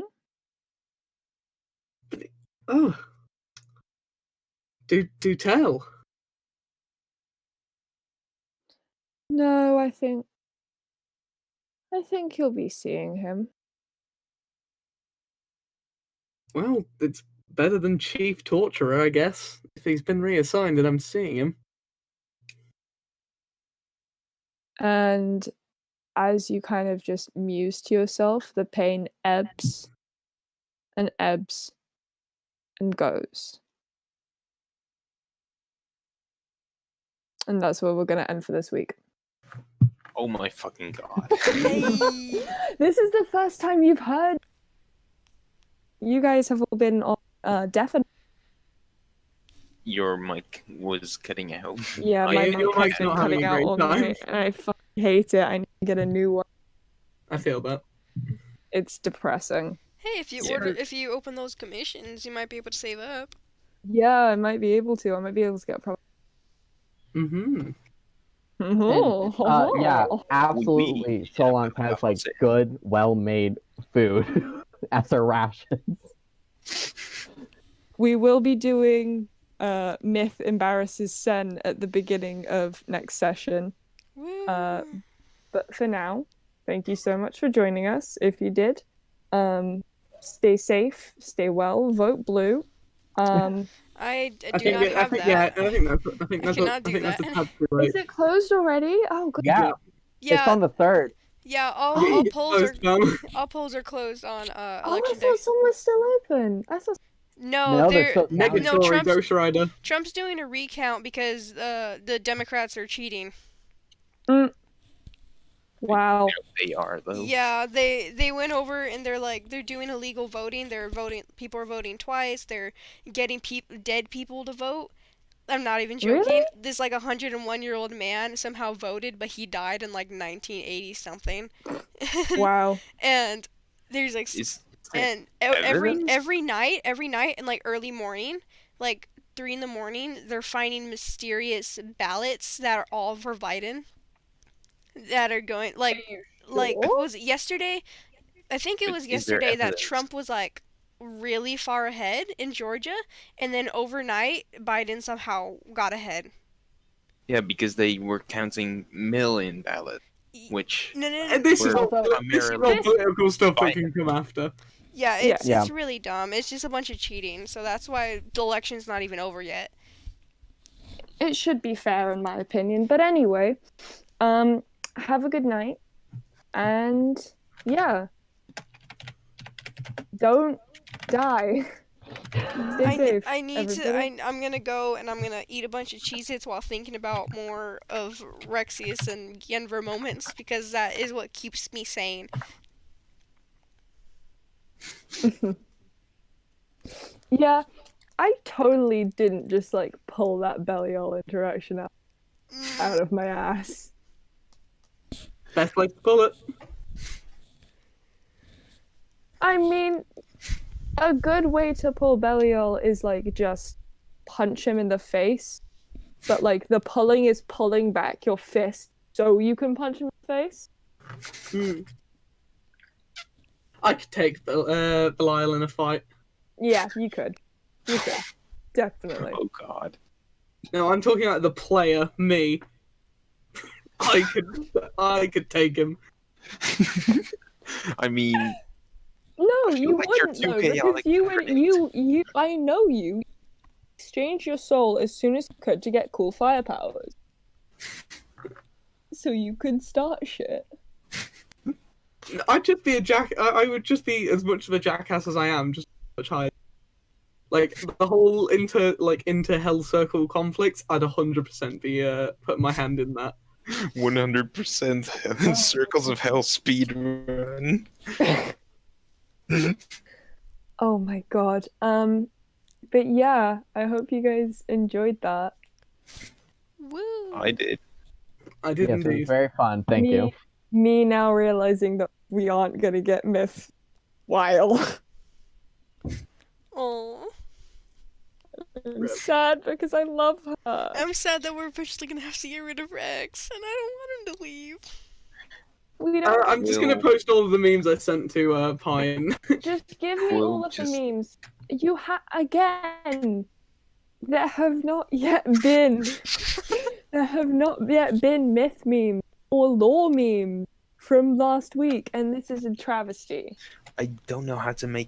Oh. Do tell. No, I think you'll be seeing him. Well, it's better than Chief Torturer, I guess. If he's been reassigned and I'm seeing him. And as you kind of just muse to yourself, the pain ebbs and ebbs and goes. And that's where we're going to end for this week. Oh my fucking god. This is the first time you've heard. You guys have all been on deafened. Your mic was cutting out. Yeah, my Your mic has mic's been not having cutting a out great all time. night, and I fucking hate it. I need to get a new one. I feel that. It's depressing. Hey, if you Yeah. if you open those commissions, you might be able to save up. Yeah, I might be able to. I might be able to get a problem. Mm-hmm. Yeah, absolutely. Solance has like good, well-made food as her rations. We will be doing Myth Embarrasses Senn at the beginning of next session. Woo. But for now, thank you so much for joining us. If you did, stay safe, stay well, vote blue. I do not have that. Yeah, I think that's cannot do that's a that. tad too late. Is it closed already? Oh, good. Yeah, it's Yeah, on the 3rd. yeah. All polls are Closed down. all polls are closed on Oh, I election day. thought some was still open. I thought. No, they're they're shut down. no Negatory Ghost Rider. Trump's doing a recount because the Democrats are cheating. Wow. They are though. Yeah, they went over and they're doing illegal voting. People are voting twice. They're getting dead people to vote. I'm not even joking. Really? This 101-year-old man somehow voted, but he died in 1980 something. Wow. And there's And every night and early morning, 3 a.m, they're finding mysterious ballots that are all for Biden. That are going what was it yesterday? I think it was Is there yesterday that evidence? Trump was really far ahead in Georgia, and then overnight Biden somehow got ahead. Yeah, because they were counting mail-in ballots, which No. And this is were all primarily political stuff that Biden. can come after. Yeah, Yeah. it's really dumb. It's just a bunch of cheating, so that's why the election's not even over yet. it should be fair in my opinion. But anyway, have a good night, and yeah, don't die. Stay safe, I need everybody. to. I'm gonna go and I'm gonna eat a bunch of Cheez-Its while thinking about more of Rexius and Yenver moments because that is what keeps me sane. Yeah, I totally didn't just like pull that Belial interaction out of my ass. Best place to pull it. I mean, a good way to pull Belial is like just punch him in the face, but like the pulling is pulling back your fist so you can punch him in the face. I could take Belial in a fight. Yeah, you could. You could. Definitely. Oh God. No, I'm talking about the player, me. I could take him. I mean, No, I feel you like you're wouldn't too though, chaotic because you I know you exchanged your soul as soon as you could to get cool fire powers. So you could start shit. I'd just be I would just be as much of a jackass as I am, just much higher. Like the whole inter Hell Circle conflicts, I'd 100% be putting my hand in that. 100% Circles of Hell speed run. Oh my god. But yeah, I hope you guys enjoyed that. Woo! I did. I did Yes, it was indeed. very fun. Thank you. Me now realizing that we aren't gonna get Myth while. Oh, I'm sad because I love her. I'm sad that we're eventually gonna have to get rid of Rex, and I don't want him to leave. We don't I'm just gonna post all of the memes I sent to Pine. just give me Quill all of just- the memes. You again. There have not yet been myth memes or lore memes from last week, and this is a travesty. I don't know how to make